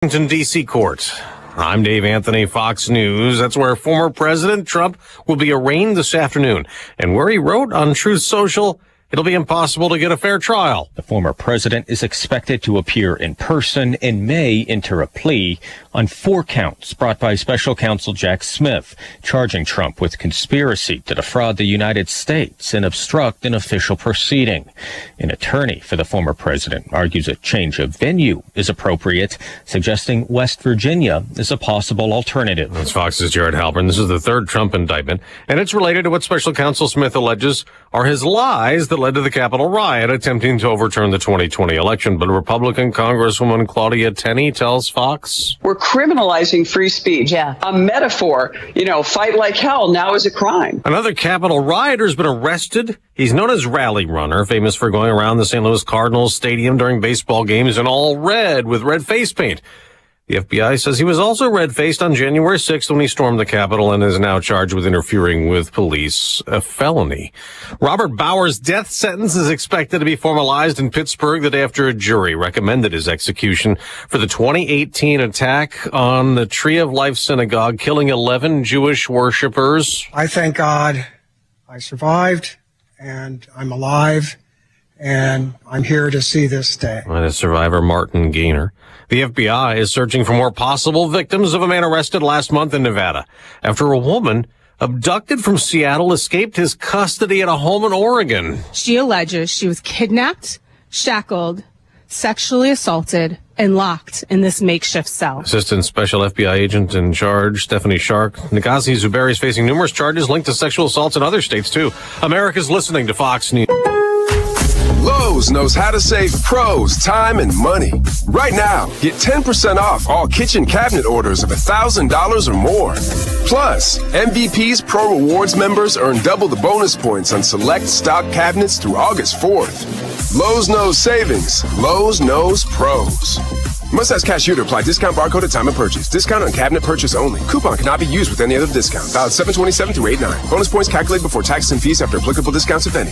Washington, D.C. court. I'm Dave Anthony, Fox News. That's where former President Trump will be arraigned this afternoon, and where he wrote on Truth Social, it'll be impossible to get a fair trial. The former president is expected to appear in person and may enter a plea on 4 counts brought by special counsel Jack Smith, charging Trump with conspiracy to defraud the United States and obstruct an official proceeding. An attorney for the former president argues a change of venue is appropriate, suggesting West Virginia is a possible alternative. That's Fox's Jared Halpern. This is the 3rd Trump indictment, and it's related to what special counsel Smith alleges are his lies that led to the Capitol riot, attempting to overturn the 2020 election. But Republican Congresswoman Claudia Tenney tells Fox, we're criminalizing free speech. Yeah. A metaphor, fight like hell now is a crime. Another Capitol rioter's been arrested. He's known as Rally Runner, famous for going around the St. Louis Cardinals stadium during baseball games in all red with red face paint. The FBI says he was also red-faced on January 6th when he stormed the Capitol and is now charged with interfering with police, a felony. Robert Bauer's death sentence is expected to be formalized in Pittsburgh the day after a jury recommended his execution for the 2018 attack on the Tree of Life Synagogue, killing 11 Jewish worshipers. I thank God I survived, and I'm alive, and I'm here to see this day. And his survivor, Martin Gaynor. The FBI is searching for more possible victims of a man arrested last month in Nevada after a woman abducted from Seattle escaped his custody at a home in Oregon. She alleges she was kidnapped, shackled, sexually assaulted, and locked in this makeshift cell. Assistant Special FBI Agent in charge, Stephanie Shark. Nagazi Zuberi is facing numerous charges linked to sexual assaults in other states, too. America's listening to Fox News. Lowe's knows how to save pros time and money. Right now, get 10% off all kitchen cabinet orders of $1,000 or more. Plus, MVP's Pro Rewards members earn double the bonus points on select stock cabinets through August 4th. Lowe's knows savings. Lowe's knows pros. Must ask cashier to apply discount barcode at time of purchase. Discount on cabinet purchase only. Coupon cannot be used with any other discount. Valid 7/27 through 8/9. Bonus points calculated before taxes and fees after applicable discounts, if any.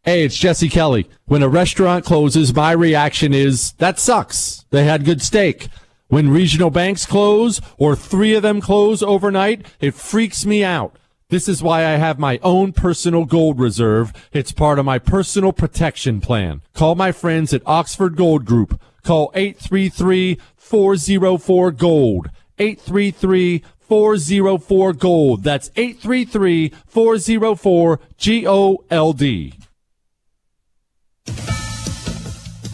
Hey, it's Jesse Kelly. When a restaurant closes, my reaction is, that sucks. They had good steak. When regional banks close, or 3 of them close overnight, it freaks me out. This is why I have my own personal gold reserve. It's part of my personal protection plan. Call my friends at Oxford Gold Group. Call 833-404-GOLD. 833-404-GOLD. That's 833-404-GOLD.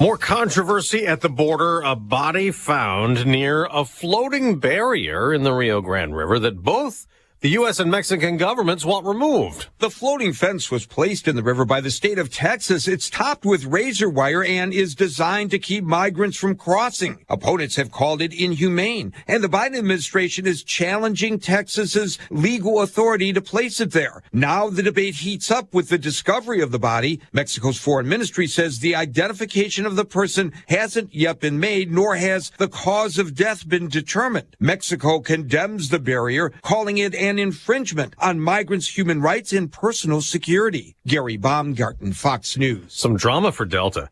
More controversy at the border. A body found near a floating barrier in the Rio Grande River that both the U.S. and Mexican governments want removed. The floating fence was placed in the river by the state of Texas. It's topped with razor wire and is designed to keep migrants from crossing. Opponents have called it inhumane, and the Biden administration is challenging Texas's legal authority to place it there. Now the debate heats up with the discovery of the body. Mexico's foreign ministry says the identification of the person hasn't yet been made, nor has the cause of death been determined. Mexico condemns the barrier, calling it an infringement on migrants' human rights and personal security. Gary Baumgarten, Fox News. Some drama for Delta.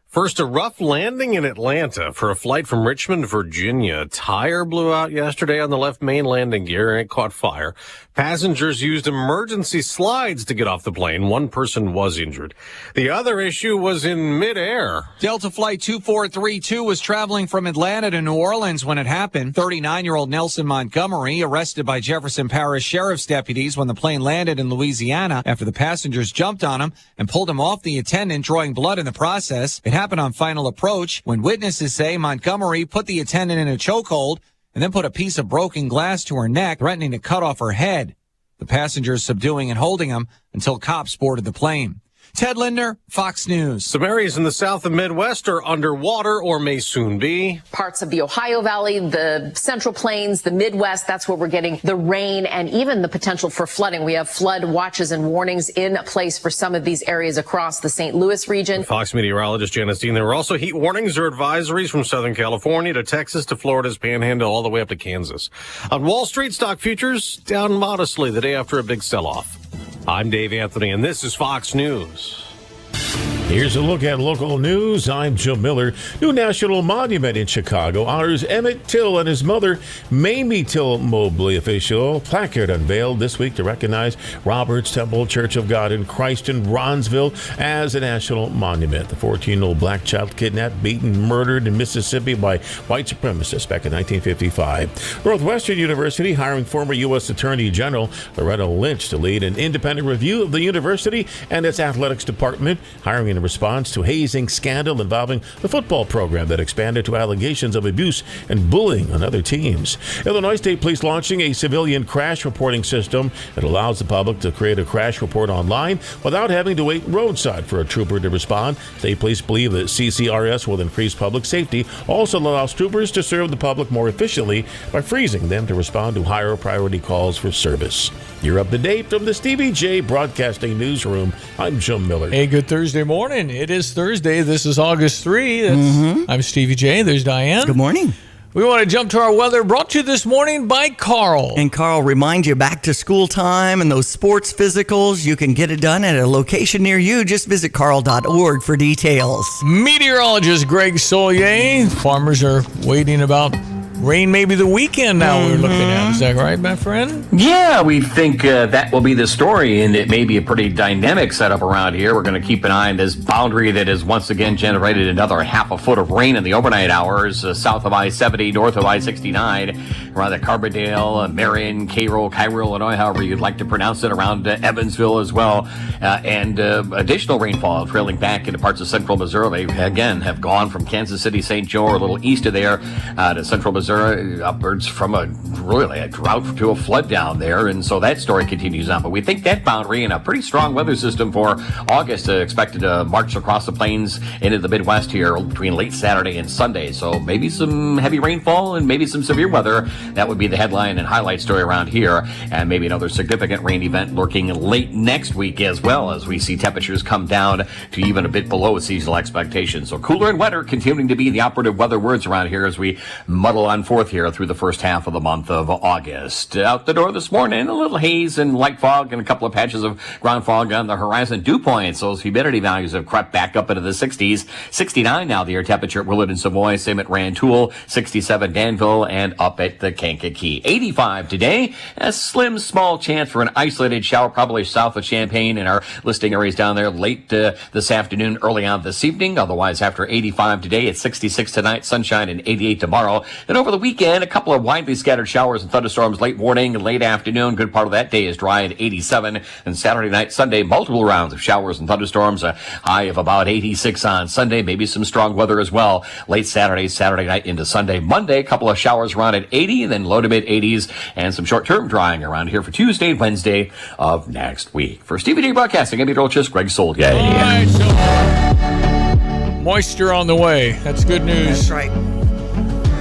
First, a rough landing in Atlanta for a flight from Richmond, Virginia. A tire blew out yesterday on the left main landing gear and it caught fire. Passengers used emergency slides to get off the plane. One person was injured. The other issue was in midair. Delta Flight 2432 was traveling from Atlanta to New Orleans when it happened. 39-year-old Nelson Montgomery arrested by Jefferson Parish Sheriff's deputies when the plane landed in Louisiana after the passengers jumped on him and pulled him off the attendant, drawing blood in the process. It happened on final approach when witnesses say Montgomery put the attendant in a chokehold and then put a piece of broken glass to her neck, threatening to cut off her head. The passengers subduing and holding him until cops boarded the plane. Ted Lindner, Fox News. Some areas in the South and Midwest are underwater or may soon be. Parts of the Ohio Valley, the Central Plains, the Midwest, that's where we're getting the rain and even the potential for flooding. We have flood watches and warnings in place for some of these areas across the St. Louis region. Fox meteorologist Janice Dean. There were also heat warnings or advisories from Southern California to Texas to Florida's Panhandle all the way up to Kansas. On Wall Street, stock futures down modestly the day after a big sell-off. I'm Dave Anthony, and this is Fox News. Here's a look at local news. I'm Jim Miller. New national monument in Chicago honors Emmett Till and his mother, Mamie Till Mobley. Official placard unveiled this week to recognize Roberts Temple Church of God in Christ in Bronzeville as a national monument. The 14-year-old black child kidnapped, beaten, murdered in Mississippi by white supremacists back in 1955. Northwestern University hiring former U.S. Attorney General Loretta Lynch to lead an independent review of the university and its athletics department, hiring in response to hazing scandal involving the football program that expanded to allegations of abuse and bullying on other teams. Illinois State Police launching a civilian crash reporting system that allows the public to create a crash report online without having to wait roadside for a trooper to respond. State Police believe that CCRS will increase public safety, also allows troopers to serve the public more efficiently by freezing them to respond to higher priority calls for service. You're up to date from the Stevie Jay Broadcasting Newsroom. I'm Jim Miller. Hey, good Thursday morning. It is Thursday. This is August 3. I'm Stevie Jay. There's Diane. Good morning. We want to jump to our weather, brought to you this morning by Carl. And Carl, remind you, back to school time and those sports physicals, you can get it done at a location near you. Just visit carl.org for details. Meteorologist Greg Solier. Farmers are waiting about rain maybe the weekend now we're looking at. Is that right, my friend? Yeah, we think that will be the story, and it may be a pretty dynamic setup around here. We're going to keep an eye on this boundary that has once again generated another half a foot of rain in the overnight hours south of I-70, north of I-69, around the Carbondale, Marion, Cairo, Illinois, however you'd like to pronounce it, around Evansville as well, and additional rainfall trailing back into parts of central Missouri. They, again, have gone from Kansas City, St. Joe, or a little east of there to central Missouri, upwards from a drought to a flood down there, and so that story continues on. But we think that boundary and a pretty strong weather system for August expected to march across the plains into the Midwest here between late Saturday and Sunday. So maybe some heavy rainfall and maybe some severe weather. That would be the headline and highlight story around here, and maybe another significant rain event lurking late next week as well, as we see temperatures come down to even a bit below seasonal expectations. So cooler and wetter continuing to be the operative weather words around here as we muddle on forth here through the first half of the month of August. Out the door this morning, a little haze and light fog and a couple of patches of ground fog on the horizon. Dew points, those humidity values have crept back up into the 60s. 69 now the air temperature at Willard and Savoy, same at Rantoul, 67 Danville, and up at the Kankakee. 85 today. A slim, small chance for an isolated shower, probably south of Champaign in our listing areas down there late this afternoon, early on this evening. Otherwise, after 85 today, it's 66 tonight, sunshine, and 88 tomorrow. Then over the weekend, a couple of widely scattered showers and thunderstorms late morning and late afternoon. Good part of that day is dry at 87. And Saturday night, Sunday, multiple rounds of showers and thunderstorms. A high of about 86 on Sunday. Maybe some strong weather as well. Late Saturday night into Sunday. Monday, a couple of showers around at 80 and then low to mid 80s. And some short-term drying around here for Tuesday and Wednesday of next week. For Stevie Jay Broadcasting, I'm meteorologist Greg Solier. All right, so moisture on the way. That's good news. That's right.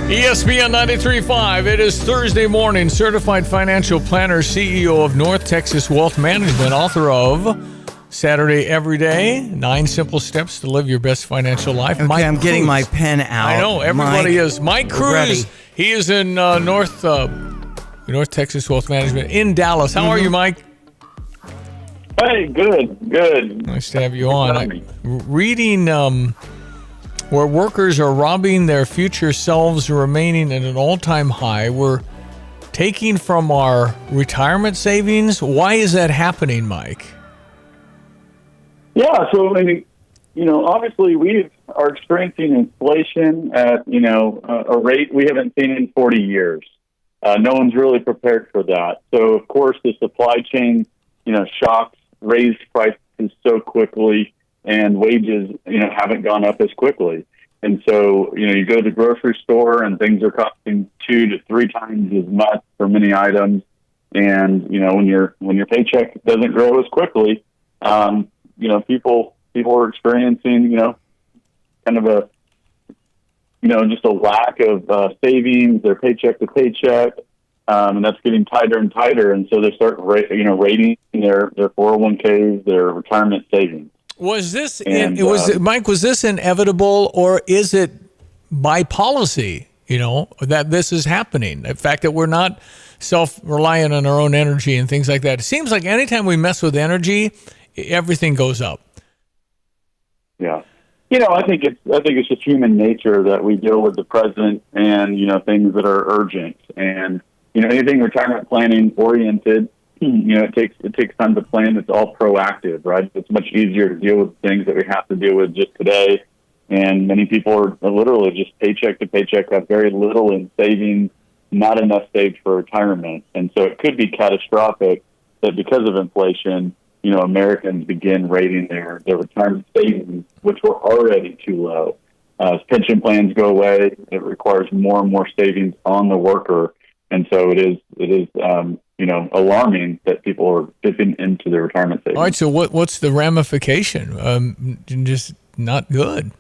ESPN 93.5. It is Thursday morning. Certified financial planner, CEO of North Texas Wealth Management, author of Saturday Every Day, 9 Simple Steps to Live Your Best Financial Life. Okay, I'm getting my pen out. I know, everybody is. Mike Cruz, he is in North Texas Wealth Management in Dallas. How are you, Mike? Hey, good. Nice to have you on. Reading where workers are robbing their future selves, remaining at an all-time high. We're taking from our retirement savings. Why is that happening, Mike? Yeah, so I mean, obviously we are experiencing inflation at a rate we haven't seen in 40 years. No one's really prepared for that. So of course the supply chain, shocks raised prices so quickly, and wages, haven't gone up as quickly. And so, you go to the grocery store and things are costing 2 to 3 times as much for many items. And, when your paycheck doesn't grow as quickly, people are experiencing, kind of a, just a lack of savings, their paycheck to paycheck. And that's getting tighter and tighter. And so they start, rating their 401ks, their retirement savings. Was this Mike? Was this inevitable, or is it by policy? That this is happening. The fact that we're not self-reliant on our own energy and things like that. It seems like anytime we mess with energy, everything goes up. Yeah. I think it's just human nature that we deal with the present and, things that are urgent. And, anything retirement planning oriented, it takes time to plan. It's all proactive, right? It's much easier to deal with things that we have to deal with just today. And many people are literally just paycheck to paycheck, have very little in savings, not enough saved for retirement. And so it could be catastrophic that because of inflation, Americans begin rating their retirement savings, which were already too low. As pension plans go away, it requires more and more savings on the worker. And so it is alarming that people are dipping into their retirement savings. All right, so what's the ramification? Just not good.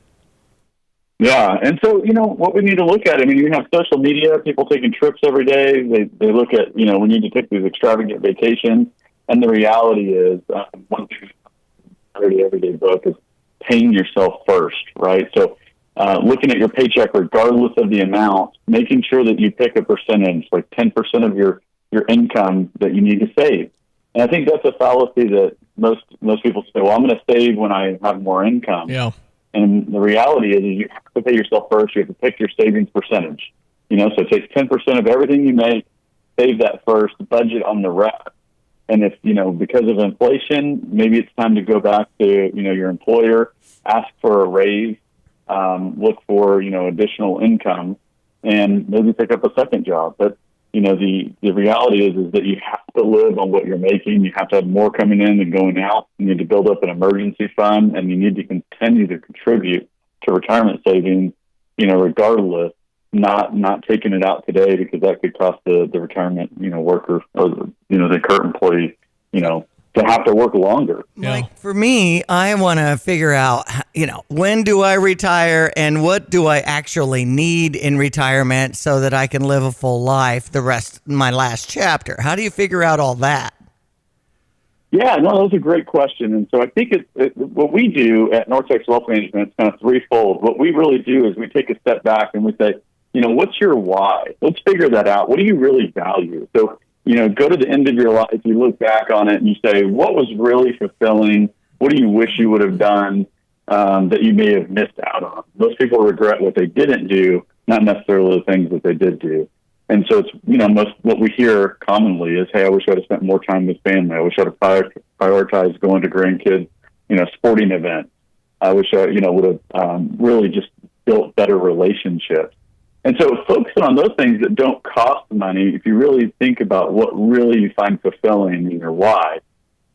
Yeah, and so, what we need to look at, you have social media, people taking trips every day. They look at, we need to take these extravagant vacations. And the reality is, one thing the everyday book is paying yourself first, right? So looking at your paycheck, regardless of the amount, making sure that you pick a percentage, like 10% of your income that you need to save. And I think that's a fallacy that most people say, well, I'm going to save when I have more income. Yeah. And the reality is you have to pay yourself first. You have to pick your savings percentage. So take 10% of everything you make, save that first, budget on the rest. And if, because of inflation, maybe it's time to go back to, your employer, ask for a raise, look for, additional income, and maybe pick up a second job. But, the reality is that you have to live on what you're making. You have to have more coming in than going out. You need to build up an emergency fund, and you need to continue to contribute to retirement savings, regardless, not taking it out today because that could cost the retirement, worker or, the current employee, to have to work longer. Like for me, I want to figure out, when do I retire and what do I actually need in retirement so that I can live a full life my last chapter? How do you figure out all that? Yeah, no, that's a great question. And so I think what we do at North Texas Wealth Management is kind of threefold. What we really do is we take a step back and we say, what's your why? Let's figure that out. What do you really value? So, go to the end of your life, you look back on it and you say, what was really fulfilling? What do you wish you would have done that you may have missed out on? Most people regret what they didn't do, not necessarily the things that they did do. And so it's, what we hear commonly is, hey, I wish I'd have spent more time with family. I wish I'd have prioritized going to grandkids, sporting events. I wish I, would have really just built better relationships. And so focusing on those things that don't cost money, if you really think about what really you find fulfilling and your why.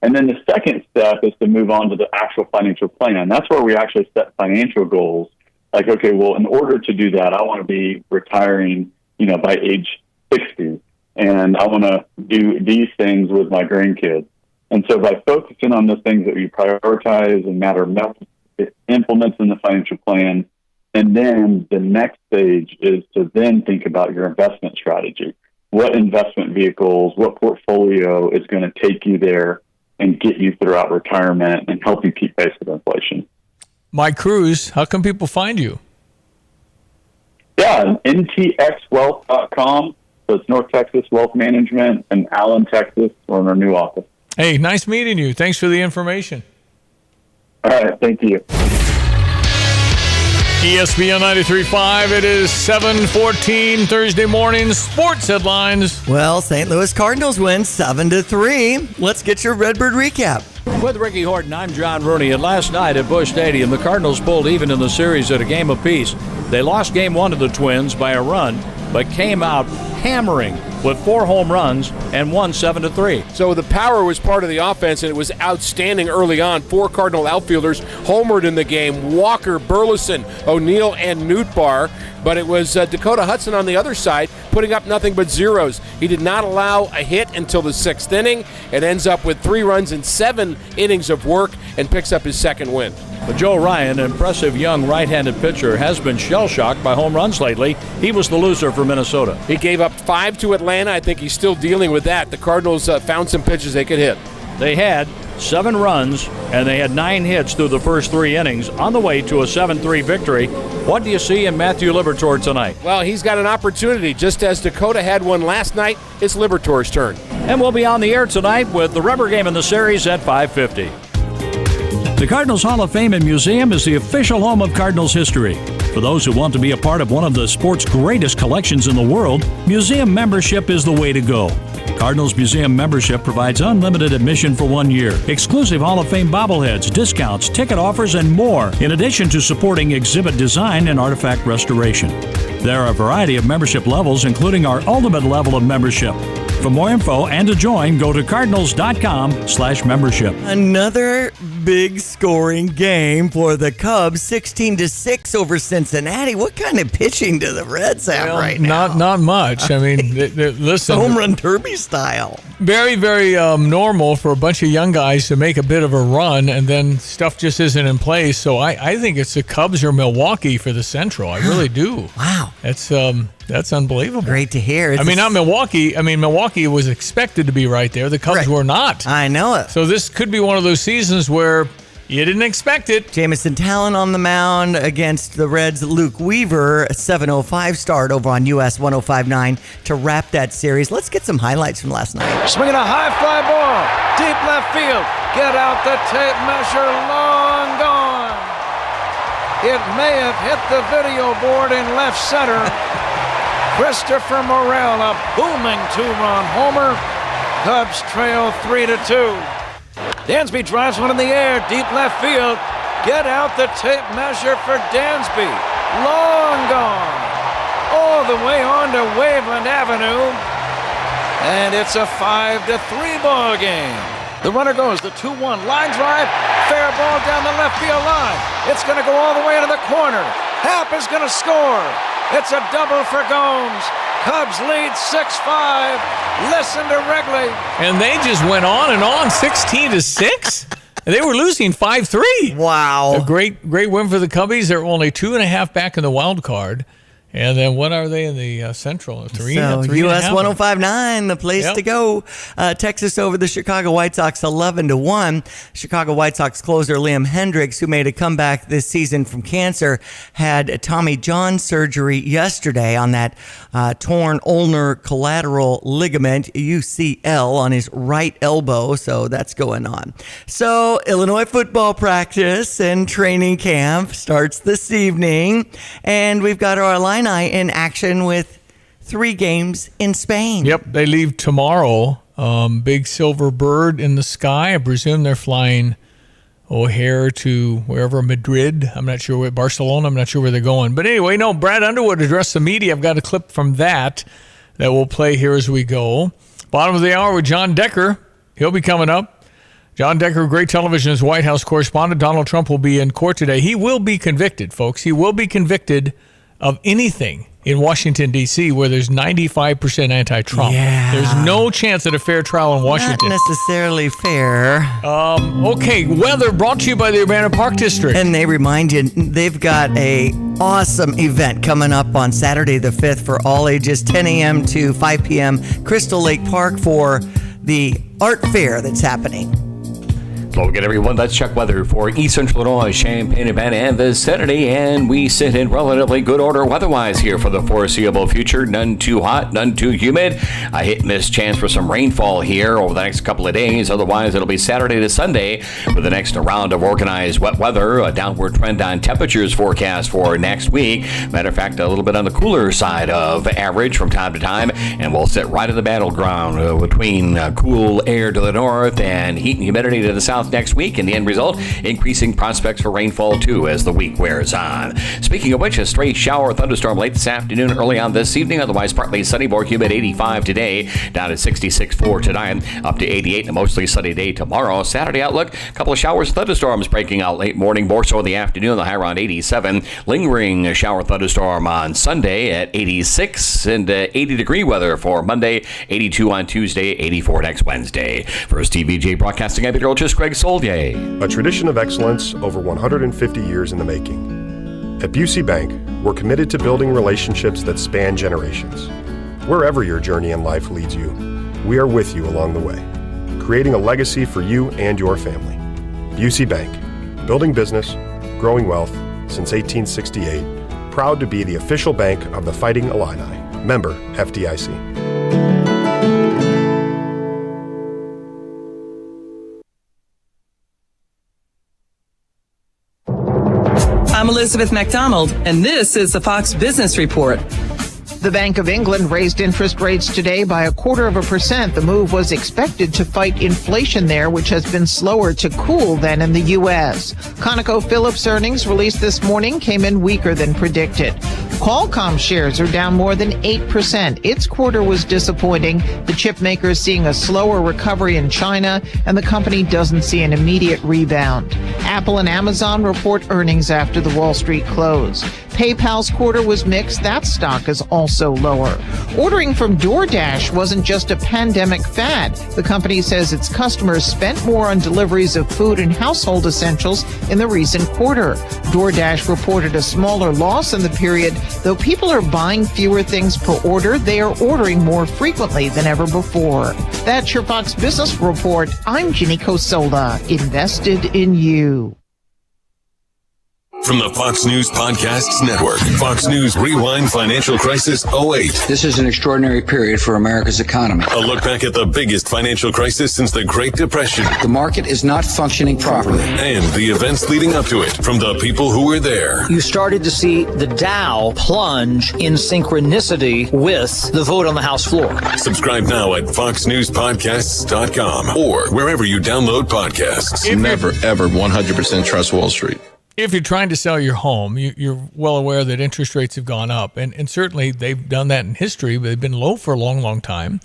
And then the second step is to move on to the actual financial plan. That's where we actually set financial goals. Like, okay, well, in order to do that, I want to be retiring, by age 60. And I want to do these things with my grandkids. And so by focusing on those things that you prioritize and matter most, it implements in the financial plan. And then the next stage is to then think about your investment strategy. What investment vehicles, what portfolio is going to take you there and get you throughout retirement and help you keep pace with inflation. Mike Cruz, how can people find you? Yeah, ntxwealth.com. So it's North Texas Wealth Management in Allen, Texas. We're in our new office. Hey, nice meeting you. Thanks for the information. All right, thank you. ESPN 93.5. It is 7:14 Thursday morning. Sports headlines. Well, St. Louis Cardinals win 7-3. Let's get your Redbird recap. With Ricky Horton, I'm John Rooney. And last night at Busch Stadium, the Cardinals pulled even in the series at a game apiece. They lost Game 1 to the Twins by a run, but came out hammering with 4 home runs and won 7-3. So the power was part of the offense, and it was outstanding early on. 4 Cardinal outfielders homered in the game: Walker, Burleson, O'Neill, and Nootbaar. But it was Dakota Hudson on the other side putting up nothing but zeros. He did not allow a hit until the 6th inning. It ends up with 3 runs in 7 innings of work and picks up his second win. But Joe Ryan, an impressive young right-handed pitcher, has been shell-shocked by home runs lately. He was the loser for Minnesota. He gave up 5 to Atlanta. I think he's still dealing with that. The Cardinals found some pitches they could hit. They had 7 runs, and they had 9 hits through the first 3 innings on the way to a 7-3 victory. What do you see in Matthew Liberatore tonight? Well, he's got an opportunity. Just as Dakota had one last night, it's Liberatore's turn. And we'll be on the air tonight with the rubber game in the series at 5:50. The Cardinals Hall of Fame and Museum is the official home of Cardinals history. For those who want to be a part of one of the sport's greatest collections in the world, museum membership is the way to go. Cardinals Museum membership provides unlimited admission for 1 year, exclusive Hall of Fame bobbleheads, discounts, ticket offers, and more, in addition to supporting exhibit design and artifact restoration. There are a variety of membership levels, including our ultimate level of membership. For more info and to join, go to cardinals.com/membership. Another big scoring game for the Cubs, 16-6 over Cincinnati. What kind of pitching do the Reds have right now? Not much. I mean, listen. Home run derby style. Very, very normal for a bunch of young guys to make a bit of a run, and then stuff just isn't in place. So I think it's the Cubs or Milwaukee for the Central. I really do. Wow. That's unbelievable. Great to hear. Not Milwaukee. Milwaukee was expected to be right there. The Cubs were not. I know it. So this could be one of those seasons where you didn't expect it. Jamison Talon on the mound against the Reds' Luke Weaver, a 7:05 start over on US 105.9 to wrap that series. Let's get some highlights from last night. Swinging a high fly ball, deep left field. Get out the tape measure, long gone. It may have hit the video board in left center. Christopher Morel, a booming two-run homer. Cubs trail 3-2. Dansby drives one in the air, deep left field. Get out the tape measure for Dansby. Long gone. All the way on to Waveland Avenue. And it's a 5-3 ball game. The runner goes, the 2-1 line drive. Fair ball down the left field line. It's going to go all the way into the corner. Happ is going to score. It's a double for Gomes. Cubs lead 6-5. Listen to Wrigley. And they just went on and on, 16-6. They were losing 5-3. Wow. A great win for the Cubbies. They're only 2.5 back in the wild card. And then what are they in the Central? Three US 105.9, the place Yep. to go. Texas over the Chicago White Sox 11-1. Chicago White Sox closer Liam Hendricks, who made a comeback this season from cancer, had Tommy John surgery yesterday on that torn ulnar collateral ligament, UCL, on his right elbow. So that's going on. So Illinois football practice and training camp starts this evening. And we've got our Illini in action with 3 games in Spain. Yep, they leave tomorrow. Big silver bird in the sky. I presume they're flying O'Hare to wherever, Madrid. I'm not sure where, Barcelona. I'm not sure where they're going. But anyway, no, Brad Underwood addressed the media. I've got a clip from that we'll play here as we go. Bottom of the hour with John Decker. He'll be coming up. John Decker, great television, is White House correspondent. Donald Trump will be in court today. He will be convicted, folks. He will be convicted of anything in Washington, D.C., where there's 95% anti-Trump. Yeah. There's no chance at a fair trial in Washington. Not necessarily fair. Okay, weather brought to you by the Urbana Park District. And they remind you, they've got a awesome event coming up on Saturday the 5th for all ages, 10 a.m. to 5 p.m., Crystal Lake Park for the art fair that's happening. Hello again, everyone. Let's check weather for East Central Illinois, Champaign, Urbana, and vicinity. And we sit in relatively good order weather-wise here for the foreseeable future. None too hot, none too humid. A hit-and-miss chance for some rainfall here over the next couple of days. Otherwise, it'll be Saturday to Sunday with the next round of organized wet weather. A downward trend on temperatures forecast for next week. Matter of fact, a little bit on the cooler side of average from time to time. And we'll sit right in the battleground between cool air to the north and heat and humidity to the south next week, and the end result, increasing prospects for rainfall too as the week wears on. Speaking of which, a stray shower or thunderstorm late this afternoon, early on this evening. Otherwise, partly sunny, more humid, 85 today, down to 66 for tonight, up to 88, a mostly sunny day tomorrow. Saturday outlook, a couple of showers, thunderstorms breaking out late morning, more so in the afternoon, the high around 87. Lingering shower thunderstorm on Sunday at 86, and 80-degree weather for Monday, 82 on Tuesday, 84 next Wednesday. For Stevie Jay Broadcasting, I'm meteorologist Greg Soldier. A tradition of excellence over 150 years in the making. At Busey Bank, we're committed to building relationships that span generations. Wherever your journey in life leads you, we are with you along the way, creating a legacy for you and your family. Busey Bank, building business, growing wealth since 1868, proud to be the official bank of the Fighting Illini. Member FDIC. Elizabeth McDonald, and this is the Fox Business Report. The Bank of England raised interest rates today by 0.25%. The move was expected to fight inflation there, which has been slower to cool than in the U.S. ConocoPhillips earnings released this morning came in weaker than predicted. Qualcomm shares are down more than 8%. Its quarter was disappointing. The chip maker is seeing a slower recovery in China, and the company doesn't see an immediate rebound. Apple and Amazon report earnings after the Wall Street close. PayPal's quarter was mixed. That stock is also lower. Ordering from DoorDash wasn't just a pandemic fad. The company says its customers spent more on deliveries of food and household essentials in the recent quarter. DoorDash reported a smaller loss in the period. Though people are buying fewer things per order, they are ordering more frequently than ever before. That's your Fox Business Report. I'm Ginny Cosola, invested in you. From the Fox News Podcasts Network, Fox News Rewind Financial Crisis 08. This is an extraordinary period for America's economy. A look back at the biggest financial crisis since the Great Depression. The market is not functioning properly. And the events leading up to it from the people who were there. You started to see the Dow plunge in synchronicity with the vote on the House floor. Subscribe now at foxnewspodcasts.com or wherever you download podcasts. Never, ever 100% trust Wall Street. If you're trying to sell your home, you're well aware that interest rates have gone up. And certainly they've done that in history, but they've been low for a long, long time.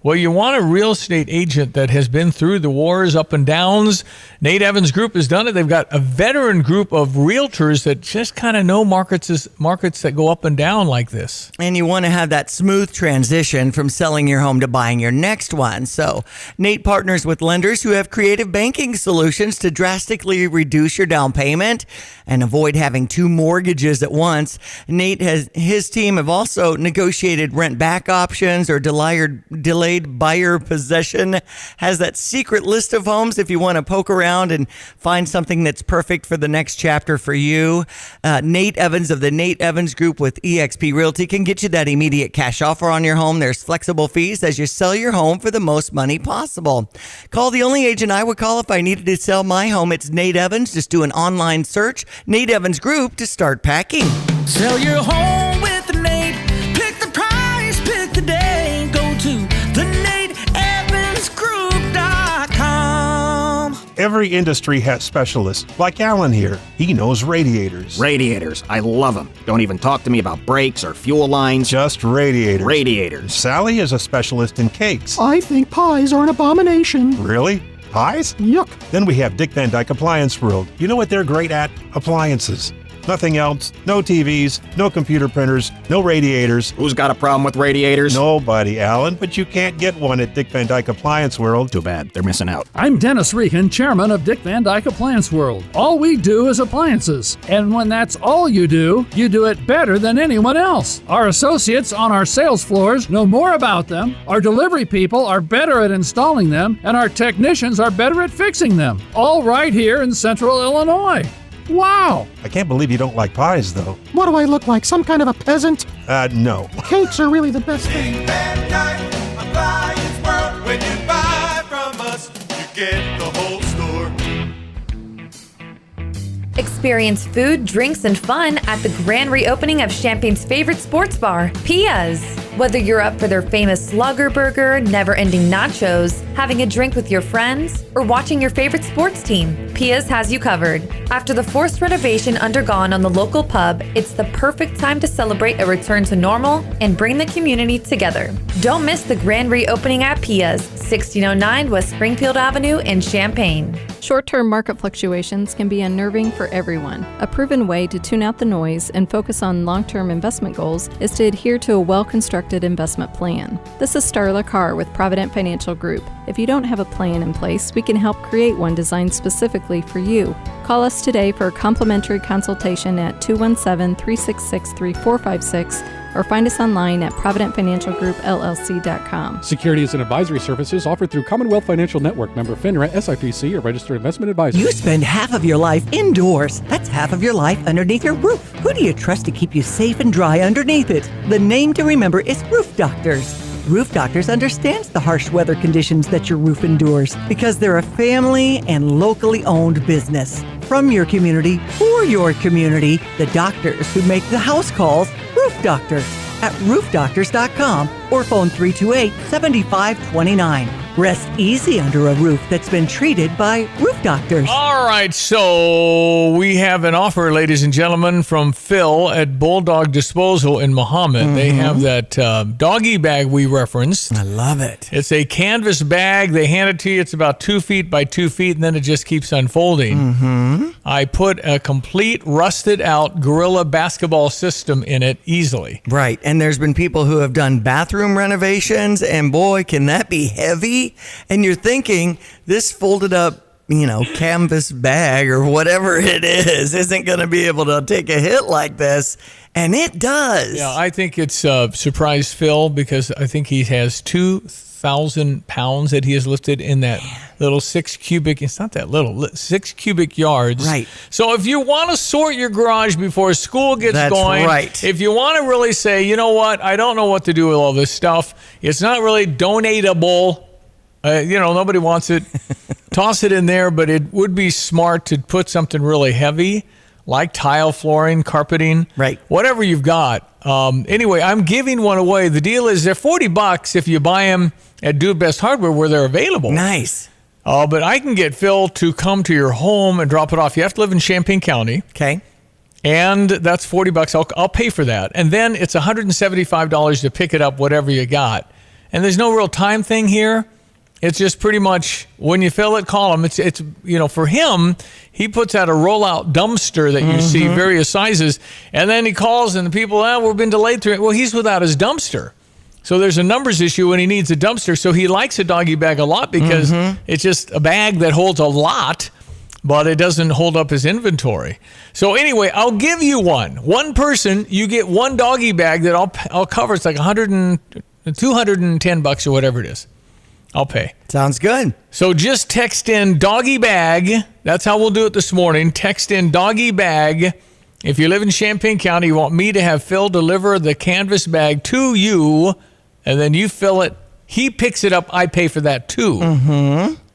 Well, you want a real estate agent that has been through the wars, up and downs. Nate Evans Group has done it. They've got a veteran group of realtors that just kind of know markets that go up and down like this. And you want to have that smooth transition from selling your home to buying your next one. So Nate partners with lenders who have creative banking solutions to drastically reduce your down payment and avoid having two mortgages at once. Nate his team have also negotiated rent back options or delayed buyer possession, has that secret list of homes if you want to poke around and find something that's perfect for the next chapter for you. Nate Evans of the Nate Evans Group with eXp Realty can get you that immediate cash offer on your home. There's flexible fees as you sell your home for the most money possible. Call the only agent I would call if I needed to sell my home. It's Nate Evans. Just do an online search, Nate Evans Group, to start packing. Sell your home with Nate. Pick the price, pick the day. Go to theNateEvansGroup.com. Every industry has specialists, like Alan here. He knows radiators. Radiators. I love them. Don't even talk to me about brakes or fuel lines. Just radiators. Radiators. Sally is a specialist in cakes. I think pies are an abomination. Really? Pies? Yuck. Then we have Dick Van Dyke Appliance World. You know what they're great at? Appliances. Nothing else. No TVs, no computer printers, no radiators. Who's got a problem with radiators? Nobody, Alan, but you can't get one at Dick Van Dyke Appliance World. Too bad. They're missing out. I'm Dennis Regan, chairman of Dick Van Dyke Appliance World. All we do is appliances. And when that's all you do it better than anyone else. Our associates on our sales floors know more about them. Our delivery people are better at installing them. And our technicians are better at fixing them. All right here in Central Illinois. Wow! I can't believe you don't like pies, though. What do I look like, some kind of a peasant? No. Cakes are really the best thing. Dick Van Dyke Appliance World. When you buy from us, you get the whole store. Experience food, drinks, and fun at the grand reopening of Champaign's favorite sports bar, Pia's. Whether you're up for their famous Slugger Burger, never-ending nachos, having a drink with your friends, or watching your favorite sports team, Pia's has you covered. After the forced renovation undergone on the local pub, it's the perfect time to celebrate a return to normal and bring the community together. Don't miss the grand reopening at Pia's, 1609 West Springfield Avenue in Champaign. Short-term market fluctuations can be unnerving for everyone. A proven way to tune out the noise and focus on long-term investment goals is to adhere to a well-constructed investment plan. This is Starla Carr with Provident Financial Group. If you don't have a plan in place, we can help create one designed specifically for you. Call us today for a complimentary consultation at 217-366-3456 or find us online at providentfinancialgroupllc.com. Securities and advisory services offered through Commonwealth Financial Network, member FINRA, SIPC, a registered investment advisor. You spend half of your life indoors. That's half of your life underneath your roof. Who do you trust to keep you safe and dry underneath it? The name to remember is Roof Doctors. Roof Doctors understands the harsh weather conditions that your roof endures because they're a family and locally owned business. From your community, for your community, the doctors who make the house calls, Roof Doctors, at roofdoctors.com or phone 328-7529. Rest easy under a roof that's been treated by Roof Doctors. All right, so we have an offer, ladies and gentlemen, from Phil at Bulldog Disposal in Muhammad. They have that doggy bag we referenced. I love it. It's a canvas bag. They hand it to you. It's about 2 feet by 2 feet, and then it just keeps unfolding. I put a complete rusted out Gorilla basketball system in it easily. Right, and there's been people who have done bathroom renovations, and boy, can that be heavy. And you're thinking, this folded up, canvas bag or whatever it is isn't going to be able to take a hit like this. And it does. Yeah, I think it's surprised Phil because I think he has 2,000 pounds that he has lifted in that little 6 cubic, it's not that little, 6 cubic yards. Right. So if you want to sort your garage before school gets That's going, right. If you want to really say, you know what, I don't know what to do with all this stuff, it's not really donatable. Nobody wants it. Toss it in there, but it would be smart to put something really heavy, like tile flooring, carpeting, right? Whatever you've got. Anyway, I'm giving one away. The deal is they're $40 if you buy them at Do Best Hardware where they're available. Nice. But I can get Phil to come to your home and drop it off. You have to live in Champaign County. Okay. And that's $40. I'll pay for that. And then it's $175 to pick it up, whatever you got. And there's no real time thing here. It's just pretty much when you fill it, call him. It's for him, he puts out a rollout dumpster that you see various sizes, and then he calls and the people, we've been delayed through it. Well, he's without his dumpster. So there's a numbers issue when he needs a dumpster. So he likes a doggy bag a lot because it's just a bag that holds a lot, but it doesn't hold up his inventory. So anyway, I'll give you one. One person, you get one doggy bag that I'll cover. It's like $210 or whatever it is. I'll pay. Sounds good. So just text in doggy bag. That's how we'll do it this morning. Text in doggy bag. If you live in Champaign County, you want me to have Phil deliver the canvas bag to you, and then you fill it. He picks it up. I pay for that too.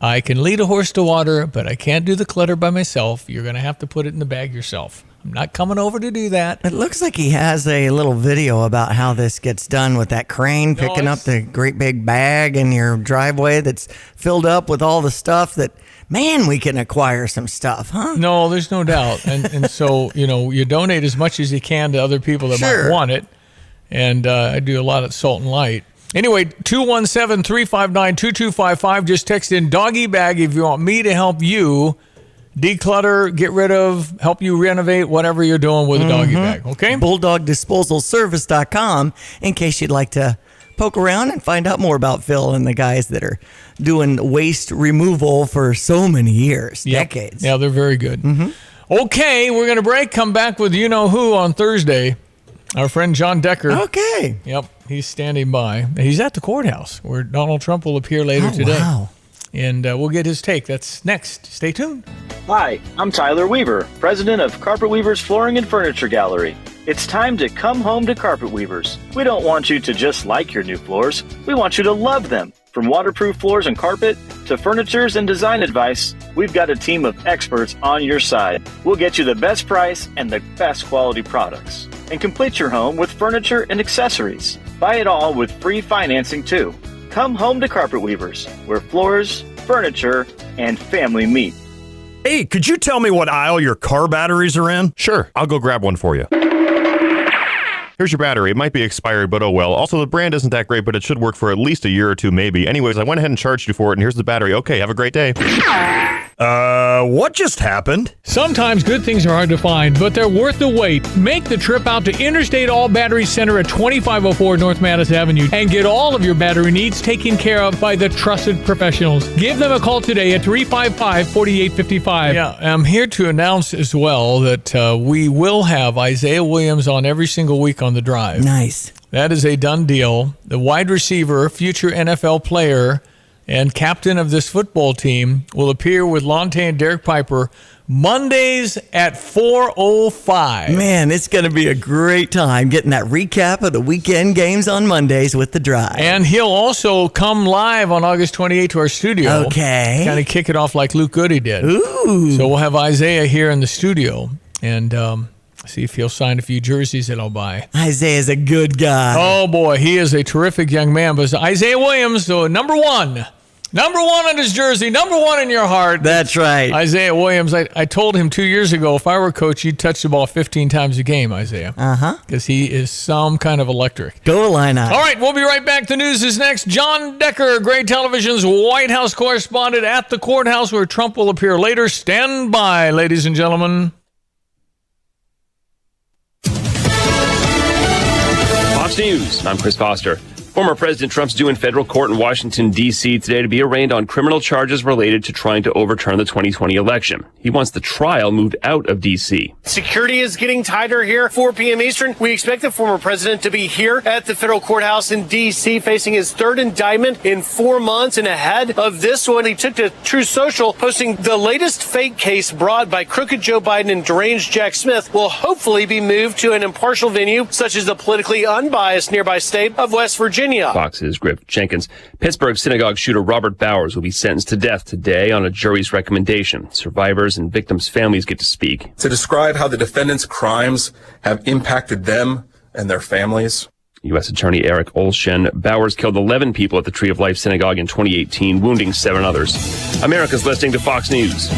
I can lead a horse to water, but I can't do the clutter by myself. You're going to have to put it in the bag yourself. I'm not coming over to do that. It looks like he has a little video about how this gets done with that crane picking up the great big bag in your driveway that's filled up with all the stuff that, man, we can acquire some stuff, huh? No, there's no doubt. And so, you donate as much as you can to other people that might want it. And I do a lot of Salt and Light. Anyway, 217-359-2255. Just text in doggy bag if you want me to help you declutter, get rid of, help you renovate, whatever you're doing with a doggy bag, okay? BulldogDisposalService.com in case you'd like to poke around and find out more about Phil and the guys that are doing waste removal for so many years, decades. Yeah, they're very good. Okay, we're going to break, come back with you-know-who on Thursday. Our friend John Decker. Okay. Yep, he's standing by. He's at the courthouse where Donald Trump will appear later today. Wow. And we'll get his take. That's next. Stay tuned. Hi, I'm Tyler Weaver, president of Carpet Weavers Flooring and Furniture Gallery. It's time to come home to Carpet Weavers. We don't want you to just like your new floors. We want you to love them. From waterproof floors and carpet to furnitures and design advice, we've got a team of experts on your side. We'll get you the best price and the best quality products. And complete your home with furniture and accessories. Buy it all with free financing too. Come home to Carpet Weavers, where floors, furniture, and family meet. Hey, could you tell me what aisle your car batteries are in? Sure, I'll go grab one for you. Here's your battery. It might be expired, but oh well. Also, the brand isn't that great, but it should work for at least a year or two, maybe. Anyways, I went ahead and charged you for it, and here's the battery. Okay, have a great day. What just happened? Sometimes good things are hard to find, but they're worth the wait. Make the trip out to Interstate All Battery Center at 2504 North Madison Avenue and get all of your battery needs taken care of by the trusted professionals. Give them a call today at 355-4855. Yeah, I'm here to announce as well that we will have Isaiah Williams on every single week on The Drive. Nice. That is a done deal. The wide receiver, future NFL player, and captain of this football team will appear with Lonte and Derek Piper Mondays at 4:05. Man, it's going to be a great time getting that recap of the weekend games on Mondays with The Drive. And he'll also come live on August 28th to our studio. Okay. Kind of kick it off like Luke Goody did. Ooh. So we'll have Isaiah here in the studio and see if he'll sign a few jerseys that I'll buy. Isaiah's a good guy. Oh, boy. He is a terrific young man. But Isaiah Williams, so number one on his jersey, number one in your heart. That's right. Isaiah Williams. I told him 2 years ago, if I were a coach, you'd touch the ball 15 times a game, Isaiah. Uh-huh. Because he is some kind of electric. Go Illini. All right, we'll be right back. The news is next. John Decker, Gray Television's White House correspondent at the courthouse where Trump will appear later. Stand by, ladies and gentlemen. Fox News, I'm Chris Foster. Former President Trump's due in federal court in Washington, D.C. today to be arraigned on criminal charges related to trying to overturn the 2020 election. He wants the trial moved out of D.C. Security is getting tighter here, 4 p.m. Eastern. We expect the former president to be here at the federal courthouse in D.C. facing his third indictment in 4 months. And ahead of this one, he took to Truth Social, posting the latest fake case brought by crooked Joe Biden and deranged Jack Smith will hopefully be moved to an impartial venue, such as the politically unbiased nearby state of West Virginia. Fox's Griff Jenkins. Pittsburgh synagogue shooter Robert Bowers will be sentenced to death today on a jury's recommendation. Survivors and victims' families get to speak. To describe how the defendant's crimes have impacted them and their families. U.S. Attorney Eric Olshen. Bowers killed 11 people at the Tree of Life Synagogue in 2018, wounding 7 others. America's listening to Fox News.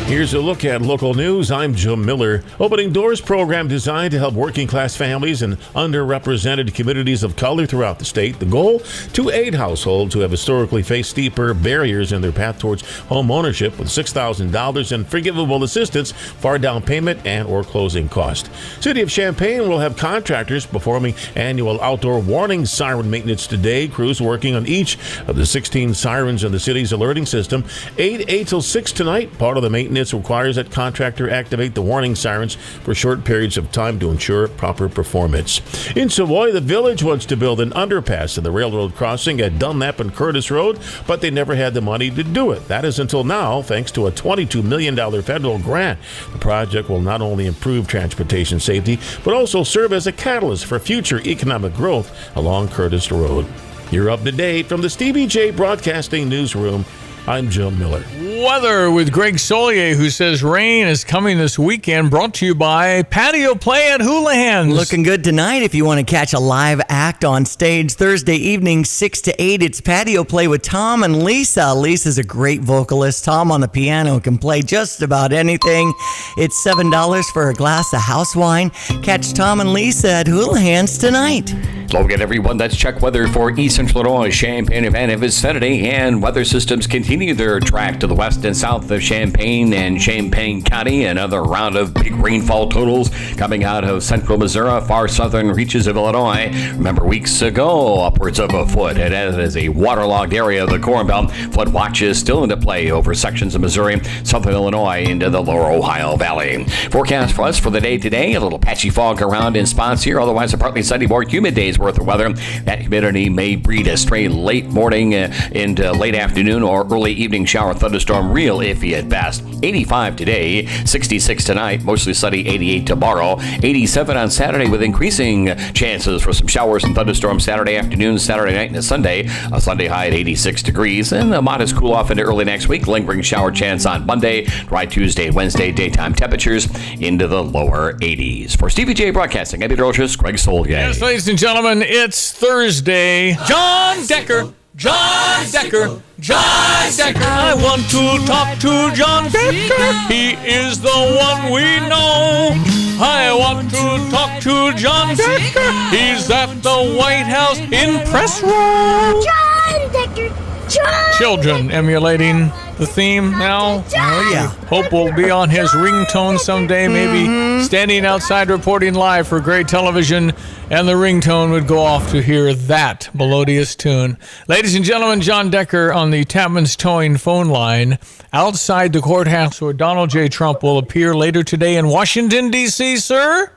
Here's a look at local news. I'm Jim Miller. Opening Doors program designed to help working class families and underrepresented communities of color throughout the state. The goal, to aid households who have historically faced steeper barriers in their path towards home ownership with $6,000 in forgivable assistance for down payment and or closing cost. City of Champaign will have contractors performing annual outdoor warning siren maintenance today. Crews working on each of the 16 sirens in the city's alerting system. 8 till 6 tonight. Part of the maintenance requires that contractor activate the warning sirens for short periods of time to ensure proper performance. In Savoy, the village wants to build an underpass at the railroad crossing at Dunlap and Curtis Road, but they never had the money to do it. That is until now, thanks to a $22 million federal grant. The project will not only improve transportation safety, but also serve as a catalyst for future economic growth along Curtis Road. You're up to date from the Stevie Jay Broadcasting Newsroom. I'm Jim Miller. Weather with Greg Solier, who says rain is coming this weekend, brought to you by Patio Play at Houlihan's. Looking good tonight if you want to catch a live act on stage. Thursday evening, 6 to 8, it's Patio Play with Tom and Lisa. Lisa's a great vocalist. Tom on the piano can play just about anything. It's $7 for a glass of house wine. Catch Tom and Lisa at Houlihan's tonight. Hello again, everyone. That's check weather for East Central Illinois, Champaign and vicinity, and weather systems continue their track to the west and south of Champaign and Champaign County. Another round of big rainfall totals coming out of central Missouri, far southern reaches of Illinois. Remember, weeks ago, upwards of a foot. It is a waterlogged area of the Corn Belt. Flood watch is still into play over sections of Missouri, southern Illinois into the lower Ohio Valley. Forecast for us for the day today, a little patchy fog around in spots here. Otherwise, a partly sunny, more humid day's worth of weather. That humidity may breed a stray late morning into late afternoon or early evening shower thunderstorm, real iffy at best. 85 today, 66 tonight, mostly sunny, 88 tomorrow, 87 on Saturday with increasing chances for some showers and thunderstorms Saturday afternoon, Saturday night, and Sunday. A Sunday high at 86 degrees, and a modest cool off into early next week. Lingering shower chance on Monday, dry Tuesday and Wednesday, daytime temperatures into the lower 80s. For Stevie Jay Broadcasting, I'm meteorologist Greg Solier. Yes, ladies and gentlemen, it's Thursday. John Decker. John Decker. John Decker. I want to talk to John Decker. He is the one we know. I want to talk to John Decker. He's at the White House in press room. John Decker. John Children emulating the theme now. Oh, yeah. Hope will be on his ringtone someday, maybe standing outside reporting live for Gray Television, and the ringtone would go off to hear that melodious tune. Ladies and gentlemen, John Decker on the Tapman's Towing phone line outside the courthouse where Donald J. Trump will appear later today in Washington, D.C., sir?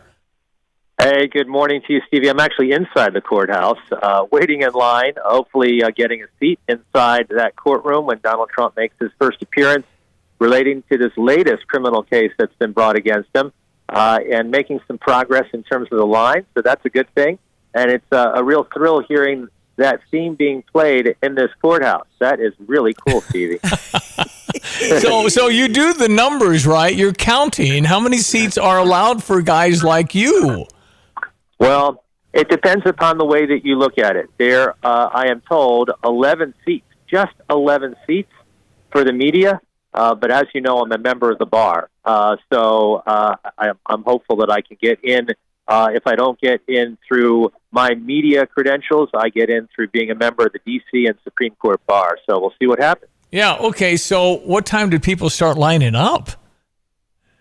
Hey, good morning to you, Stevie. I'm actually inside the courthouse, waiting in line, hopefully getting a seat inside that courtroom when Donald Trump makes his first appearance relating to this latest criminal case that's been brought against him, and making some progress in terms of the line. So that's a good thing. And it's a real thrill hearing that theme being played in this courthouse. That is really cool, Stevie. So you do the numbers, right? You're counting. How many seats are allowed for guys like you? Well, it depends upon the way that you look at it. There, I am told, 11 seats, just 11 seats for the media. But as you know, I'm a member of the bar. So I'm hopeful that I can get in. If I don't get in through my media credentials, I get in through being a member of the D.C. and Supreme Court bar. So we'll see what happens. Yeah, okay. So what time did people start lining up?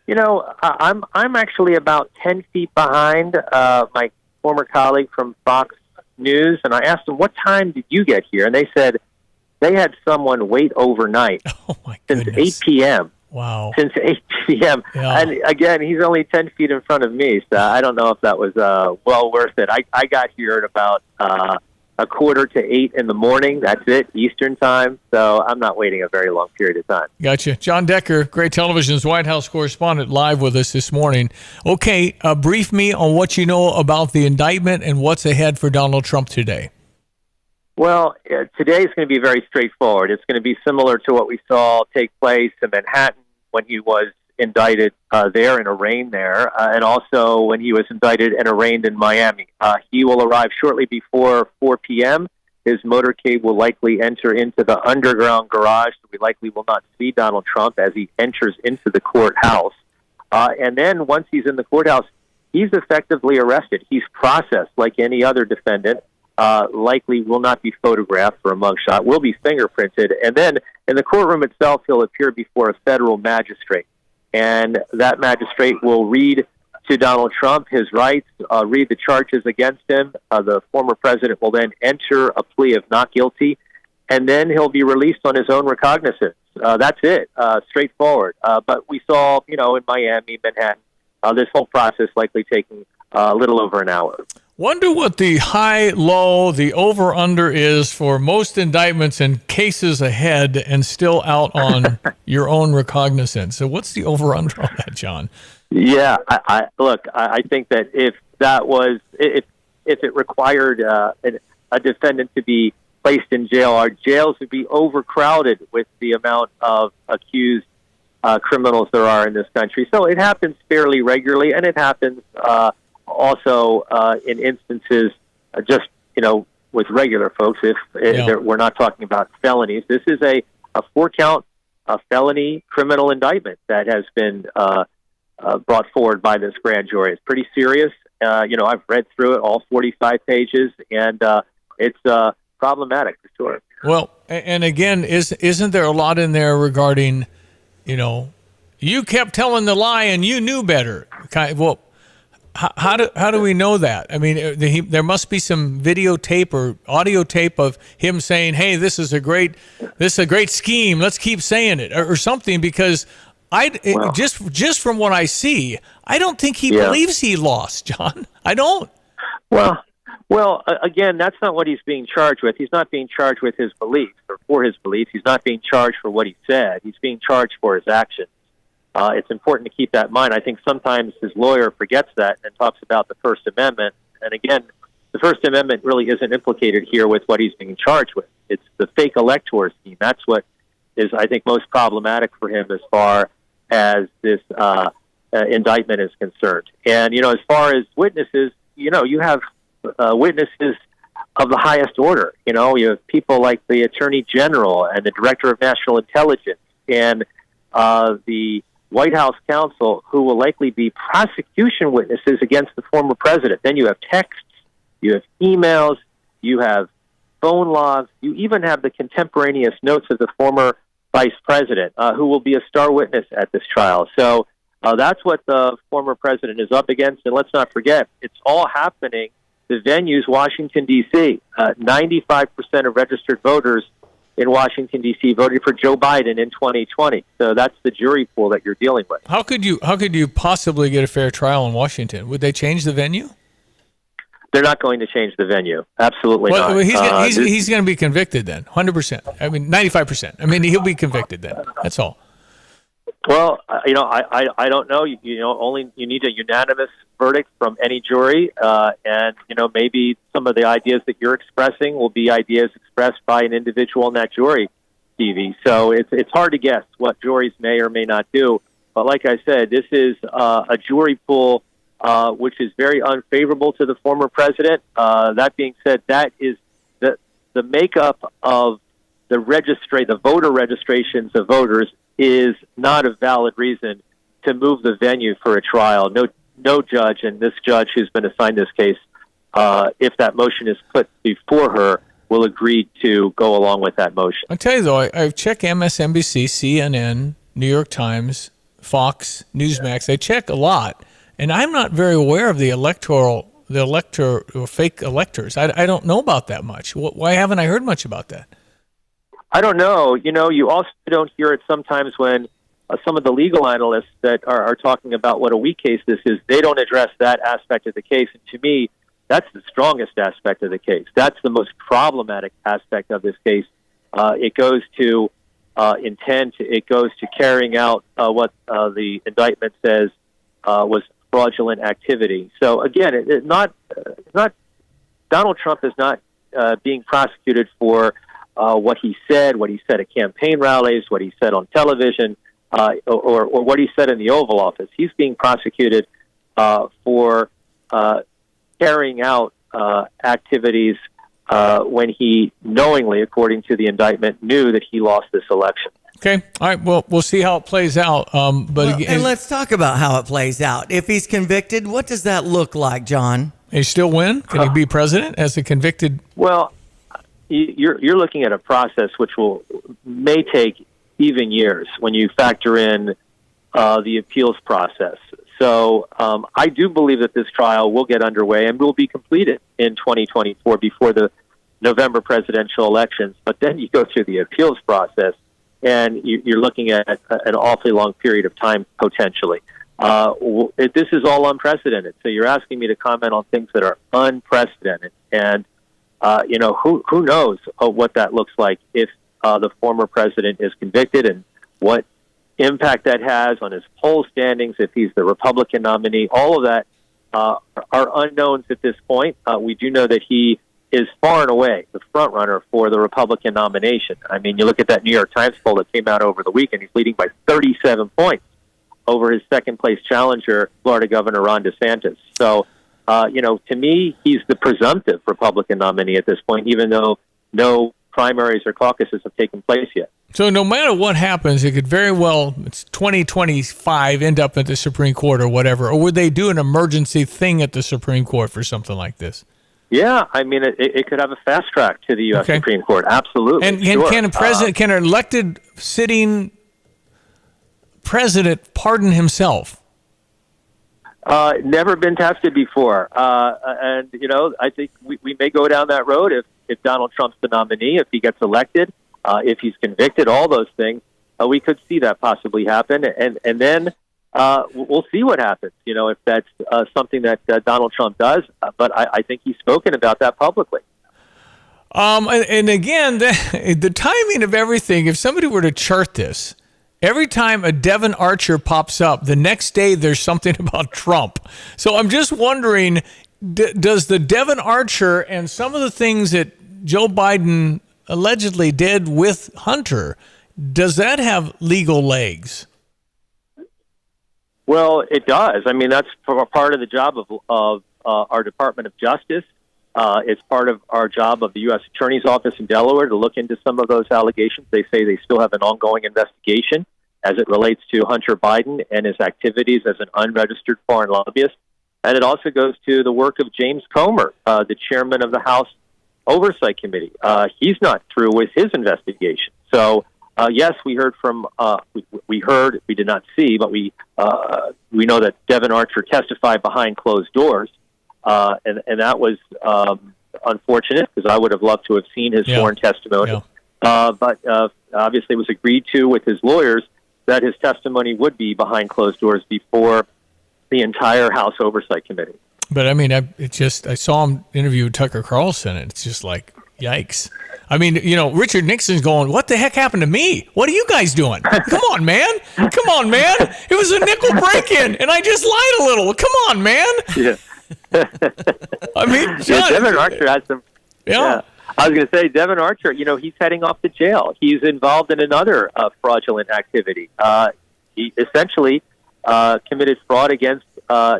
You know, I'm actually about 10 feet behind my former colleague from Fox News, and I asked them, what time did you get here? And they said they had someone wait overnight since 8 p.m. Wow. Since 8 p.m. Yeah. And again, he's only 10 feet in front of me, so I don't know if that was well worth it. I got here at about 7:45 in the morning. That's it, Eastern time. So I'm not waiting a very long period of time. Gotcha. John Decker, Great Television's White House correspondent, live with us this morning. Okay, brief me on what you know about the indictment and what's ahead for Donald Trump today. Well, today is going to be very straightforward. It's going to be similar to what we saw take place in Manhattan when he was indicted there and arraigned there, and also when he was indicted and arraigned in Miami. He will arrive shortly before 4 p.m. His motorcade will likely enter into the underground garage, so we likely will not see Donald Trump as he enters into the courthouse. And then once he's in the courthouse, he's effectively arrested. He's processed like any other defendant. Likely will not be photographed for a mugshot, will be fingerprinted. And then in the courtroom itself, he'll appear before a federal magistrate. And that magistrate will read to Donald Trump his rights, read the charges against him. The former president will then enter a plea of not guilty, and then he'll be released on his own recognizance. That's it, straightforward. But we saw, in Miami, Manhattan, this whole process likely taking a little over an hour. Wonder what the high, low, the over-under is for most indictments and cases ahead and still out on your own recognizance. So what's the over-under on that, John? Yeah, I think that if it required a defendant to be placed in jail, our jails would be overcrowded with the amount of accused criminals there are in this country. So it happens fairly regularly, and it happens also in instances just, with regular folks, if we're not talking about felonies. This is a 4-count felony criminal indictment that has been brought forward by this grand jury. It's pretty serious. I've read through it, all 45 pages, and it's problematic for sure. Well, and again, isn't there a lot in there regarding, you kept telling the lie and you knew better? Well, how do we know that? I mean, there must be some videotape or audio tape of him saying, "Hey, this is a great scheme. Let's keep saying it," or something. Because just from what I see, I don't think he believes he lost, John. I don't. Well, again, that's not what he's being charged with. He's not being charged with his beliefs or for his beliefs. He's not being charged for what he said. He's being charged for his actions. It's important to keep that in mind. I think sometimes his lawyer forgets that and talks about the First Amendment. And again, the First Amendment really isn't implicated here with what he's being charged with. It's the fake elector scheme. That's what is, I think, most problematic for him as far as this indictment is concerned. And, as far as witnesses, you have witnesses of the highest order. You have people like the Attorney General and the Director of National Intelligence and the White House counsel who will likely be prosecution witnesses against the former president. Then you have texts, you have emails, you have phone logs, you even have the contemporaneous notes of the former vice president who will be a star witness at this trial. So that's what the former president is up against. And let's not forget, it's all happening. The venue's Washington, D.C. 95% of registered voters in Washington, D.C. voted for Joe Biden in 2020. So that's the jury pool that you're dealing with. How could you possibly get a fair trial in Washington? Would they change the venue? They're not going to change the venue. Absolutely Well, not. he's going to be convicted then, 100%. I mean, 95%. I mean, he'll be convicted then. That's all. Well, I don't know. Only you need a unanimous verdict from any jury, and maybe some of the ideas that you're expressing will be ideas expressed by an individual in that jury, Stevie. So it's hard to guess what juries may or may not do. But like I said, this is a jury pool which is very unfavorable to the former president. That being said, that is the makeup of the voter registrations of voters is not a valid reason to move the venue for a trial. No judge, and this judge who's been assigned this case, if that motion is put before her, will agree to go along with that motion. I'll tell you though, I've checked MSNBC, CNN, New York Times, Fox, Newsmax. I check a lot, and I'm not very aware of the fake electors. I don't know about that much. Why haven't I heard much about that? I don't know. You also don't hear it sometimes when some of the legal analysts that are talking about what a weak case this is, they don't address that aspect of the case. And to me, that's the strongest aspect of the case. That's the most problematic aspect of this case. It goes to intent. It goes to carrying out what the indictment says was fraudulent activity. So again, it's not Donald Trump is not being prosecuted for what he said at campaign rallies, what he said on television, or what he said in the Oval Office. He's being prosecuted for carrying out activities when he knowingly, according to the indictment, knew that he lost this election. Okay. All right. Well, we'll see how it plays out. And let's talk about how it plays out. If he's convicted, what does that look like, John? He still win? Can he be president as a convicted? Well, you're looking at a process which may take even years when you factor in the appeals process. So I do believe that this trial will get underway and will be completed in 2024 before the November presidential elections. But then you go through the appeals process, and you're looking at an awfully long period of time potentially. This is all unprecedented. So you're asking me to comment on things that are unprecedented, and who knows what that looks like if the former president is convicted, and what impact that has on his poll standings if he's the Republican nominee. All of that are unknowns at this point. We do know that he is far and away the front runner for the Republican nomination. I mean, you look at that New York Times poll that came out over the weekend, he's leading by 37 points over his second-place challenger, Florida Governor Ron DeSantis. So, to me, he's the presumptive Republican nominee at this point, even though no primaries or caucuses have taken place yet. So no matter what happens, it could very well, it's 2025, end up at the Supreme Court or whatever. Or would they do an emergency thing at the Supreme Court for something like this? Yeah, I mean, it could have a fast track to the U.S. Supreme Court. Absolutely. And sure. Can an elected sitting president pardon himself? Never been tested before. And, I think we may go down that road if Donald Trump's the nominee, if he gets elected, if he's convicted, all those things. We could see that possibly happen. And then we'll see what happens, if that's something that Donald Trump does. But I think he's spoken about that publicly. And again, the timing of everything, if somebody were to chart this, every time a Devon Archer pops up, the next day there's something about Trump. So I'm just wondering, does the Devon Archer and some of the things that Joe Biden allegedly did with Hunter, does that have legal legs? Well, it does. I mean, that's part of the job of our Department of Justice. It's part of our job of the U.S. Attorney's Office in Delaware to look into some of those allegations. They say they still have an ongoing investigation as it relates to Hunter Biden and his activities as an unregistered foreign lobbyist. And it also goes to the work of James Comer, the chairman of the House Oversight Committee. He's not through with his investigation. So, yes, we heard from, we did not see, but we know that Devon Archer testified behind closed doors. And that was unfortunate because I would have loved to have seen his sworn testimony. Yeah. But obviously it was agreed to with his lawyers that his testimony would be behind closed doors before the entire House Oversight Committee. But I mean, I saw him interview Tucker Carlson, and it's just like, yikes. I mean, Richard Nixon's going, what the heck happened to me? What are you guys doing? Come on, man. Come on, man. It was a nickel break-in, and I just lied a little. Come on, man. Yeah. I mean, John, Devin Archer has some. Yeah. I was going to say, Devin Archer, he's heading off to jail. He's involved in another fraudulent activity. He essentially committed fraud against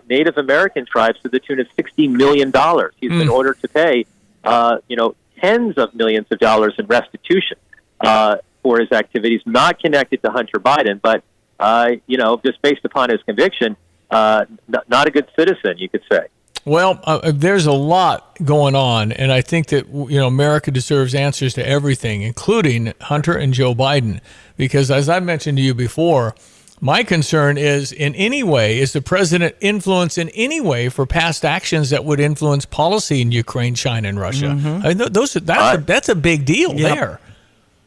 Native American tribes to the tune of $60 million. He's been ordered to pay, tens of millions of dollars in restitution for his activities, not connected to Hunter Biden, but, just based upon his conviction, not a good citizen, you could say. Well, there's a lot going on, and I think that America deserves answers to everything, including Hunter and Joe Biden, because as I mentioned to you before, my concern is the president influenced in any way for past actions that would influence policy in Ukraine, China, and Russia? Mm-hmm. I mean, that's a big deal there.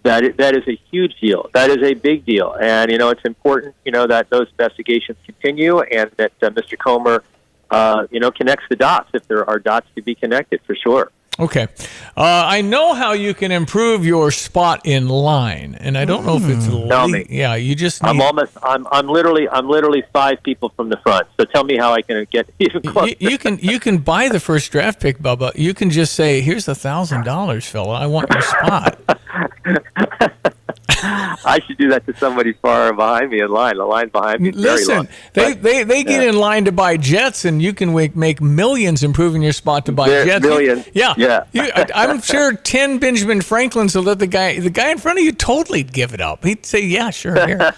That is a huge deal. That is a big deal, and it's important that those investigations continue and that Mr. Comer connects the dots if there are dots to be connected, for sure. Okay. I know how you can improve your spot in line, and I don't know if it's Tell me. Yeah, you just need... I'm literally 5 people from the front. So tell me how I can get even closer. You can buy the first draft pick, Bubba. You can just say, "Here's $1,000, fella. I want your spot." I should do that to somebody far behind me in line. The line behind me is very long. Listen, they get in line to buy jets, and you can make millions improving your spot to buy jets. Millions. Yeah. I'm sure 10 Benjamin Franklins will let the guy in front of you totally give it up. He'd say, "Yeah, sure." Here.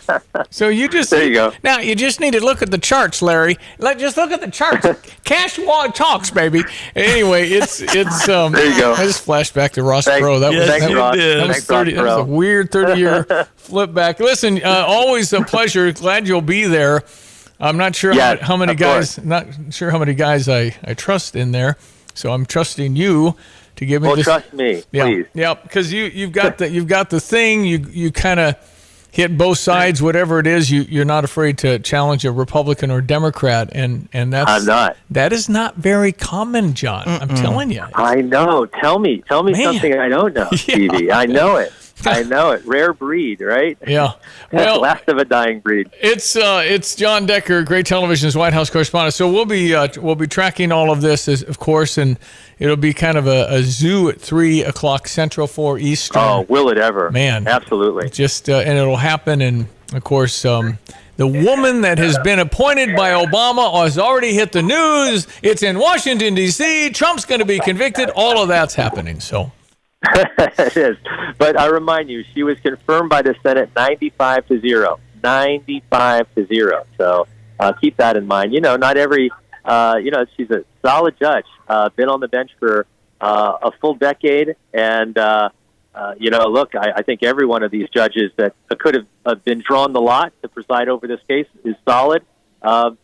So there you go. Now you just need to look at the charts, Larry. Just look at the charts. Cash walk talks, baby. Anyway, it's there you go. I just flashed back to Ross Perot. That was 30. That was a weird 30-year flip back. Listen, always a pleasure. Glad you'll be there. I'm not sure how many guys. Not sure how many guys I trust in there. So I'm trusting you to give me. Well, trust me, please. Yeah, because you've got the thing. You kind of hit both sides. Whatever it is, you're not afraid to challenge a Republican or Democrat, and that's I'm not. That is not very common, John. I'm telling you. I know. Tell me something I don't know, Stevie. I know it. Rare breed, right? Yeah. Well, last of a dying breed. It's John Decker, Great Television's White House correspondent. So we'll be tracking all of this, of course, and it'll be kind of a zoo at 3:00 Central, 4 Eastern. Oh, will it ever? Man, absolutely. And it'll happen, and of course, the woman that has been appointed by Obama has already hit the news. It's in Washington D.C. Trump's going to be convicted. All of that's happening. So. It is. But I remind you, she was confirmed by the Senate 95-0. 95-0. So keep that in mind. Not every, she's a solid judge, been on the bench for a full decade. And, look, I think every one of these judges that could have been drawn the lot to preside over this case is solid, and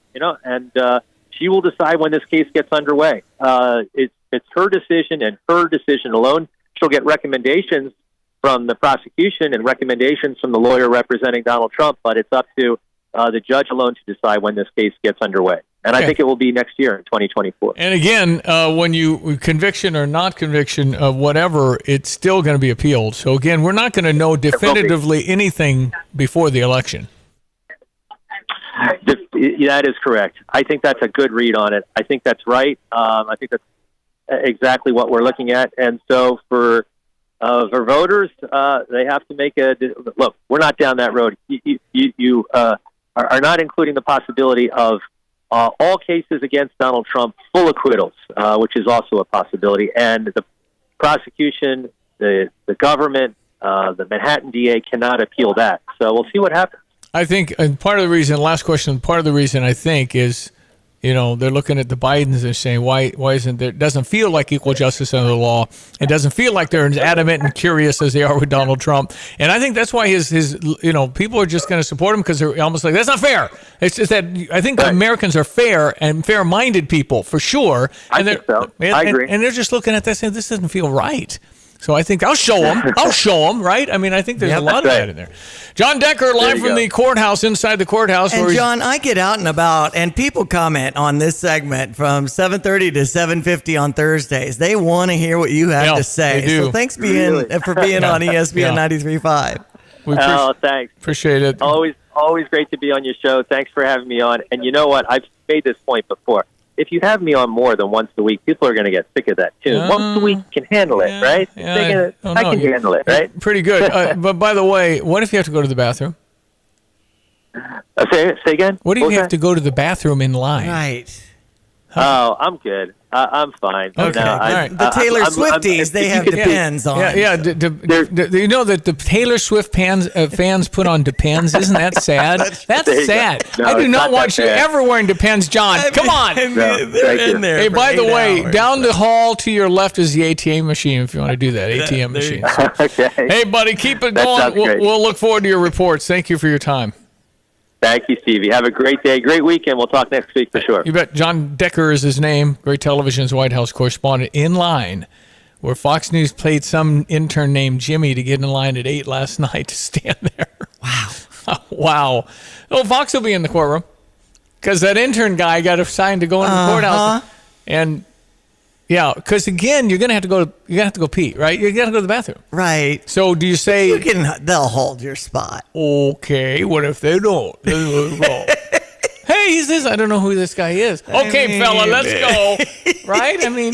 she will decide when this case gets underway. It's her decision and her decision alone. She'll get recommendations from the prosecution and recommendations from the lawyer representing Donald Trump, but it's up to the judge alone to decide when this case gets underway. And I think it will be next year in 2024. And again, when you conviction or not conviction of whatever, it's still going to be appealed. So again, we're not going to know definitively anything before the election. That is correct. I think that's a good read on it. I think that's right. I think that's exactly what we're looking at. And so for voters, they have to make look. We're not down that road. You are not including the possibility of all cases against Donald Trump, full acquittals, which is also a possibility. And the prosecution, the government, the Manhattan DA cannot appeal that. So we'll see what happens. I think, and part of the reason, last question, part of the reason I think is, they're looking at the Bidens and saying, why isn't there, it doesn't feel like equal justice under the law. It doesn't feel like they're as adamant and curious as they are with Donald Trump. And I think that's why his people are just going to support him because they're almost like, that's not fair. It's just that I think Americans are fair and fair-minded people for sure. I think so. I agree. And they're just looking at this saying, this doesn't feel right. So I think I'll show them, right? I mean, I think there's a lot of that in there. John Decker, live from the courthouse, inside the courthouse. And John, I get out and about, and people comment on this segment from 7:30 to 7:50 on Thursdays. They want to hear what you have to say. They do. So thanks for being on ESPN 93.3. Thanks. Appreciate it. Always great to be on your show. Thanks for having me on. And you know what? I've made this point before. If you have me on more than once a week, people are going to get sick of that too. Once a week can handle it, right? I can handle it, right? Pretty good. But by the way, what if you have to go to the bathroom? Say again? What if you have to go to the bathroom in line? Right. Oh, I'm good. I'm fine. Okay. No, All right. The Taylor Swifties, they have Depends on. Yeah. You know that the Taylor Swift fans put on Depends? Isn't that sad? That's sad. No, I do not want that you bad. ever wearing Depends, John. Come on. They're in there. Hey, by the way, hours. down the hall to your left is the ATM machine if you want to do that. ATM machine. Okay. Hey, buddy, keep it That going. sounds great. We'll look forward to your reports. Thank you for your time. Thank you, Stevie. Have a great day, great weekend. We'll talk next week for sure. You bet. John Decker is his name. Great Television's White House correspondent in line, where Fox News paid some intern named Jimmy to get in line at 8 last night to stand there. Wow. Wow. Well, Fox will be in the courtroom because that intern guy got assigned to go into the courthouse. And yeah, because again, you're gonna have to go pee, right? You gotta go to the bathroom, right? So do you say they'll hold your spot? Okay, what if they don't? Hey, he's this. I don't know who this guy is. Okay, fella, let's go. Right? I mean,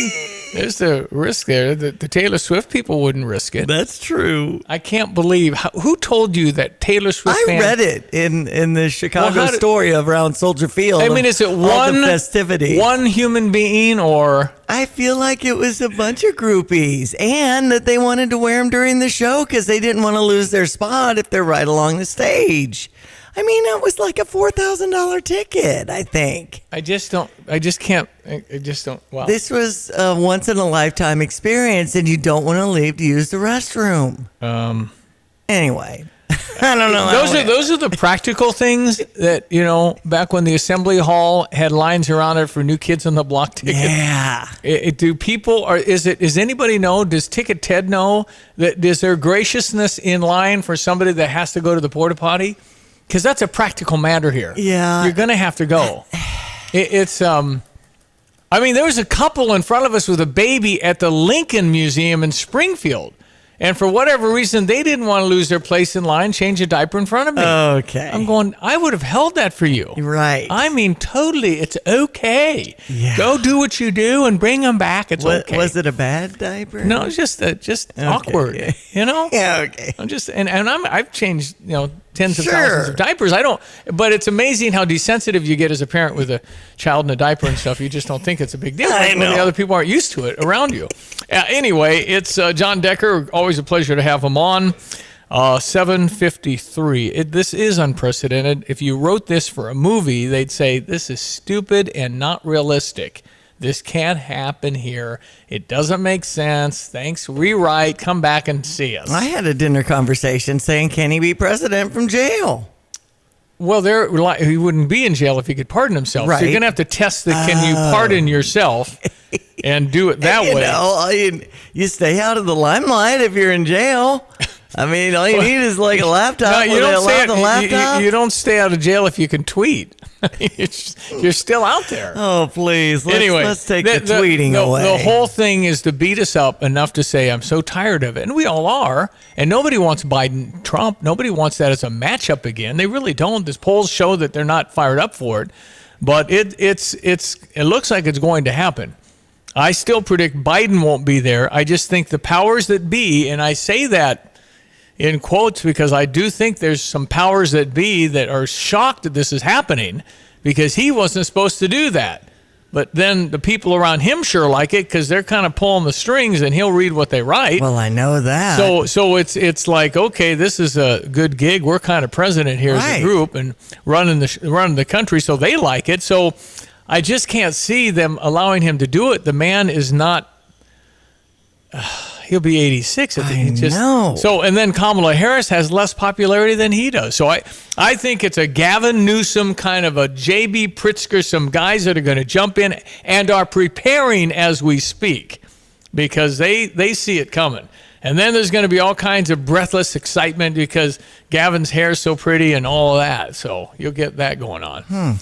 there's the risk there. The Taylor Swift people wouldn't risk it. That's true. I can't believe who told you that Taylor Swift. I read it in the Chicago story around Soldier Field. I mean, is it all the festivities? One human being, or I feel like it was a bunch of groupies, and that they wanted to wear them during the show because they didn't want to lose their spot if they're right along the stage. I mean, it was like a $4,000 ticket, I think. I just don't. Wow. This was a once-in-a-lifetime experience, and you don't want to leave to use the restroom. Anyway, I don't know. Those are the practical things that, back when the Assembly Hall had lines around it for New Kids on the Block ticket. Yeah. Does anybody know? Does Ticket Ted know that? Is there graciousness in line for somebody that has to go to the porta potty? Because that's a practical matter here. Yeah. You're going to have to go. I mean, there was a couple in front of us with a baby at the Lincoln Museum in Springfield. And for whatever reason, they didn't want to lose their place in line, change a diaper in front of me. Okay. I'm going, I would have held that for you. Right. I mean, totally. It's okay. Yeah. Go do what you do and bring them back. It's okay. Was it a bad diaper? No, it's just awkward. Yeah. Yeah, okay. I'm just, I've changed, tens of thousands of diapers. But it's amazing how desensitive you get as a parent with a child in a diaper and stuff. You just don't think it's a big deal. I know. When the other people aren't used to it around you. Anyway, it's John Decker. Always a pleasure to have him on. 7:53. This is unprecedented. If you wrote this for a movie, they'd say this is stupid and not realistic. This can't happen here. It doesn't make sense. Thanks. Rewrite. Come back and see us. I had a dinner conversation saying, can he be president from jail? Well, he wouldn't be in jail if he could pardon himself. Right. So you're going to have to test can you pardon yourself and do it that way. You stay out of the limelight if you're in jail. I mean, all you need is like a laptop. No, you don't stay out of jail if you can tweet. You're still out there. Oh, please. Let's take the tweeting away. The whole thing is to beat us up enough to say, I'm so tired of it. And we all are. And nobody wants Biden-Trump. Nobody wants that as a matchup again. They really don't. These polls show that they're not fired up for it. But it looks like it's going to happen. I still predict Biden won't be there. I just think the powers that be, and I say that in quotes because I do think there's some powers that be that are shocked that this is happening because he wasn't supposed to do that. But then the people around him sure like it because they're kind of pulling the strings and he'll read what they write. Well, I know that. So it's like, okay, this is a good gig. We're kind of president here as a group and running the country, so they like it. So I just can't see them allowing him to do it. The man is not... he'll be 86. I know. So, and then Kamala Harris has less popularity than he does. So I think it's a Gavin Newsom kind of a J.B. Pritzker, some guys that are going to jump in and are preparing as we speak because they see it coming. And then there's going to be all kinds of breathless excitement because Gavin's hair is so pretty and all of that. So you'll get that going on.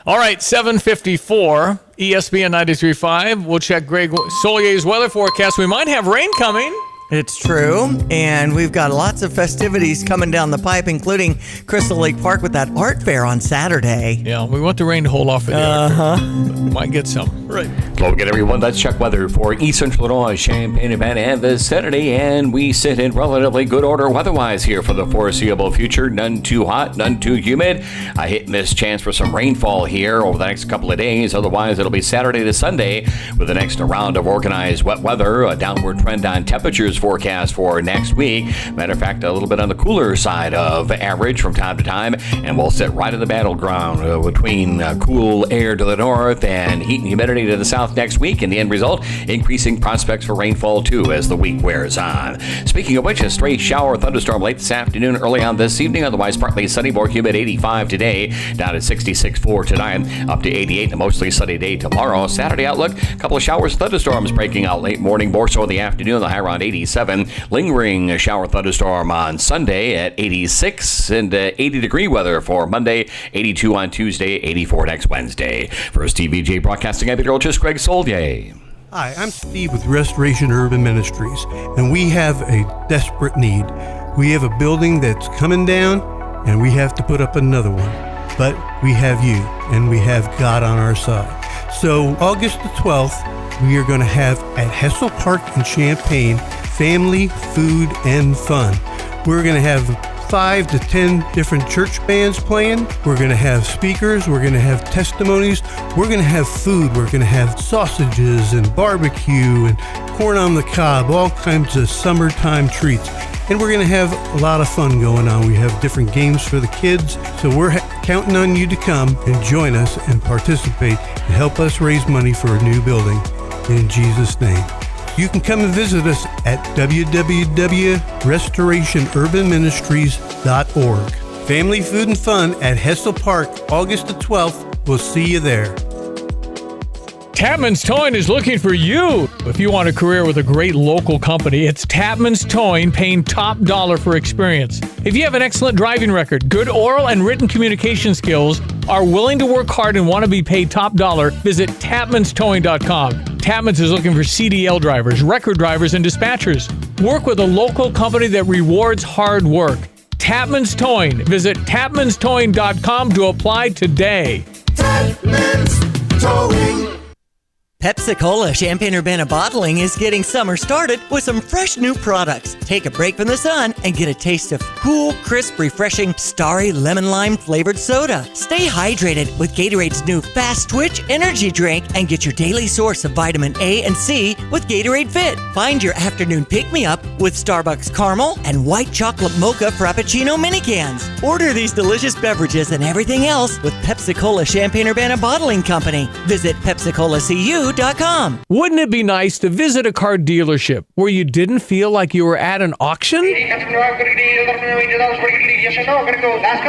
All right, 7:54, ESPN 93.5. We'll check Greg Solier's weather forecast. We might have rain coming. It's true, and we've got lots of festivities coming down the pipe, including Crystal Lake Park with that art fair on Saturday. Yeah, we want the rain to hold off for the art fair. Might get some. Right. Hello again, everyone. Let's check weather for East Central Illinois, Champaign-Urbana vicinity, and we sit in relatively good order weather-wise here for the foreseeable future. None too hot, none too humid. A hit-and-miss chance for some rainfall here over the next couple of days. Otherwise, it'll be Saturday to Sunday with the next round of organized wet weather. A downward trend on temperatures forecast for next week. Matter of fact, a little bit on the cooler side of average from time to time, and we'll sit right in the battleground between cool air to the north and heat and humidity to the south next week, and the end result, increasing prospects for rainfall too as the week wears on. Speaking of which, a stray shower thunderstorm late this afternoon, early on this evening, otherwise partly sunny, more humid, 85 today, down at 66 for tonight, up to 88, and a mostly sunny day tomorrow. Saturday outlook, a couple of showers, thunderstorms breaking out late morning, more so in the afternoon, the high around 87. Lingering shower thunderstorm on Sunday at 86, and 80-degree weather for Monday, 82 on Tuesday, 84 next Wednesday. For Stevie Jay Broadcasting, I'm meteorologist Greg Solier. Hi, I'm Steve with Restoration Urban Ministries, and we have a desperate need. We have a building that's coming down, and we have to put up another one. But we have you, and we have God on our side. So August the 12th, we are going to have at Hessel Park in Champaign, family, food, and fun. We're going to have 5 to 10 different church bands playing. We're going to have speakers. We're going to have testimonies. We're going to have food. We're going to have sausages and barbecue and corn on the cob, all kinds of summertime treats. And we're going to have a lot of fun going on. We have different games for the kids. So we're counting on you to come and join us and participate and help us raise money for a new building. In Jesus' name. You can come and visit us at www.restorationurbanministries.org. Family, food, and fun at Hessel Park, August the 12th. We'll see you there. Tapman's Towing is looking for you. If you want a career with a great local company, it's Tapman's Towing, paying top dollar for experience. If you have an excellent driving record, good oral and written communication skills, are willing to work hard and want to be paid top dollar, visit tapmanstowing.com. Tapman's is looking for CDL drivers, record drivers, and dispatchers. Work with a local company that rewards hard work. Tapman's Towing. Visit tapmanstowing.com to apply today. Tapman's Towing. Pepsi-Cola Champaign-Urbana Bottling is getting summer started with some fresh new products. Take a break from the sun and get a taste of cool, crisp, refreshing, starry lemon lime flavored soda. Stay hydrated with Gatorade's new Fast Twitch energy drink and get your daily source of vitamin A and C with Gatorade Fit. Find your afternoon pick-me-up with Starbucks Caramel and White Chocolate Mocha Frappuccino mini cans. Order these delicious beverages and everything else with Pepsi-Cola Champaign-Urbana Bottling Company. Visit PepsiColaCU.com. Wouldn't it be nice to visit a car dealership where you didn't feel like you were at an auction?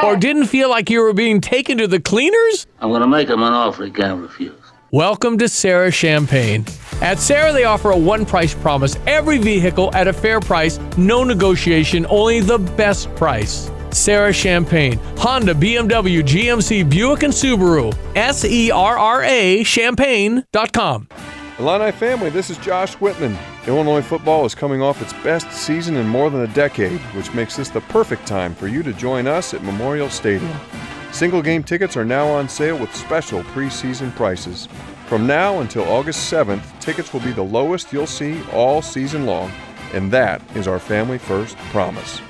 Or didn't feel like you were being taken to the cleaners? I'm going to make him an offer he can't refuse. Welcome to Sarah Champagne. At Sarah, they offer a one-price promise. Every vehicle at a fair price, no negotiation, only the best price. Sarah Champagne, Honda, BMW, GMC, Buick, and Subaru. SERRA Champagne.com. Illini family, this is Josh Whitman. Illinois football is coming off its best season in more than a decade, which makes this the perfect time for you to join us at Memorial Stadium. Single game tickets are now on sale with special preseason prices. From now until August 7th, tickets will be the lowest you'll see all season long, and that is our family first promise.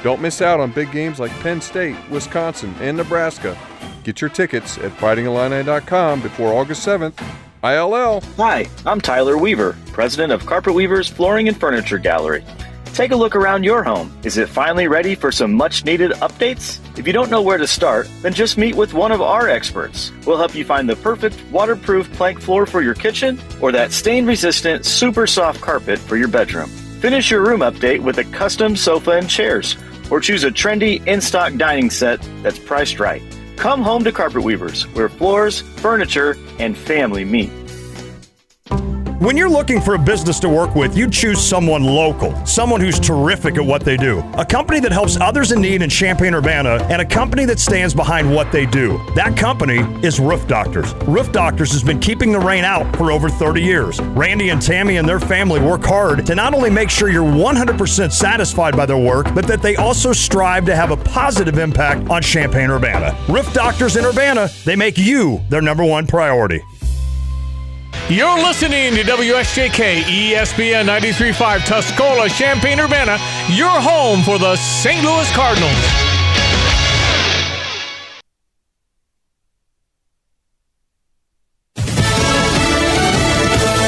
Don't miss out on big games like Penn State, Wisconsin, and Nebraska. Get your tickets at fightingillini.com before August 7th. ILL. Hi, I'm Tyler Weaver, president of Carpet Weaver's Flooring and Furniture Gallery. Take a look around your home. Is it finally ready for some much-needed updates? If you don't know where to start, then just meet with one of our experts. We'll help you find the perfect waterproof plank floor for your kitchen or that stain-resistant, super soft carpet for your bedroom. Finish your room update with a custom sofa and chairs, or choose a trendy in-stock dining set that's priced right. Come home to Carpet Weavers, where floors, furniture, and family meet. When you're looking for a business to work with, you choose someone local, someone who's terrific at what they do. A company that helps others in need in Champaign-Urbana, and a company that stands behind what they do. That company is Roof Doctors. Roof Doctors has been keeping the rain out for over 30 years. Randy and Tammy and their family work hard to not only make sure you're 100% satisfied by their work, but that they also strive to have a positive impact on Champaign-Urbana. Roof Doctors in Urbana, they make you their number one priority. You're listening to WSJK ESPN 93.5 Tuscola, Champaign-Urbana, your home for the St. Louis Cardinals.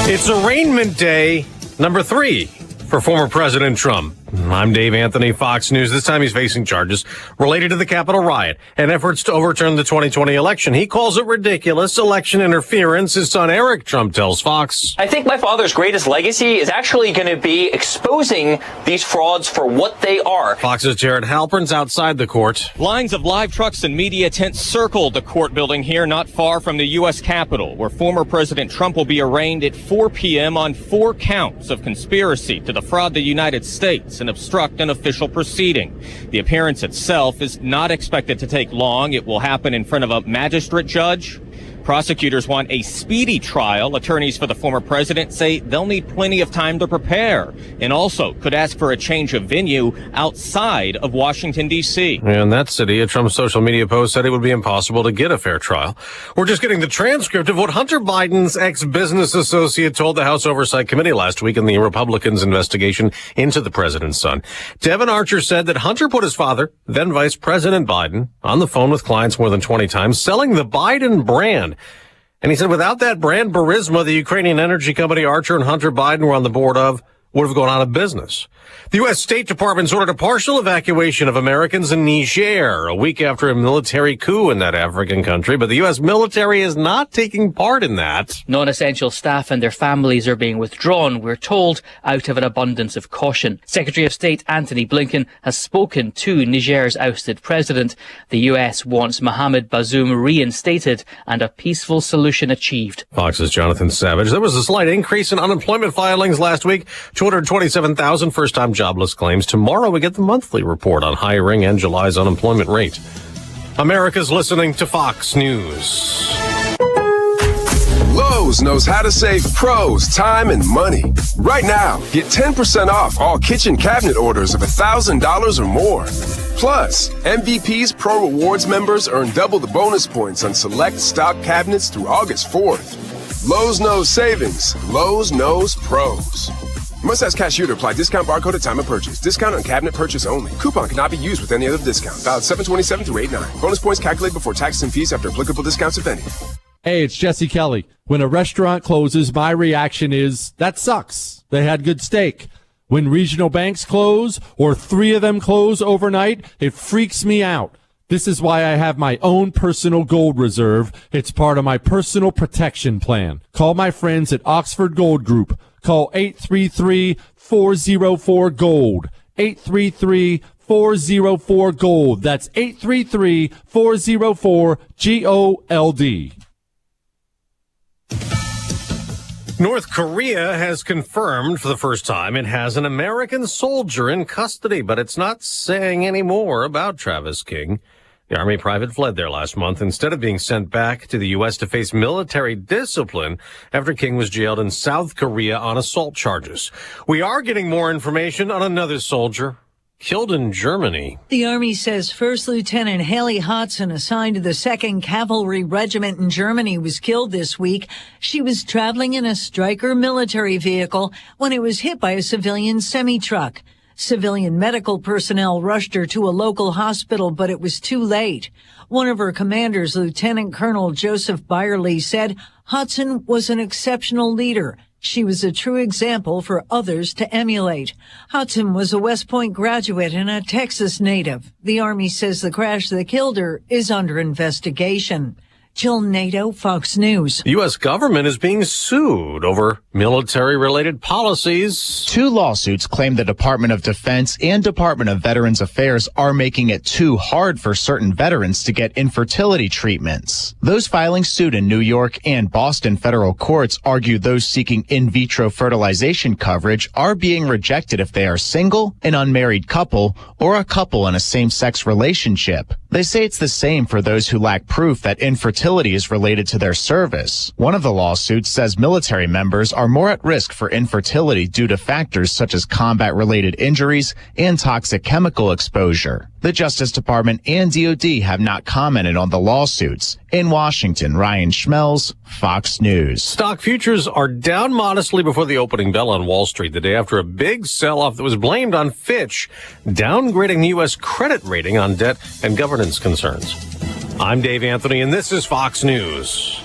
It's arraignment day number 3 for former President Trump. I'm Dave Anthony, Fox News. This time he's facing charges related to the Capitol riot and efforts to overturn the 2020 election. He calls it ridiculous election interference. His son Eric Trump tells Fox. I think my father's greatest legacy is actually going to be exposing these frauds for what they are. Fox's Jared Halpern's outside the court. Lines of live trucks and media tents circled the court building here not far from the U.S. Capitol, where former President Trump will be arraigned at 4 p.m. on 4 counts of conspiracy to defraud the United States and obstruct an official proceeding. The appearance itself is not expected to take long. It will happen in front of a magistrate judge. Prosecutors want a speedy trial. Attorneys for the former president say they'll need plenty of time to prepare and also could ask for a change of venue outside of Washington, D.C. In that city, a Trump social media post said it would be impossible to get a fair trial. We're just getting the transcript of what Hunter Biden's ex-business associate told the House Oversight Committee last week in the Republicans' investigation into the president's son. Devin Archer said that Hunter put his father, then Vice President Biden, on the phone with clients more than 20 times, selling the Biden brand. And he said without that brand, Burisma, the Ukrainian energy company Archer and Hunter Biden were on the board of, would have gone out of business. The U.S. State Department's ordered a partial evacuation of Americans in Niger a week after a military coup in that African country, but the U.S. military is not taking part in that. Non-essential staff and their families are being withdrawn, we're told, out of an abundance of caution. Secretary of State Antony Blinken has spoken to Niger's ousted president. The U.S. wants Mohamed Bazoum reinstated and a peaceful solution achieved. Fox's Jonathan Savage. There was a slight increase in unemployment filings last week, 227,000 first-time jobless claims. Tomorrow we get the monthly report on hiring and July's unemployment rate. America's listening to Fox News. Lowe's knows how to save pros time and money. Right now, get 10% off all kitchen cabinet orders of $1,000 or more. Plus, MVP's Pro Rewards members earn double the bonus points on select stock cabinets through August 4th. Lowe's knows savings. Lowe's knows pros. Must ask cashier to apply discount barcode at time of purchase. Discount on cabinet purchase only. Coupon cannot be used with any other discount. Valid 7/27 through 8/9. Bonus points calculated before taxes and fees after applicable discounts, if any. Hey, it's Jesse Kelly. When a restaurant closes, my reaction is, that sucks. They had good steak. When regional banks close, or 3 of them close overnight, it freaks me out. This is why I have my own personal gold reserve. It's part of my personal protection plan. Call my friends at Oxford Gold Group. Call 833-404-GOLD. 833-404-GOLD. That's 833-404-GOLD. North Korea has confirmed for the first time it has an American soldier in custody, but it's not saying any more about Travis King. The Army private fled there last month instead of being sent back to the U.S. to face military discipline after King was jailed in South Korea on assault charges. We are getting more information on another soldier killed in Germany. The Army says First Lieutenant Haley Hodson, assigned to the 2nd Cavalry Regiment in Germany, was killed this week. She was traveling in a Stryker military vehicle when it was hit by a civilian semi-truck. Civilian medical personnel rushed her to a local hospital, but it was too late. One of her commanders, Lieutenant Colonel Joseph Byerly, said Hodson was an exceptional leader. She was a true example for others to emulate. Hodson was a West Point graduate and a Texas native. The Army says the crash that killed her is under investigation. Jill Nato, Fox News. The U.S. government is being sued over military-related policies. 2 lawsuits claim the Department of Defense and Department of Veterans Affairs are making it too hard for certain veterans to get infertility treatments. Those filing suit in New York and Boston federal courts argue those seeking in vitro fertilization coverage are being rejected if they are single, an unmarried couple, or a couple in a same-sex relationship. They say it's the same for those who lack proof that infertility is related to their service. One of the lawsuits says military members are more at risk for infertility due to factors such as combat-related injuries and toxic chemical exposure. The Justice Department and DoD have not commented on the lawsuits. In Washington, Ryan Schmelz, Fox News. Stock futures are down modestly before the opening bell on Wall Street the day after a big sell-off that was blamed on Fitch, downgrading the U.S. credit rating on debt and governance concerns. I'm Dave Anthony, and this is Fox News.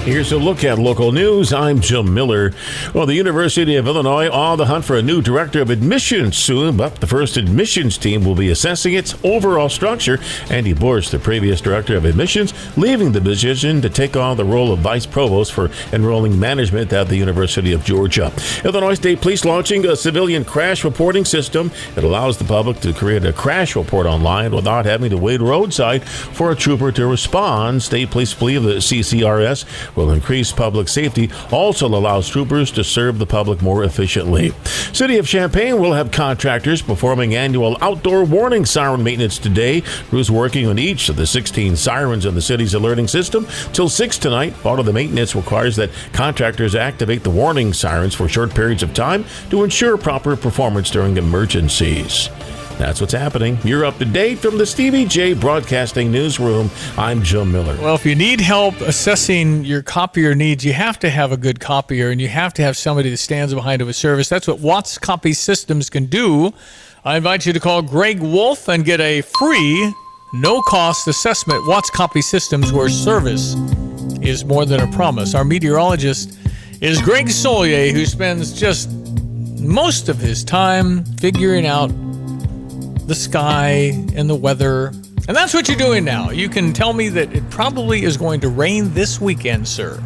Here's a look at local news. I'm Jim Miller. Well, the University of Illinois on the hunt for a new director of admissions soon, but the first admissions team will be assessing its overall structure. Andy Borsch, the previous director of admissions, leaving the position to take on the role of vice provost for enrolling management at the University of Georgia. Illinois State Police launching a civilian crash reporting system. It allows the public to create a crash report online without having to wait roadside for a trooper to respond. State Police believe the CCRS will increase public safety, also allows troopers to serve the public more efficiently. City of Champaign will have contractors performing annual outdoor warning siren maintenance today. Crews working on each of the 16 sirens in the city's alerting system till 6 tonight. Part of the maintenance requires that contractors activate the warning sirens for short periods of time to ensure proper performance during emergencies. That's what's happening. You're up to date from the Stevie Jay Broadcasting Newsroom. I'm Jim Miller. Well, if you need help assessing your copier needs, you have to have a good copier, and you have to have somebody that stands behind it with service. That's what Watts Copy Systems can do. I invite you to call Greg Wolf and get a free, no-cost assessment. Watts Copy Systems, where service is more than a promise. Our meteorologist is Greg Solier, who spends just most of his time figuring out the sky and the weather. And that's what you're doing now. You can tell me that it probably is going to rain this weekend, sir.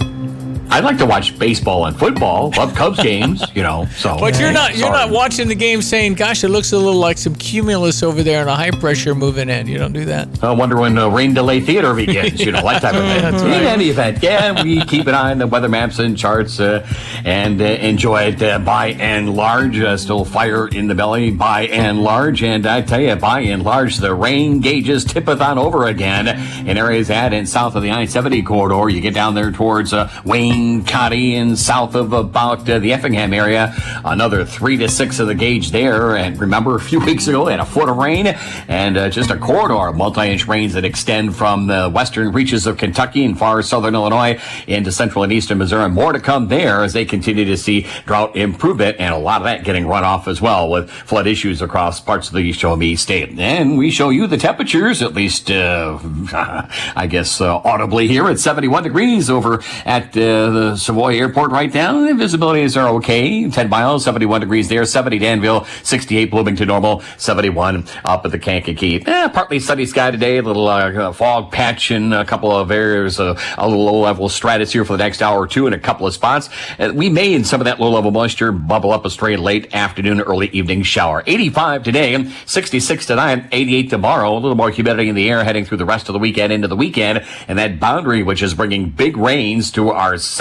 I'd like to watch baseball and football. Love Cubs games, so. But you're not watching the game saying, gosh, it looks a little like some cumulus over there and a high pressure moving in. You don't do that. I wonder when rain delay theater begins, that type of thing. That's right. In any event, we keep an eye on the weather maps and charts and enjoy it by and large. Still fire in the belly by and large. And I tell you, by and large, the rain gauges tippeth on over again in areas at and south of the I-70 corridor. You get down there towards Wayne County and south of about the Effingham area, another 3 to 6 of the gauge there. And remember, a few weeks ago, they had a foot of rain and just a corridor of multi-inch rains that extend from the western reaches of Kentucky and far southern Illinois into central and eastern Missouri. More to come there as they continue to see drought improvement, and a lot of that getting run off as well with flood issues across parts of the Show Me state. And we show you the temperatures, at least I guess audibly here, at 71 degrees over at the Savoy Airport right now. The visibilities are okay. 10 miles, 71 degrees there. 70 Danville, 68 Bloomington normal, 71 up at the Kankakee. Partly sunny sky today. A little fog patch in a couple of areas. A little low-level stratus here for the next hour or two in a couple of spots. We may, in some of that low-level moisture, bubble up a stray late afternoon, early evening shower. 85 today, 66 tonight, 88 tomorrow. A little more humidity in the air heading through the rest of the weekend into the weekend. And that boundary, which is bringing big rains to our south,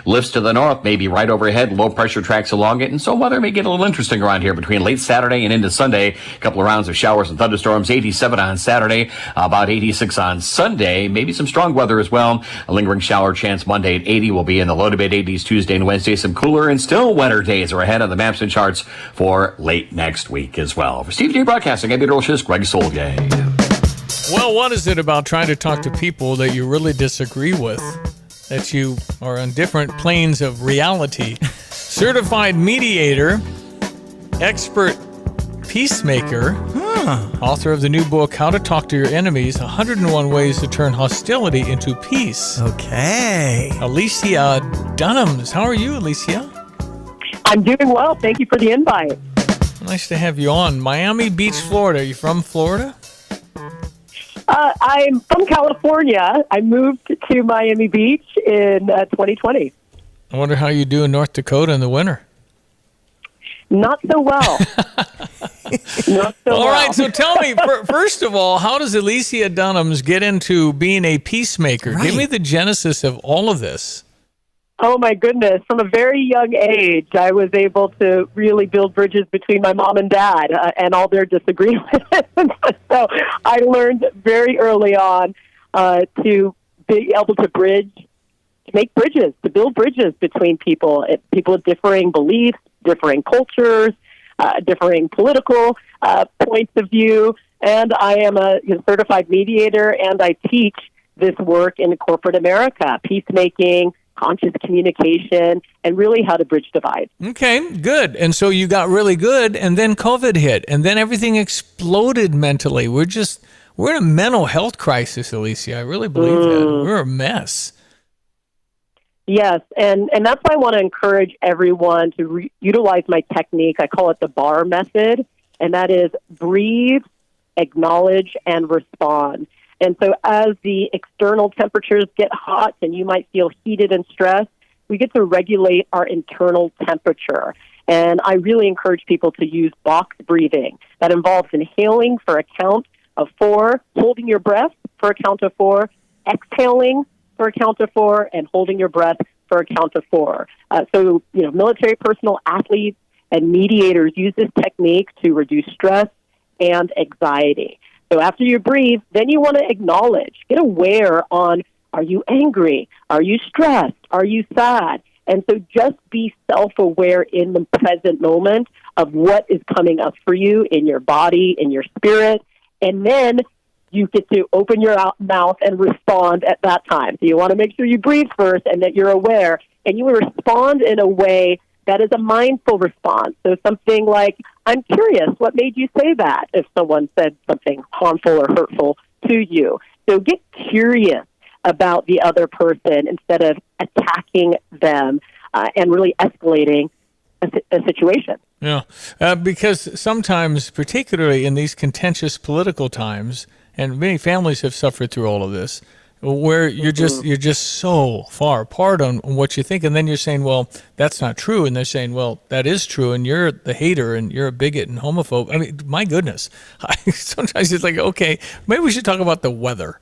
lifts to the north, maybe right overhead, low pressure tracks along it, and so weather may get a little interesting around here between late Saturday and into Sunday. A couple of rounds of showers and thunderstorms. 87 on Saturday, about 86 on Sunday, maybe some strong weather as well. A lingering shower chance Monday at 80. Will be in the low to mid 80s Tuesday and Wednesday. Some cooler and still wetter days are ahead on the maps and charts for late next week as well. For Stevie Jay Broadcasting, I'm meteorologist Greg Solier. Well, what is it about trying to talk to people that you really disagree with, that you are on different planes of reality? Certified mediator, expert peacemaker, author of the new book, How to Talk to Your Enemies, 101 Ways to Turn Hostility into Peace. Okay. Alicia Dunhams. How are you, Alicia? I'm doing well. Thank you for the invite. Nice to have you on. Miami Beach, Florida. Are you from Florida? I'm from California. I moved to Miami Beach in 2020. I wonder how you do in North Dakota in the winter. Not so well. Not so All well. right, so tell me, first of all, how does Alicia Dunhams get into being a peacemaker? Right. Give me the genesis of all of this. Oh, my goodness. From a very young age, I was able to really build bridges between my mom and dad and all their disagreements. So I learned very early on to be able to make bridges, to build bridges between people with differing beliefs, differing cultures, differing political points of view. And I am a certified mediator, and I teach this work in corporate America, peacemaking, conscious communication, and really how to bridge divides. Okay, good. And so you got really good, and then COVID hit, and then everything exploded mentally. We're in a mental health crisis, Alicia. I really believe that. We're a mess. Yes, and that's why I want to encourage everyone to utilize my technique. I call it the BAR method, and that is breathe, acknowledge, and respond. And so as the external temperatures get hot and you might feel heated and stressed, we get to regulate our internal temperature. And I really encourage people to use box breathing. That involves inhaling for a count of 4, holding your breath for a count of 4, exhaling for a count of 4, and holding your breath for a count of 4. So, military personnel, athletes, and mediators use this technique to reduce stress and anxiety. So after you breathe, then you want to acknowledge, get aware on, are you angry? Are you stressed? Are you sad? And so just be self-aware in the present moment of what is coming up for you in your body, in your spirit, and then you get to open your mouth and respond at that time. So you want to make sure you breathe first and that you're aware, and you respond in a way that is a mindful response. So something like, I'm curious, what made you say that? If someone said something harmful or hurtful to you. So get curious about the other person instead of attacking them and really escalating a situation. Yeah, because sometimes, particularly in these contentious political times, and many families have suffered through all of this, where you're just so far apart on what you think, and then you're saying, well, that's not true, and they're saying, well, that is true, and you're the hater, and you're a bigot and homophobe. I mean, my goodness. Sometimes it's like, okay, maybe we should talk about the weather.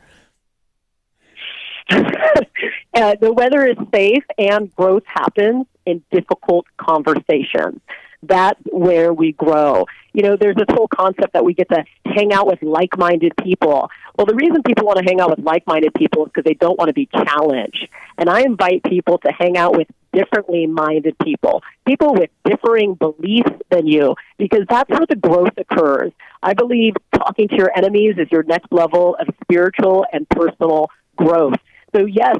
The weather is safe, and growth happens in difficult conversations. That's where we grow. There's this whole concept that we get to hang out with like-minded people. Well, the reason people want to hang out with like-minded people is because they don't want to be challenged. And I invite people to hang out with differently minded people with differing beliefs than you, because that's how the growth occurs. I believe talking to your enemies is your next level of spiritual and personal growth. So yes,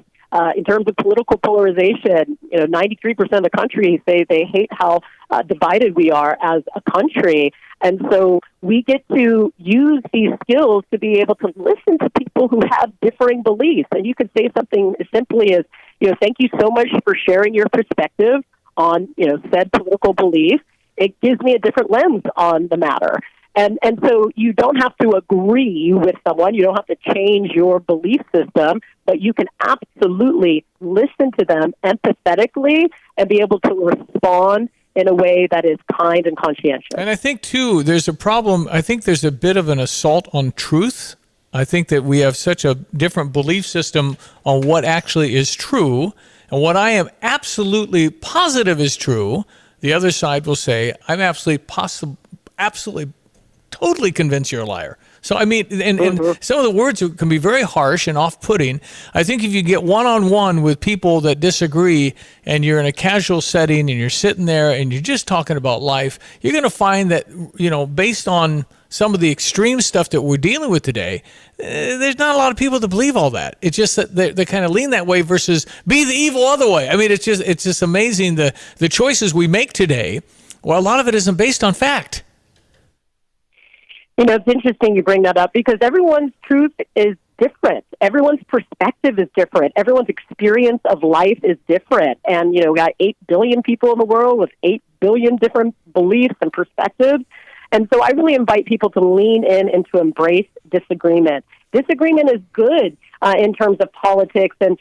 in terms of political polarization, 93% of the country say they hate how divided we are as a country. And so we get to use these skills to be able to listen to people who have differing beliefs. And you could say something as simply as, thank you so much for sharing your perspective on, said political belief. It gives me a different lens on the matter. And so you don't have to agree with someone. You don't have to change your belief system, but you can absolutely listen to them empathetically and be able to respond in a way that is kind and conscientious. And I think, too, there's a problem. I think there's a bit of an assault on truth. I think that we have such a different belief system on what actually is true. And what I am absolutely positive is true, the other side will say, I'm absolutely totally convinced you're a liar. So, I mean, and some of the words can be very harsh and off-putting. I think if you get one-on-one with people that disagree and you're in a casual setting and you're sitting there and you're just talking about life, you're going to find that, based on some of the extreme stuff that we're dealing with today, there's not a lot of people that believe all that. It's just that they kind of lean that way versus be the evil other way. I mean, it's just amazing the choices we make today. Well, a lot of it isn't based on fact. It's interesting you bring that up because everyone's truth is different. Everyone's perspective is different. Everyone's experience of life is different. And, we got 8 billion people in the world with 8 billion different beliefs and perspectives. And so I really invite people to lean in and to embrace disagreement. Disagreement is good in terms of politics and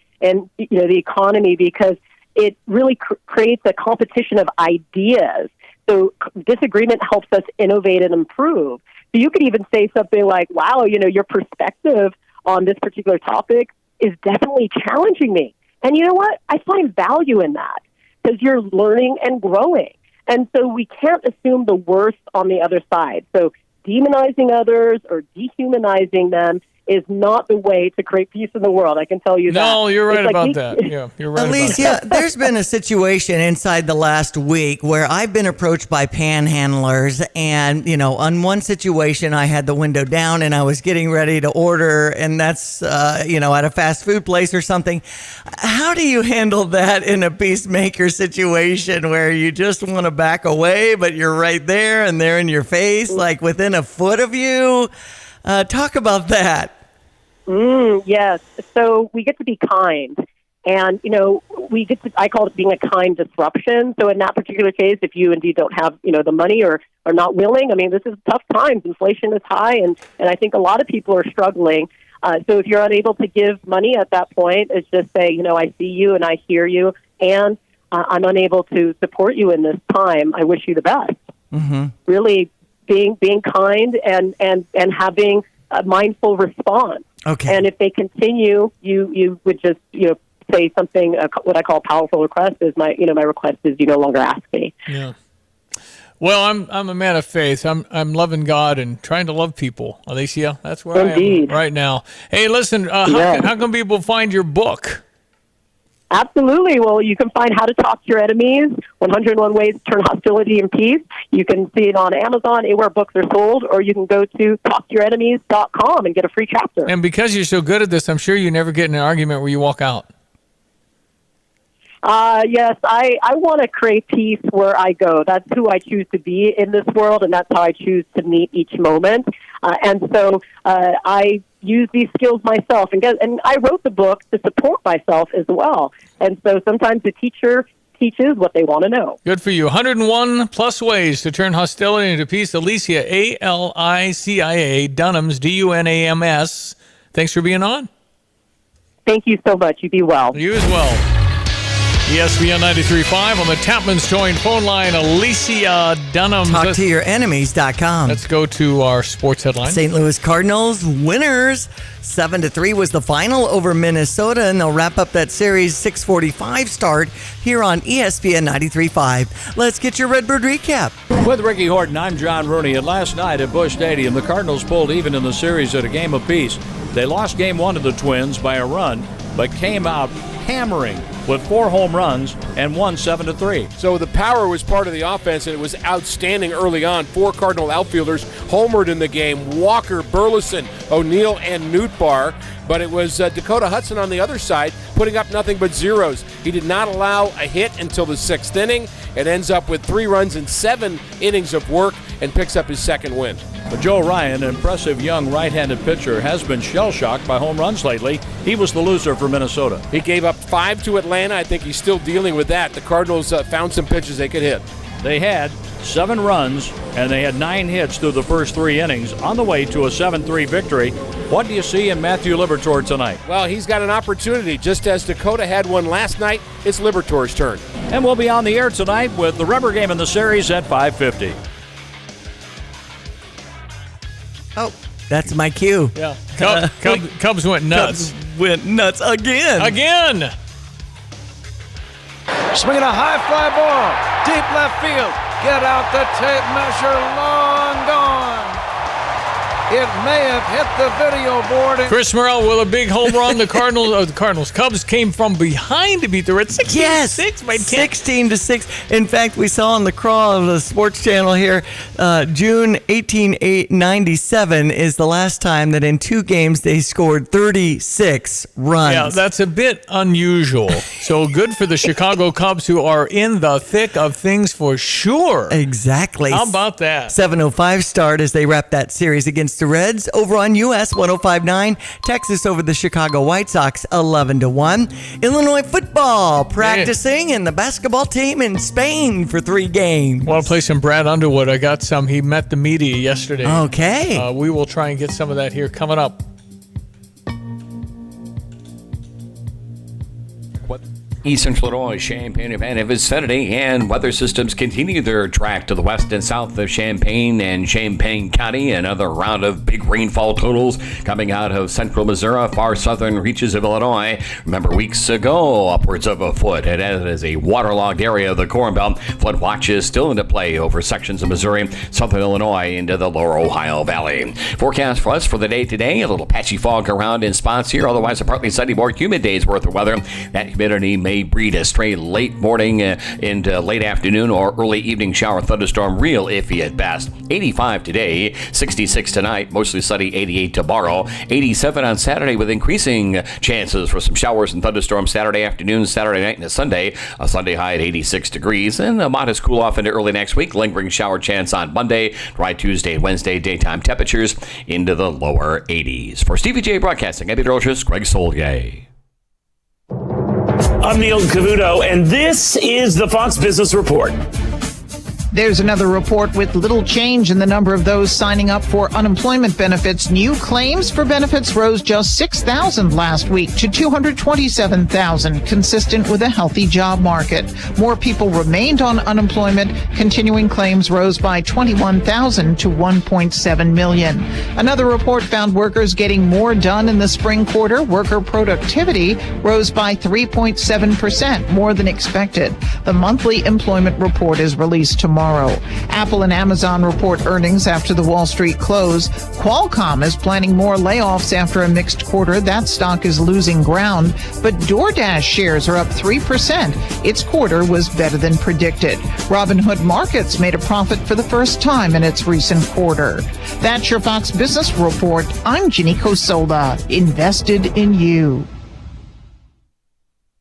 the economy, because it really creates a competition of ideas. So disagreement helps us innovate and improve. So you could even say something like, wow, your perspective on this particular topic is definitely challenging me. And you know what? I find value in that because you're learning and growing. And so we can't assume the worst on the other side. So demonizing others or dehumanizing them is not the way to create peace in the world. I can tell you that. No, you're right about that. Yeah, you're right Alicia, about that. there's been a situation inside the last week where I've been approached by panhandlers, and, on one situation, I had the window down and I was getting ready to order, and that's, at a fast food place or something. How do you handle that in a peacemaker situation where you just want to back away, but you're right there and they're in your face, like within a foot of you? Talk about that. Yes. So we get to be kind. And, I call it being a kind disruption. So in that particular case, if you indeed don't have, the money or are not willing, this is tough times. Inflation is high. And I think a lot of people are struggling. So if you're unable to give money at that point, it's just say, I see you and I hear you. And I'm unable to support you in this time. I wish you the best. Mm-hmm. Really being kind and having a mindful response. Okay. And if they continue, you would just say something. What I call a powerful request is my request is you no longer ask me. Yeah. Well, I'm a man of faith. I'm loving God and trying to love people. Alicia, that's where Indeed. I am right now. Hey, listen, how can people find your book? Absolutely. Well, you can find How to Talk to Your Enemies, 101 Ways to Turn Hostility in Peace. You can see it on Amazon, anywhere books are sold, or you can go to talktourenemies.com and get a free chapter. And because you're so good at this, I'm sure you never get in an argument where you walk out. Yes, I want to create peace where I go. That's who I choose to be in this world, and that's how I choose to meet each moment. And so I use these skills myself, and I wrote the book to support myself as well. And so sometimes the teacher teaches what they want to know. Good for you. 101 plus ways to turn hostility into peace. Alicia, Alicia Dunhams, Dunams. Thanks for being on. Thank you so much. You be well. You as well. ESPN 93.5 on the Tapman's Joint phone line, Alicia Dunham. TalkToYourEnemies.com. Let's go to our sports headline. St. Louis Cardinals winners. 7-3 was the final over Minnesota, and they'll wrap up that series 6:45 start here on ESPN 93.5. Let's get your Redbird recap. With Ricky Horton, I'm John Rooney. And last night at Busch Stadium, the Cardinals pulled even in the series at a game apiece. They lost game one to the Twins by a run, but came out hammering with 4 home runs and won 7-3. So the power was part of the offense, and it was outstanding early on. 4 Cardinal outfielders homered in the game: Walker, Burleson, O'Neill, and Nootbaar. But it was Dakota Hudson on the other side putting up nothing but zeros. He did not allow a hit until the 6th inning. It ends up with 3 runs in 7 innings of work and picks up his second win. But Joe Ryan, an impressive young right-handed pitcher, has been shell-shocked by home runs lately. He was the loser for Minnesota. He gave up 5 to Atlanta. I think he's still dealing with that. The Cardinals found some pitches they could hit. They had 7 runs, and they had 9 hits through the first 3 innings on the way to a 7-3 victory. What do you see in Matthew Liberatore tonight? Well, he's got an opportunity. Just as Dakota had one last night, it's Liberatore's turn. And we'll be on the air tonight with the rubber game in the series at 5:50. Oh, that's my cue. Yeah. Cubs went nuts. Cubs went nuts again. Swinging a high fly ball, deep left field. Get out the tape measure, long gone. It may have hit the video board. Chris Morrell with a big home run. The Cubs came from behind to beat the Reds 16-6 by 10. 16-6. In fact, we saw on the crawl of the sports channel here, June 1897 is the last time that in 2 games they scored 36 runs. Yeah, that's a bit unusual. So good for the Chicago Cubs, who are in the thick of things for sure. Exactly. How about that? 7:05 start as they wrap that series against the Reds over on US 105.9. Texas over the Chicago White Sox 11-1. Illinois football practicing, and the basketball team in Spain for 3 games. Want to play some Brad Underwood? I got some. He met the media yesterday. Okay. We will try and get some of that here coming up. East Central Illinois, Champaign event of Vicinity, and weather systems continue their track to the west and south of Champaign and Champaign County. Another round of big rainfall totals coming out of central Missouri, far southern reaches of Illinois. Remember, weeks ago, upwards of a foot. It is a waterlogged area of the Corn Belt. Flood watch is still into play over sections of Missouri, southern Illinois, into the lower Ohio Valley. Forecast for us for the day today: a little patchy fog around in spots here. Otherwise, a partly sunny, more humid day's worth of weather. That humidity may breed a stray late morning into late afternoon or early evening shower thunderstorm, real iffy at best. 85 today, 66 tonight, mostly sunny, 88 tomorrow, 87 on Saturday with increasing chances for some showers and thunderstorms Saturday afternoon, Saturday night, and a Sunday high at 86 degrees, and a modest cool off into early next week. Lingering shower chance on Monday, dry Tuesday and Wednesday, daytime temperatures into the lower 80s. For Stevie Jay Broadcasting, editor-in-chief Greg Solgay. I'm Neil Cavuto, and this is the Fox Business Report. There's another report with little change in the number of those signing up for unemployment benefits. New claims for benefits rose just 6,000 last week to 227,000, consistent with a healthy job market. More people remained on unemployment. Continuing claims rose by 21,000 to 1.7 million. Another report found workers getting more done in the spring quarter. Worker productivity rose by 3.7%, more than expected. The monthly employment report is released tomorrow. Apple and Amazon report earnings after the Wall Street close. Qualcomm is planning more layoffs after a mixed quarter. That stock is losing ground, but DoorDash shares are up 3%. Its quarter was better than predicted. Robinhood Markets made a profit for the first time in its recent quarter. That's your Fox Business Report. I'm Ginny Cosola. Invested in you.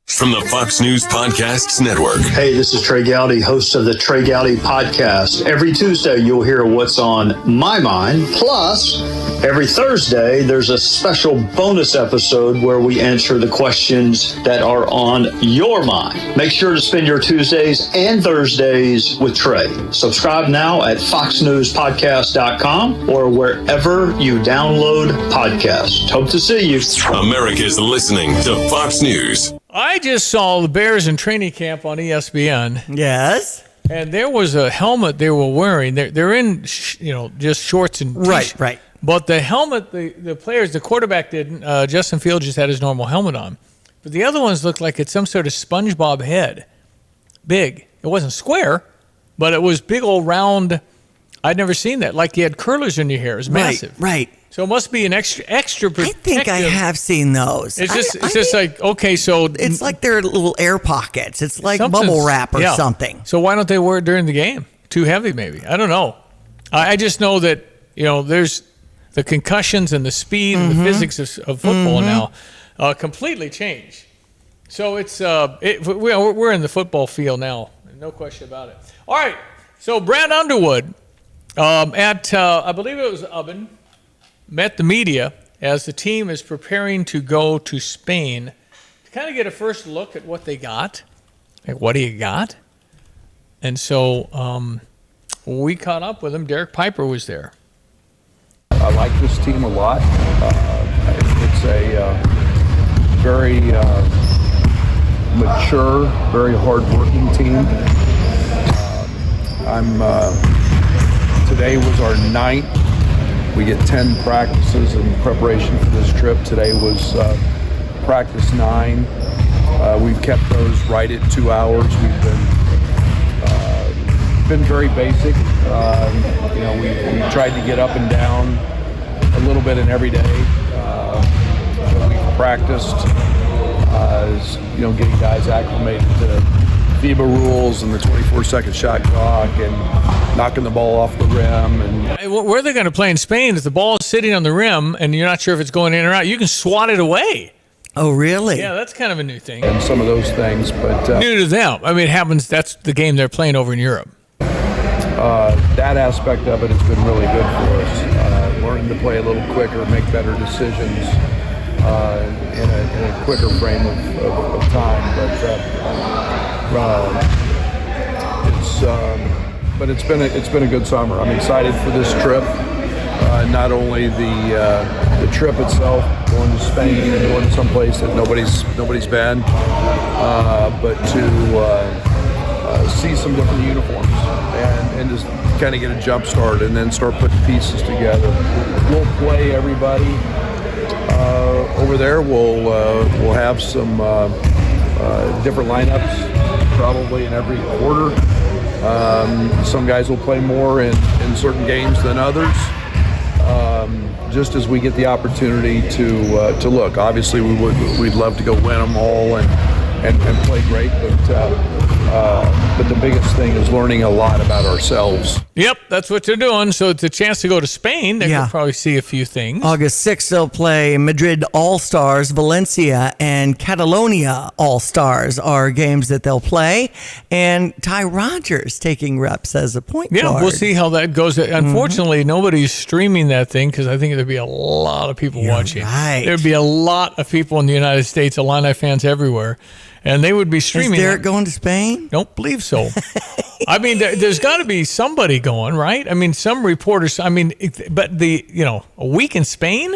From the Fox News Podcasts Network. Hey, this is Trey Gowdy, host of the Trey Gowdy Podcast. Every Tuesday, you'll hear what's on my mind. Plus, every Thursday, there's a special bonus episode where we answer the questions that are on your mind. Make sure to spend your Tuesdays and Thursdays with Trey. Subscribe now at foxnewspodcast.com or wherever you download podcasts. Hope to see you. America's listening to Fox News. I just saw the Bears in training camp on ESPN. Yes. And there was a helmet they were wearing. They're in, just shorts and t-shirts. Right. But the helmet, the players, the quarterback didn't. Justin Fields just had his normal helmet on. But the other ones looked like it's some sort of SpongeBob head. Big. It wasn't square, but it was big old round. I'd never seen that. Like you had curlers in your hair. It was massive. Right. So it must be an extra protective. I think I have seen those. It's just like, okay, so it's like they're little air pockets. It's like bubble wrap or something. So why don't they wear it during the game? Too heavy, maybe. I don't know. I just know that there's the concussions and the speed and the physics of football now completely changed. So it's we're in the football field now, no question about it. All right, so Brad Underwood at I believe it was Ubben. Met the media as the team is preparing to go to Spain to kind of get a first look at what they got. Like, what do you got? And so we caught up with him. Derek Piper was there. I like this team a lot. It's a very mature, very hard-working team. Today was our 9th. We get 10 practices in preparation for this trip. Today was practice 9. We've kept those right at 2 hours. We've been very basic. We tried to get up and down a little bit in every day. We've practiced, getting guys acclimated to FIBA rules and the 24-second shot clock and knocking the ball off the rim. And where they're going to play in Spain, if the ball is sitting on the rim and you're not sure if it's going in or out, you can swat it away. Oh, really? Yeah, that's kind of a new thing. And some of those things, but new to them. I mean, it happens. That's the game they're playing over in Europe. That aspect of it has been really good for us. learning to play a little quicker, make better decisions in a quicker frame of time. But it's been a good summer. I'm excited for this trip. Not only the trip itself, going to Spain and going to someplace that nobody's been, but to see some different uniforms and just kind of get a jump start and then start putting pieces together. We'll play everybody over there. We'll have some different lineups probably in every quarter. Some guys will play more in certain games than others. Just as we get the opportunity to look. Obviously, we'd love to go win them all and play great, but the biggest thing is learning a lot about ourselves. Yep, that's what they're doing. So it's a chance to go to Spain. They can probably see a few things. August 6th, they'll play Madrid All-Stars, Valencia, and Catalonia All-Stars are games that they'll play. And Ty Rogers taking reps as a point guard. Yeah, we'll see how that goes. Unfortunately, nobody's streaming that thing because I think there'd be a lot of people watching. Right. There'd be a lot of people in the United States, Illini fans everywhere. And they would be streaming. Is Derek going to Spain? Don't believe so. I mean, there's got to be somebody going, right? I mean, some reporters. I mean, but a week in Spain,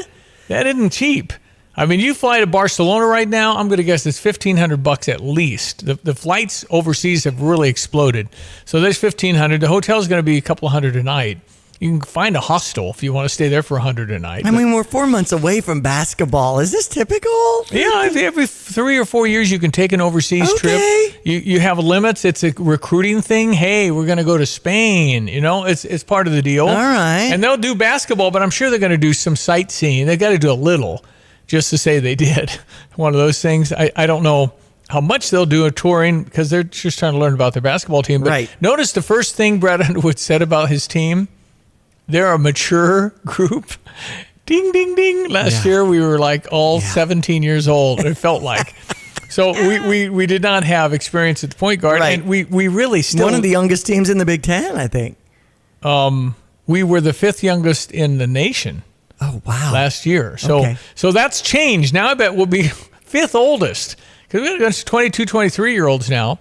that isn't cheap. I mean, you fly to Barcelona right now. I'm going to guess it's $1,500 at least. The flights overseas have really exploded. So there's $1,500. The hotel's going to be a couple of hundred a night. You can find a hostel if you want to stay there for $100 a night. I mean, we're 4 months away from basketball. Is this typical? Yeah, every 3 or 4 years you can take an overseas trip. You have limits. It's a recruiting thing. Hey, we're going to go to Spain. It's part of the deal. All right. And they'll do basketball, but I'm sure they're going to do some sightseeing. They've got to do a little just to say they did. One of those things. I don't know how much they'll do a touring because they're just trying to learn about their basketball team. But notice the first thing Brad Underwood said about his team. They're a mature group. Ding, ding, ding. Last year, we were like all 17 years old, it felt like. So we did not have experience at the point guard. Right. And we really still... One of the youngest teams in the Big Ten, I think. We were the 5th youngest in the nation. Oh, wow. Last year. So that's changed. Now I bet we'll be 5th oldest. Because we've got 22, 23-year-olds now,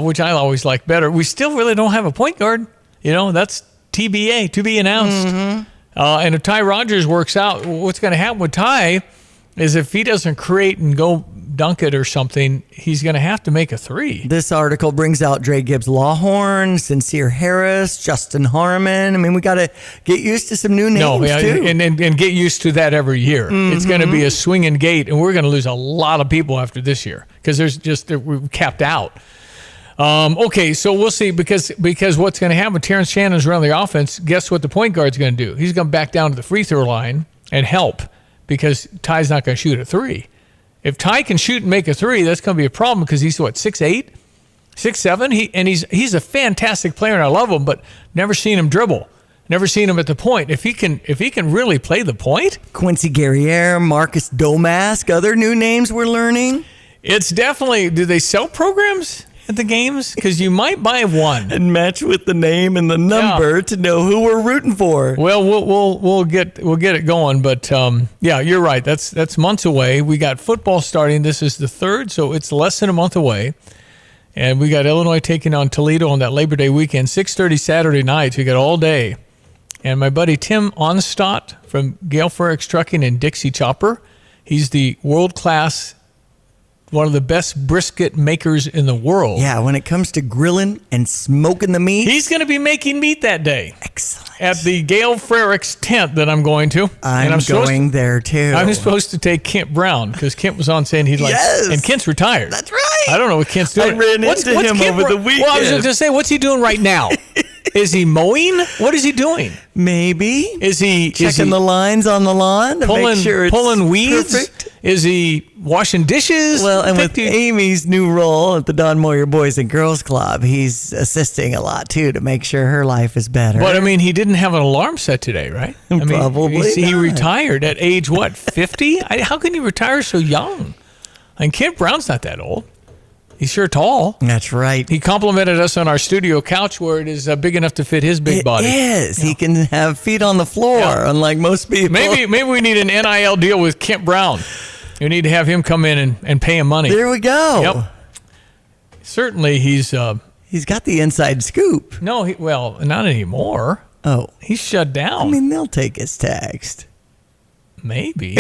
which I always like better. We still really don't have a point guard. That's... TBA, to be announced. And if Ty Rogers works out, what's going to happen with Ty is if he doesn't create and go dunk it or something, he's going to have to make a 3. This article brings out Dre Gibbs-Lawhorn, Sincere Harris, Justin Harmon. I mean, we got to get used to some new names, too. And get used to that every year. It's going to be a swinging gate, and we're going to lose a lot of people after this year because we're capped out. Okay, so we'll see because what's going to happen, Terrence Shannon's running the offense, guess what the point guard's going to do? He's going to back down to the free throw line and help because Ty's not going to shoot a 3. If Ty can shoot and make a 3, that's going to be a problem because he's, 6'8", 6'7", he's a fantastic player and I love him, but never seen him dribble. Never seen him at the point. If he can really play the point. Quincy Guerriere, Marcus Domask, other new names we're learning. It's definitely, do they sell programs at the games? Because you might buy one and match with the name and the number to know who we're rooting for. Well, we'll get it going, but you're right. That's months away. We got football starting. This is the 3rd, so it's less than a month away. And we got Illinois taking on Toledo on that Labor Day weekend, 6:30 Saturday night. So we got all day. And my buddy Tim Onstott from Gale Frericks Trucking and Dixie Chopper, he's the world-class, one of the best brisket makers in the world. Yeah, when it comes to grilling and smoking the meat. He's going to be making meat that day. Excellent. At the Gale Frericks tent that I'm going to. I'm going there too. I'm supposed to take Kent Brown because Kent was on saying he'd like. Yes. And Kent's retired. That's right. I don't know what Kent's doing. I ran into him over the weekend. Well, I was going to say, what's he doing right now? Is he mowing? What is he doing? Maybe. Is he checking the lines on the lawn to make sure it's pulling weeds? Perfect? Is he washing dishes? Well, and with Amy's new role at the Don Moyer Boys and Girls Club, he's assisting a lot too to make sure her life is better. But I mean, he didn't have an alarm set today, right? I mean, probably he retired at age what, 50? How can he retire so young? And Kent Brown's not that old. He's sure tall. That's right. He complimented us on our studio couch where it is big enough to fit his big body. It is. Yeah. He can have feet on the floor, unlike most people. Maybe we need an NIL deal with Kent Brown. We need to have him come in and pay him money. There we go. Yep. Certainly, he's got the inside scoop. No, not anymore. Oh, he's shut down. I mean, they'll take his text. Maybe.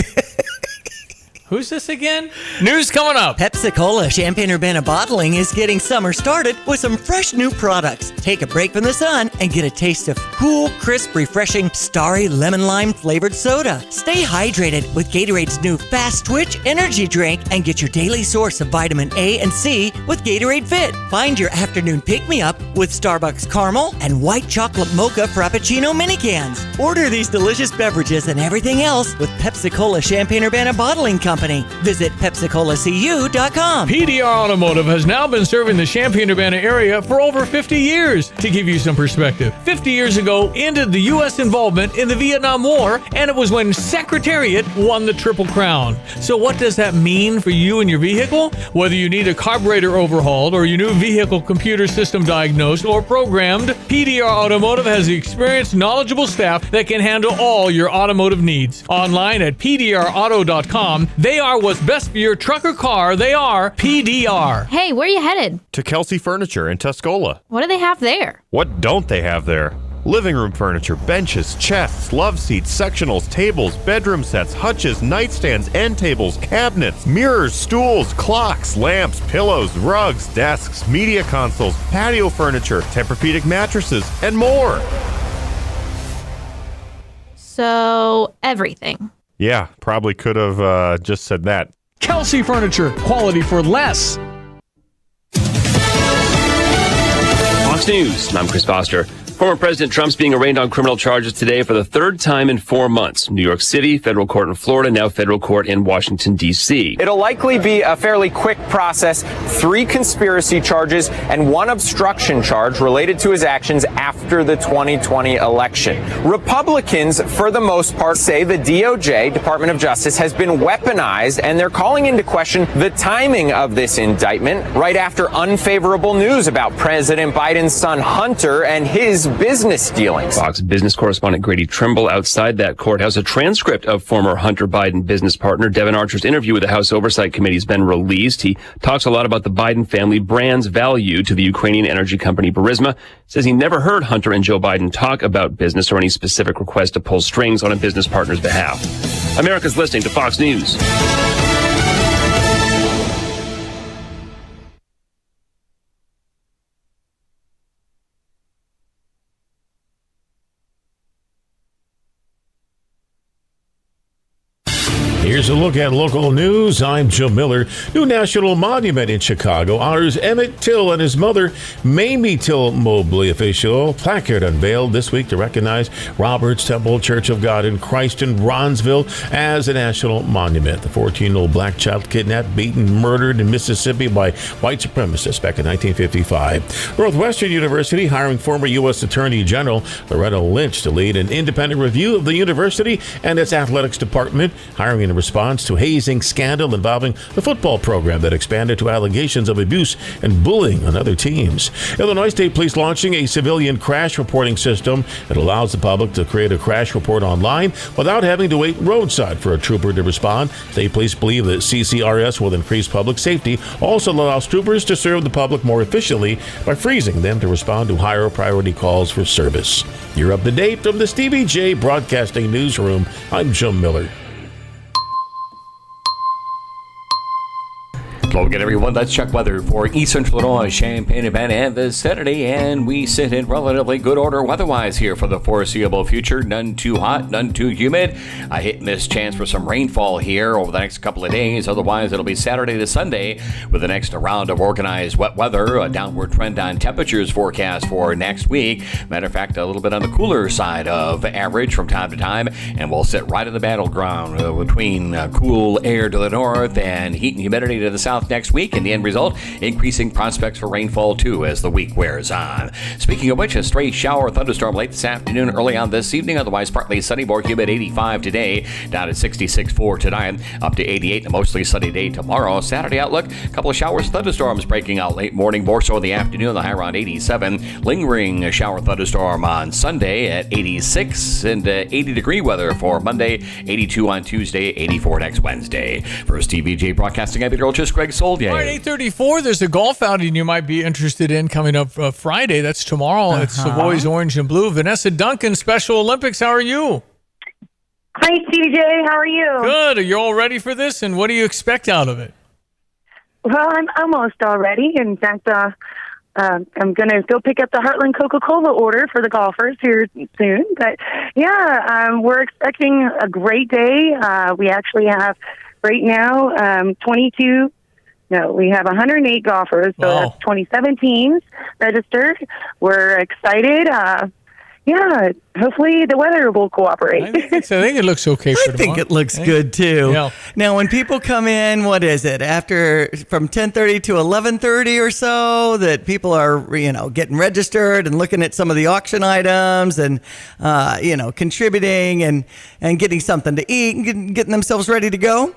Who's this again? News coming up. Pepsi-Cola Champaign-Urbana Bottling is getting summer started with some fresh new products. Take a break from the sun and get a taste of cool, crisp, refreshing, starry lemon lime flavored soda. Stay hydrated with Gatorade's new Fast Twitch energy drink and get your daily source of vitamin A and C with Gatorade Fit. Find your afternoon pick-me-up with Starbucks Caramel and White Chocolate Mocha Frappuccino mini cans. Order these delicious beverages and everything else with Pepsi-Cola Champaign-Urbana Bottling Company. Visit PepsiColaCU.com. PDR Automotive has now been serving the Champaign-Urbana area for over 50 years. To give you some perspective, 50 years ago ended the U.S. involvement in the Vietnam War, and it was when Secretariat won the Triple Crown. So what does that mean for you and your vehicle? Whether you need a carburetor overhauled or your new vehicle computer system diagnosed or programmed, PDR Automotive has the experienced, knowledgeable staff that can handle all your automotive needs. Online at PDRauto.com, they are what's best for your truck or car. They are PDR. Hey, where are you headed? To Kelsey Furniture in Tuscola. What do they have there? What don't they have there? Living room furniture, benches, chests, love seats, sectionals, tables, bedroom sets, hutches, nightstands, end tables, cabinets, mirrors, stools, clocks, lamps, pillows, rugs, desks, media consoles, patio furniture, Tempur-Pedic mattresses, and more. So, everything. Yeah, probably could have just said that. Kelsey Furniture, quality for less. Fox News, I'm Chris Foster. Former President Trump's being arraigned on criminal charges today for the third time in 4 months. New York City, federal court in Florida, now federal court in Washington, D.C. It'll likely be a fairly quick process. 3 conspiracy charges and 1 obstruction charge related to his actions after the 2020 election. Republicans, for the most part, say the DOJ, Department of Justice, has been weaponized, and they're calling into question the timing of this indictment right after unfavorable news about President Biden's son Hunter and his business dealings. Fox business correspondent Grady Trimble outside that courthouse. A transcript of former Hunter Biden business partner Devin Archer's interview with the House Oversight Committee has been released. He talks a lot about the Biden family brand's value to the Ukrainian energy company Burisma. Says he never heard Hunter and Joe Biden talk about business or any specific request to pull strings on a business partner's behalf. America's listening to Fox News. Here's a look at local news. I'm Joe Miller. New national monument in Chicago honors Emmett Till and his mother, Mamie Till Mobley. Official placard unveiled this week to recognize Roberts Temple Church of God in Christ in Bronzeville as a national monument. The 14-year-old black child kidnapped, beaten, murdered in Mississippi by white supremacists back in 1955. Northwestern University hiring former U.S. Attorney General Loretta Lynch to lead an independent review of the university and its athletics department, hiring in response to hazing scandal involving the football program that expanded to allegations of abuse and bullying on other teams. Illinois State Police launching a civilian crash reporting system that allows the public to create a crash report online without having to wait roadside for a trooper to respond. State Police believe that CCRS will increase public safety, also allows troopers to serve the public more efficiently by freezing them to respond to higher priority calls for service. You're up to date from the Stevie Jay Broadcasting Newsroom. I'm Joe Miller. Hello again, everyone. Let's check weather for East Central Illinois, Champaign-Urbana, and vicinity. And we sit in relatively good order weather-wise here for the foreseeable future. None too hot, none too humid. A hit-and-miss chance for some rainfall here over the next couple of days. Otherwise, it'll be Saturday to Sunday with the next round of organized wet weather. A downward trend on temperatures forecast for next week. Matter of fact, a little bit on the cooler side of average from time to time. And we'll sit right in the battleground between cool air to the north and heat and humidity to the south next next week, and the end result, increasing prospects for rainfall too as the week wears on. Speaking of which, a stray shower thunderstorm late this afternoon, early on this evening. Otherwise, partly sunny, more humid, 85 today, down at 66 for tonight, up to 88, a mostly sunny day tomorrow. Saturday outlook, a couple of showers, thunderstorms breaking out late morning, more so in the afternoon, the high around 87. Lingering shower thunderstorm on Sunday at 86, and 80-degree weather for Monday, 82 on Tuesday, 84 next Wednesday. For Stevie Jay Broadcasting, I'm meteorologist Greg Soldier. All right, 8:34, there's a golf outing you might be interested in coming up Friday. That's tomorrow. It's Savoy's Orange and Blue. Vanessa Duncan, Special Olympics, how are you? Hi, Stevie J. How are you? Good. Are you all ready for this? And what do you expect out of it? Well, I'm almost all ready. In fact, I'm going to go pick up the Heartland Coca-Cola order for the golfers here soon. But, yeah, we're expecting a great day. We actually have, right now, we have 108 golfers. So that's 27 teams registered. We're excited. Yeah, hopefully the weather will cooperate. I think it looks okay for tomorrow. I think it looks good, too. Yeah. Now, when people come in, what is it, from 10:30 to 11:30 or so, that people are, getting registered and looking at some of the auction items and, contributing and getting something to eat and getting themselves ready to go?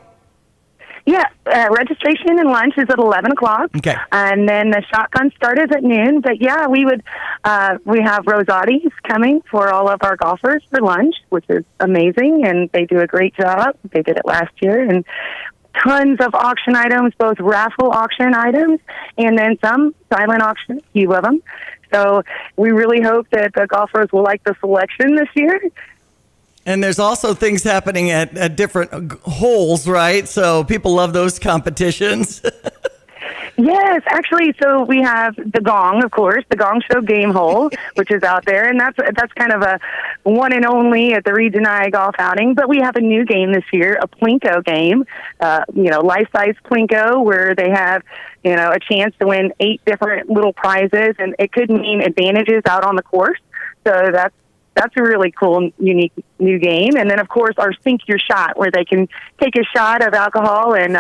Yeah, registration and lunch is at 11 o'clock. Okay. And then the shotgun start is at noon. But, yeah, we have Rosati's coming for all of our golfers for lunch, which is amazing. And they do a great job. They did it last year. And tons of auction items, both raffle auction items and then some silent auction, a few of them. So we really hope that the golfers will like the selection this year. And there's also things happening at different holes, right? So people love those competitions. Yes, actually, so we have the Gong, of course, the Gong Show game hole, which is out there, and that's kind of a one and only at the Region I golf outing. But we have a new game this year, a Plinko game, life-size Plinko, where they have, a chance to win 8 different little prizes, and it could mean advantages out on the course. So that's a really cool, unique new game. And then, of course, our Sink Your Shot, where they can take a shot of alcohol and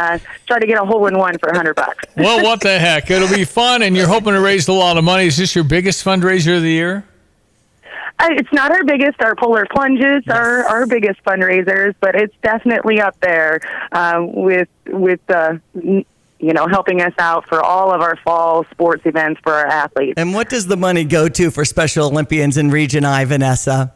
try to get a hole-in-one for $100. Well, what the heck? It'll be fun, and you're hoping to raise a lot of money. Is this your biggest fundraiser of the year? It's not our biggest. Our Polar Plunges are our biggest fundraisers, but it's definitely up there with helping us out for all of our fall sports events for our athletes. And what does the money go to for Special Olympians in Region I, Vanessa?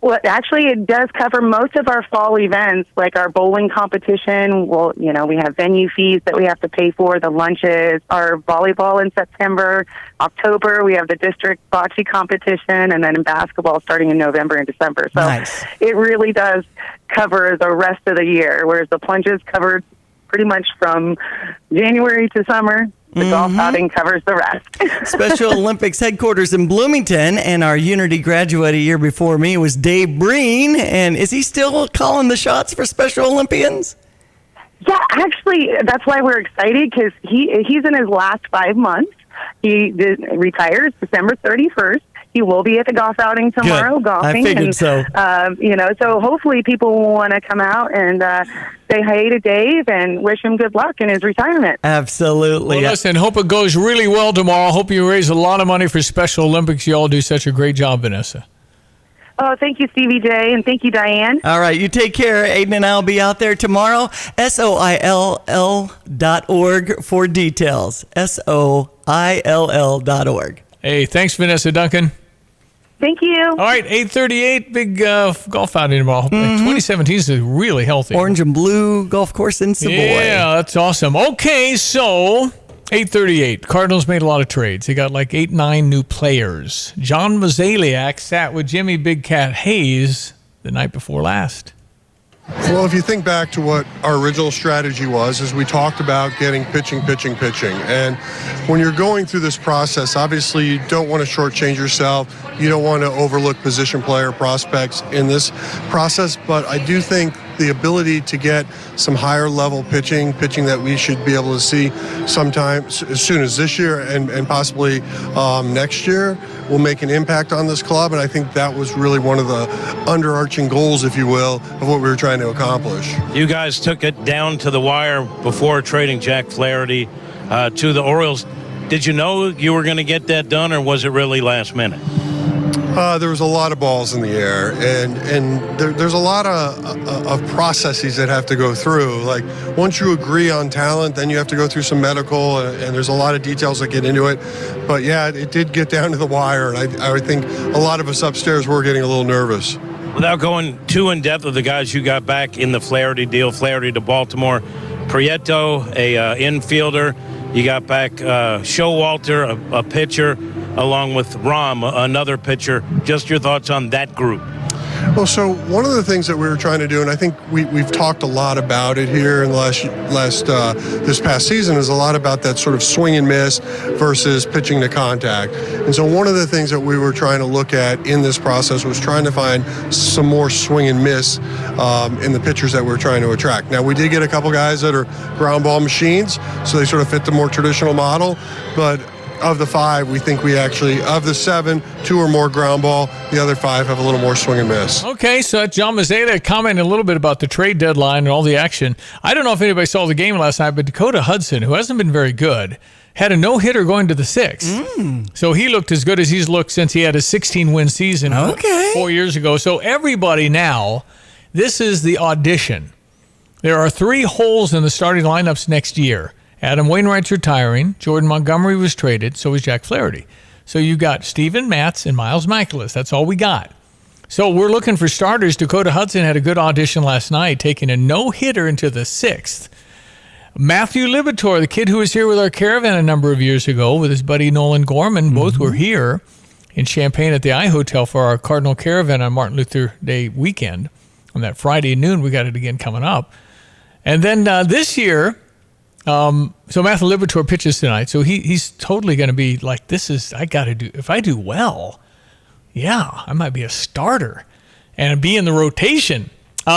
Well, actually, it does cover most of our fall events, like our bowling competition. Well, we have venue fees that we have to pay for, the lunches, our volleyball in September. October, we have the district bocce competition, and then in basketball starting in November and December. So It really does cover the rest of the year, whereas the plunges covered pretty much from January to summer. The golf outing covers the rest. Special Olympics headquarters in Bloomington, and our Unity graduate a year before me was Dave Breen. And is he still calling the shots for Special Olympians? Yeah, actually, that's why we're excited, because he's in his last 5 months. He retires December 31st. He will be at the golf outing tomorrow, golfing. I figured so. So hopefully people will want to come out and say hey to Dave and wish him good luck in his retirement. Absolutely. Well, listen, hope it goes really well tomorrow. Hope you raise a lot of money for Special Olympics. You all do such a great job, Vanessa. Oh, thank you, Stevie J, and thank you, Diane. All right, you take care. Aiden and I will be out there tomorrow. SOILL.org for details. SOILL.org. Hey, thanks, Vanessa Duncan. Thank you. All right, 8:38, big golf outing tomorrow. 2017 is really healthy. Orange and Blue Golf Course in Savoy. Yeah, that's awesome. Okay, so 8:38. Cardinals made a lot of trades. They got like 8-9 new players. John Mozeliak sat with Jimmy Big Cat Hayes the night before last. Well, if you think back to what our original strategy was, is we talked about getting pitching. And when you're going through this process, obviously you don't want to shortchange yourself. You don't want to overlook position player prospects in this process. But I do think the ability to get some higher level pitching that we should be able to see sometime as soon as this year and possibly next year will make an impact on this club. And I think that was really one of the underarching goals, if you will, of what we were trying to accomplish. You guys took it down to the wire before trading Jack Flaherty to the Orioles. Did you know you were going to get that done, or was it really last minute? There was a lot of balls in the air, and there's a lot of processes that have to go through. Like, once you agree on talent, then you have to go through some medical, and there's a lot of details that get into it. But yeah, it did get down to the wire, and I think a lot of us upstairs were getting a little nervous. Without going too in depth with the guys you got back in the Flaherty deal, Flaherty to Baltimore, Prieto, a infielder. You got back Showalter, a pitcher, along with Rom, another pitcher. Just your thoughts on that group. Well, so one of the things that we were trying to do, and I think we've talked a lot about it here in this past season, is a lot about that sort of swing and miss versus pitching to contact. And so one of the things that we were trying to look at in this process was trying to find some more swing and miss in the pitchers that we're trying to attract. Now, we did get a couple guys that are ground ball machines, so they sort of fit the more traditional model, but of the 5, we think we actually, of the 7, 2 or more ground ball. The other 5 have a little more swing and miss. Okay, so John Mazzella commented a little bit about the trade deadline and all the action. I don't know if anybody saw the game last night, but Dakota Hudson, who hasn't been very good, had a no-hitter going to the 6th. So he looked as good as he's looked since he had a 16-win season 4 years ago. So everybody now, this is the audition. There are 3 holes in the starting lineups next year. Adam Wainwright's retiring. Jordan Montgomery was traded. So was Jack Flaherty. So you got Steven Matz and Miles Mikolas. That's all we got. So we're looking for starters. Dakota Hudson had a good audition last night, taking a no-hitter into the 6th. Matthew Libator, the kid who was here with our caravan a number of years ago with his buddy Nolan Gorman, both were here in Champaign at the I Hotel for our Cardinal Caravan on Martin Luther Day weekend. On that Friday at noon, we got it again coming up. And then this year... so Matthew Libator pitches tonight, so he's totally going to be like, if I do well, yeah, I might be a starter and be in the rotation.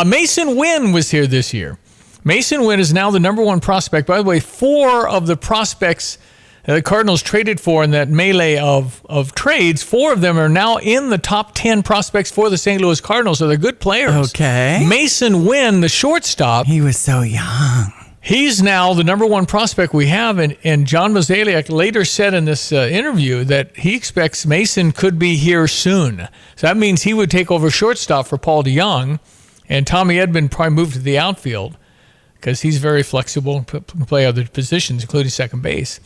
Mason Wynn was here this year. Mason Wynn is now the number 1 prospect. By the way, 4 of the prospects the Cardinals traded for in that melee of trades, 4 of them are now in the top 10 prospects for the St. Louis Cardinals, so they're good players. Okay. Mason Wynn, the shortstop. He was so young. He's now the number 1 prospect we have, and John Mozeliak later said in this interview that he expects Mason could be here soon. So that means he would take over shortstop for Paul DeYoung, and Tommy Edman probably moved to the outfield because he's very flexible and can play other positions, including second base.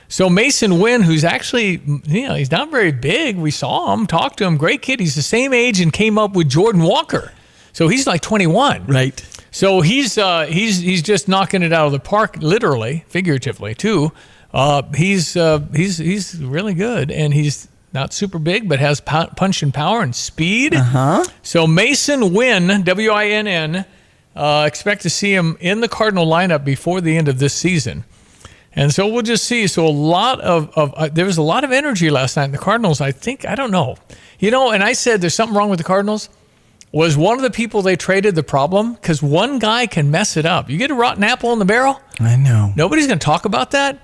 So Mason Wynn, who's actually, he's not very big. We saw him, talked to him, great kid. He's the same age and came up with Jordan Walker. So he's like 21. Right. So he's just knocking it out of the park, literally, figuratively too. He's really good, and he's not super big, but has punch and power and speed. So Mason Wynn, Winn, expect to see him in the Cardinal lineup before the end of this season, and so we'll just see. So a lot of there was a lot of energy last night in the Cardinals. I don't know, and I said there's something wrong with the Cardinals. Was one of the people they traded the problem? Because one guy can mess it up. You get a rotten apple in the barrel? I know. Nobody's going to talk about that.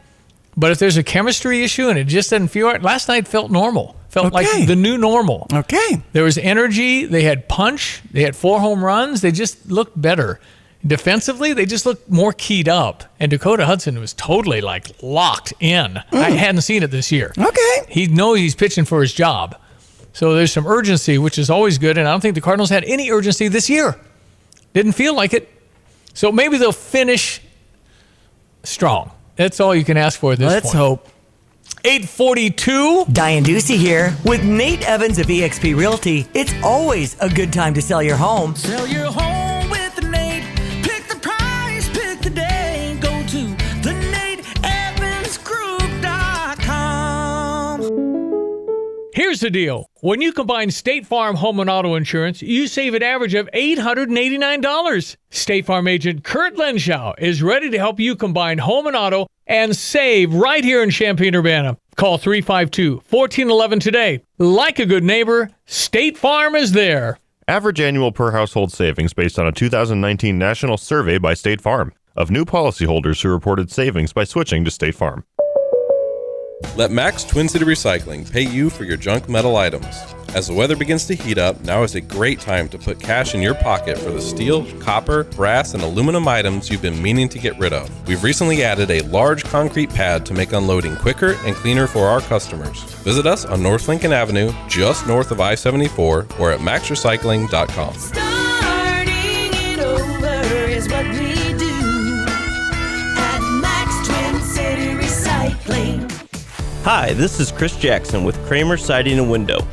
But if there's a chemistry issue and it just doesn't feel right, last night felt normal. Felt like the new normal. Okay. There was energy. They had punch. They had 4 home runs. They just looked better. Defensively, they just looked more keyed up. And Dakota Hudson was totally locked in. I hadn't seen it this year. Okay. He knows he's pitching for his job. So there's some urgency, which is always good, and I don't think the Cardinals had any urgency this year. Didn't feel like it. So maybe they'll finish strong. That's all you can ask for at this point. Let's hope. 8:42. Diane Ducey here. With Nate Evans of eXp Realty, it's always a good time to sell your home. Sell your home with Nate. Pick the price, pick the day. Go to theNateEvansGroup.com. Here's the deal. When you combine State Farm home and auto insurance, you save an average of $889. State Farm agent Kurt Lenschow is ready to help you combine home and auto and save right here in Champaign-Urbana. Call 352-1411 today. Like a good neighbor, State Farm is there. Average annual per household savings based on a 2019 national survey by State Farm of new policyholders who reported savings by switching to State Farm. Let Max Twin City Recycling pay you for your junk metal items. As the weather begins to heat up, now is a great time to put cash in your pocket for the steel, copper, brass, and aluminum items you've been meaning to get rid of. We've recently added a large concrete pad to make unloading quicker and cleaner for our customers. Visit us on North Lincoln Avenue, just north of I-74, or at maxrecycling.com. Starting it over is what we do at Max Twin City Recycling. Hi, this is Chris Jackson with Kramer Siding and Window.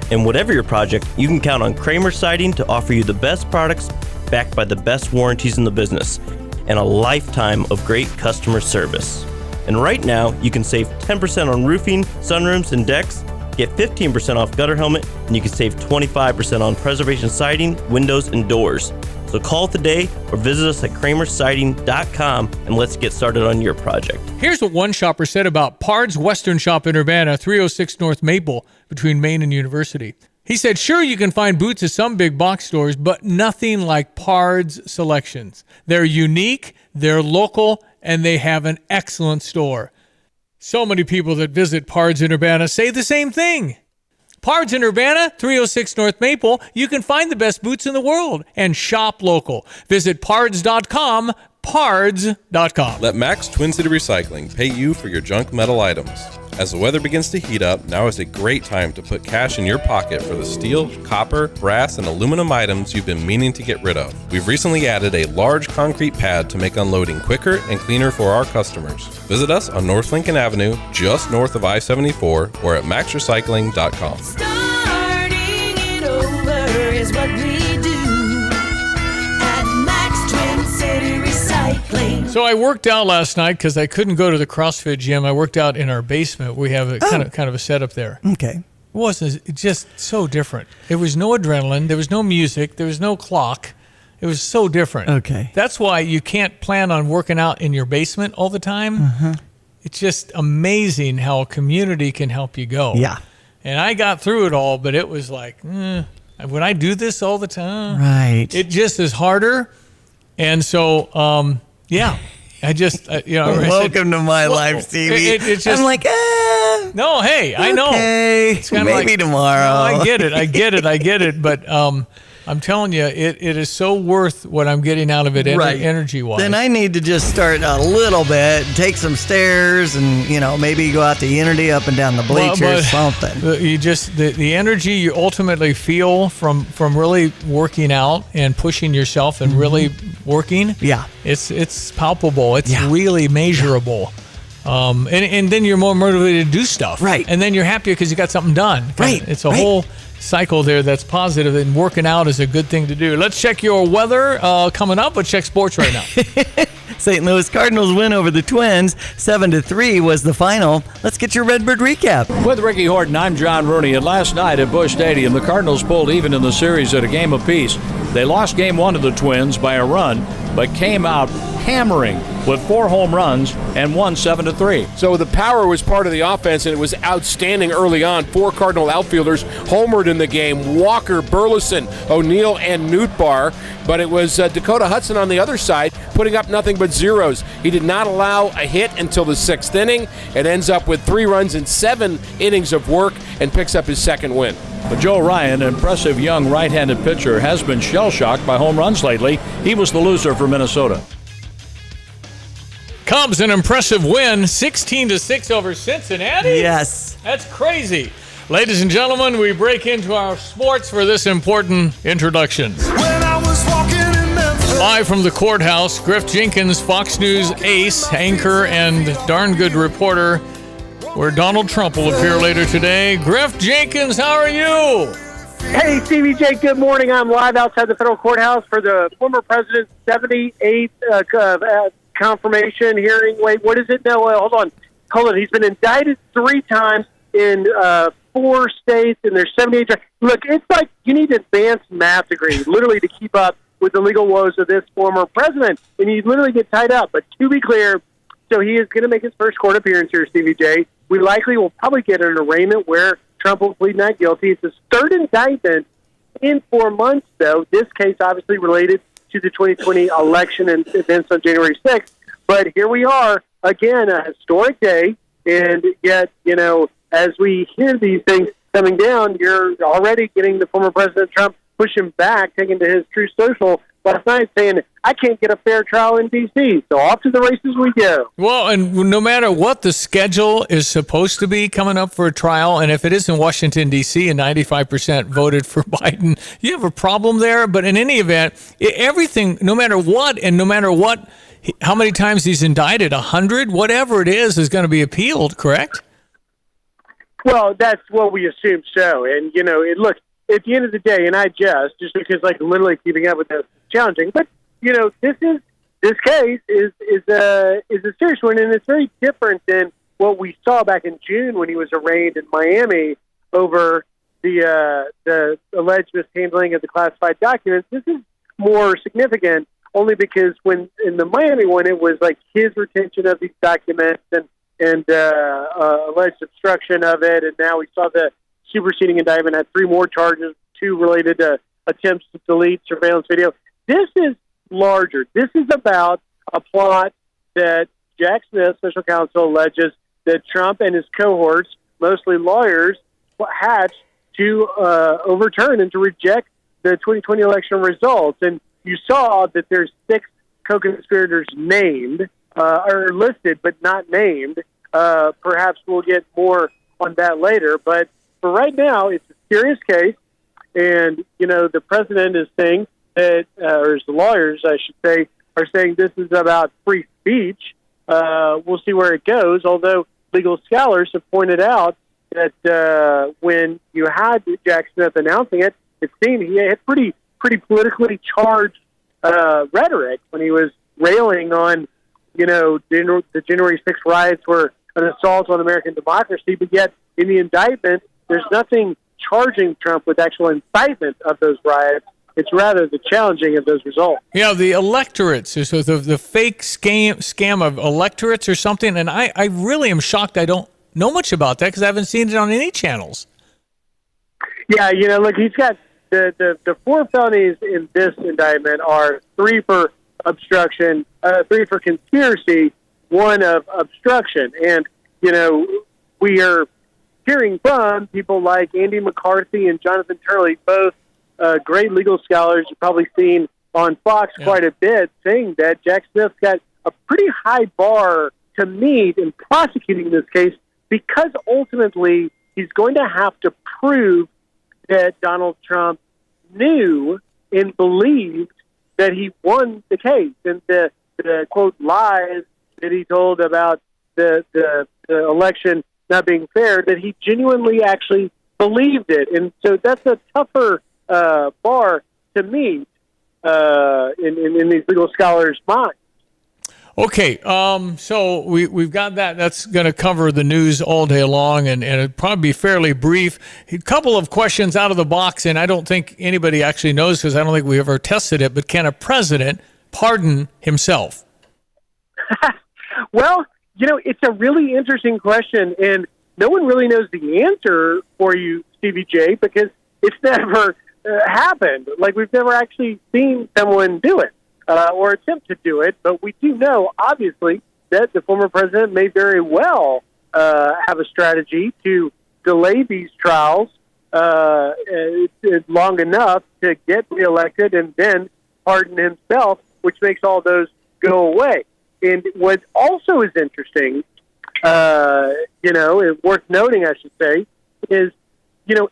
And whatever your project, you can count on Kramer Siding to offer you the best products backed by the best warranties in the business and a lifetime of great customer service. And right now, you can save 10% on roofing, sunrooms, and decks, get 15% off gutter helmet, and you can save 25% on preservation siding, windows, and doors. So call today or visit us at kramersiding.com and let's get started on your project. Here's what one shopper said about Pard's Western Shop in Urbana, 306 North Maple, between Maine and University. He said, sure, you can find boots at some big box stores, but nothing like Pard's selections. They're unique, they're local, and they have an excellent store. So many people that visit Pard's in Urbana say the same thing. Pard's in Urbana, 306 North Maple. You can find the best boots in the world and shop local. Visit pards.com, pards.com. Let Max Twin City Recycling pay you for your junk metal items. As the weather begins to heat up, now is a great time to put cash in your pocket for the steel, copper, brass, and aluminum items you've been meaning to get rid of. We've recently added a large concrete pad to make unloading quicker and cleaner for our customers. Visit us on North Lincoln Avenue, just north of I-74, or at maxrecycling.com. Starting it over is what we do at Max Twin City Recycling. So I worked out last night because I couldn't go to the CrossFit gym. I worked out in our basement. We have a kind of a setup there. Okay. It wasn't just so different. There was no adrenaline. There was no music. There was no clock. It was so different. Okay. That's why you can't plan on working out in your basement all the time. Uh-huh. It's just amazing how a community can help you go. Yeah. And I got through it all, but it was like, would I do this all the time? Right. It just is harder. And so, yeah, I just, welcome to my life, Stevie. It's just, I'm like, no, hey, I know. It's kinda maybe like, tomorrow. No, I get it. But I'm telling you, it is so worth what I'm getting out of it energy-wise. Then I need to just start a little bit, take some stairs, and maybe go out to Unity up and down the bleachers, something. You just the energy you ultimately feel from really working out and pushing yourself and really working. Yeah, it's palpable. It's really measurable. And then you're more motivated to do stuff. Right. And then you're happier because you got something done. Right. It's a whole cycle there that's positive, and working out is a good thing to do. Let's check your weather coming up. Let's check sports right now. St. Louis Cardinals win over the Twins. 7-3 was the final. Let's get your Redbird recap. With Ricky Horton, I'm John Rooney. And last night at Busch Stadium, the Cardinals pulled even in the series at a game apiece. They lost game one to the Twins by a run, but came out hammering with 4 home runs and won 7-3. So the power was part of the offense, and it was outstanding early on. 4 Cardinal outfielders homered in the game: Walker, Burleson, O'Neill, and Nootbaar. But it was Dakota Hudson on the other side putting up nothing but zeros. He did not allow a hit until the 6th inning. It ends up with 3 runs in 7 innings of work and picks up his second win. But Joe Ryan, an impressive young right-handed pitcher, has been shell-shocked by home runs lately. He was the loser for Minnesota. Cubs, an impressive win, 16-6 over Cincinnati. Yes. That's crazy. Ladies and gentlemen, we break into our sports for this important introduction. Live from the courthouse, Griff Jenkins, Fox News ace, anchor, and darn good reporter, where Donald Trump will appear later today. Griff Jenkins, how are you? Hey, Stevie Jay, good morning. I'm live outside the federal courthouse for the former president's 78th confirmation hearing. Wait, what is it now? Hold on. He's been indicted 3 times in 4 states, and there's 78. Look, it's like you need an advanced math degree, literally, to keep up with the legal woes of this former president, and you literally get tied up. But to be clear, so he is going to make his first court appearance here, Stevie J. We likely will probably get an arraignment where Trump will plead not guilty. It's his 3rd indictment in 4 months, though. This case obviously related to the 2020 election and events on January 6th. But here we are, again, a historic day. And yet, as we hear these things coming down, you're already getting the former President Trump pushing back, taking to his Truth Social last night, saying, I can't get a fair trial in D.C., so off to the races we go. Well, and no matter what the schedule is supposed to be coming up for a trial, and if it is in Washington, D.C., and 95% voted for Biden, you have a problem there. But in any event, everything, no matter what, and no matter what, how many times he's indicted, 100, whatever it is going to be appealed, correct? Well, that's what we assume so. And, look, at the end of the day, and just because, literally keeping up with this is challenging, but, this case is a serious one, and it's very different than what we saw back in June when he was arraigned in Miami over the alleged mishandling of the classified documents. This is more significant only because when in the Miami one, it was like his retention of these documents and alleged obstruction of it, and now we saw the superseding indictment had 3 more charges, 2 related to attempts to delete surveillance video. This is larger. This is about a plot that Jack Smith, special counsel, alleges that Trump and his cohorts, mostly lawyers, hatched to overturn and to reject the 2020 election results. And you saw that there's 6 co-conspirators named, or listed but not named. Perhaps we'll get more on that later. But for right now, it's a serious case. And, the president is saying that, or the lawyers, I should say, are saying this is about free speech. We'll see where it goes, although legal scholars have pointed out that when you had Jack Smith announcing it, it seemed he had pretty politically charged rhetoric when he was railing on, the January 6th riots were an assault on American democracy, but yet in the indictment, there's nothing charging Trump with actual incitement of those riots. It's rather the challenging of those results. Yeah, the electorates, so the fake scam of electorates or something, and I really am shocked I don't know much about that because I haven't seen it on any channels. Yeah, look, he's got the 4 felonies in this indictment are 3 for obstruction, 3 for conspiracy, 1 of obstruction. And, we are hearing from people like Andy McCarthy and Jonathan Turley, both great legal scholars you've probably seen on Fox quite a bit, saying that Jack Smith's got a pretty high bar to meet in prosecuting this case because ultimately he's going to have to prove that Donald Trump knew and believed that he won the case, and the quote lies that he told about the election not being fair, that he genuinely actually believed it. And so that's a tougher bar to meet in these legal scholars' minds. Okay, so we've got that. That's going to cover the news all day long, and it'll probably be fairly brief. A couple of questions out of the box, and I don't think anybody actually knows because I don't think we ever tested it, but can a president pardon himself? Well, it's a really interesting question, and no one really knows the answer for you, Stevie J, because it's never happened. Like, we've never actually seen someone do it. Or attempt to do it, but we do know, obviously, that the former president may very well have a strategy to delay these trials long enough to get reelected and then pardon himself, which makes all those go away. And what also is interesting, worth noting, I should say, is,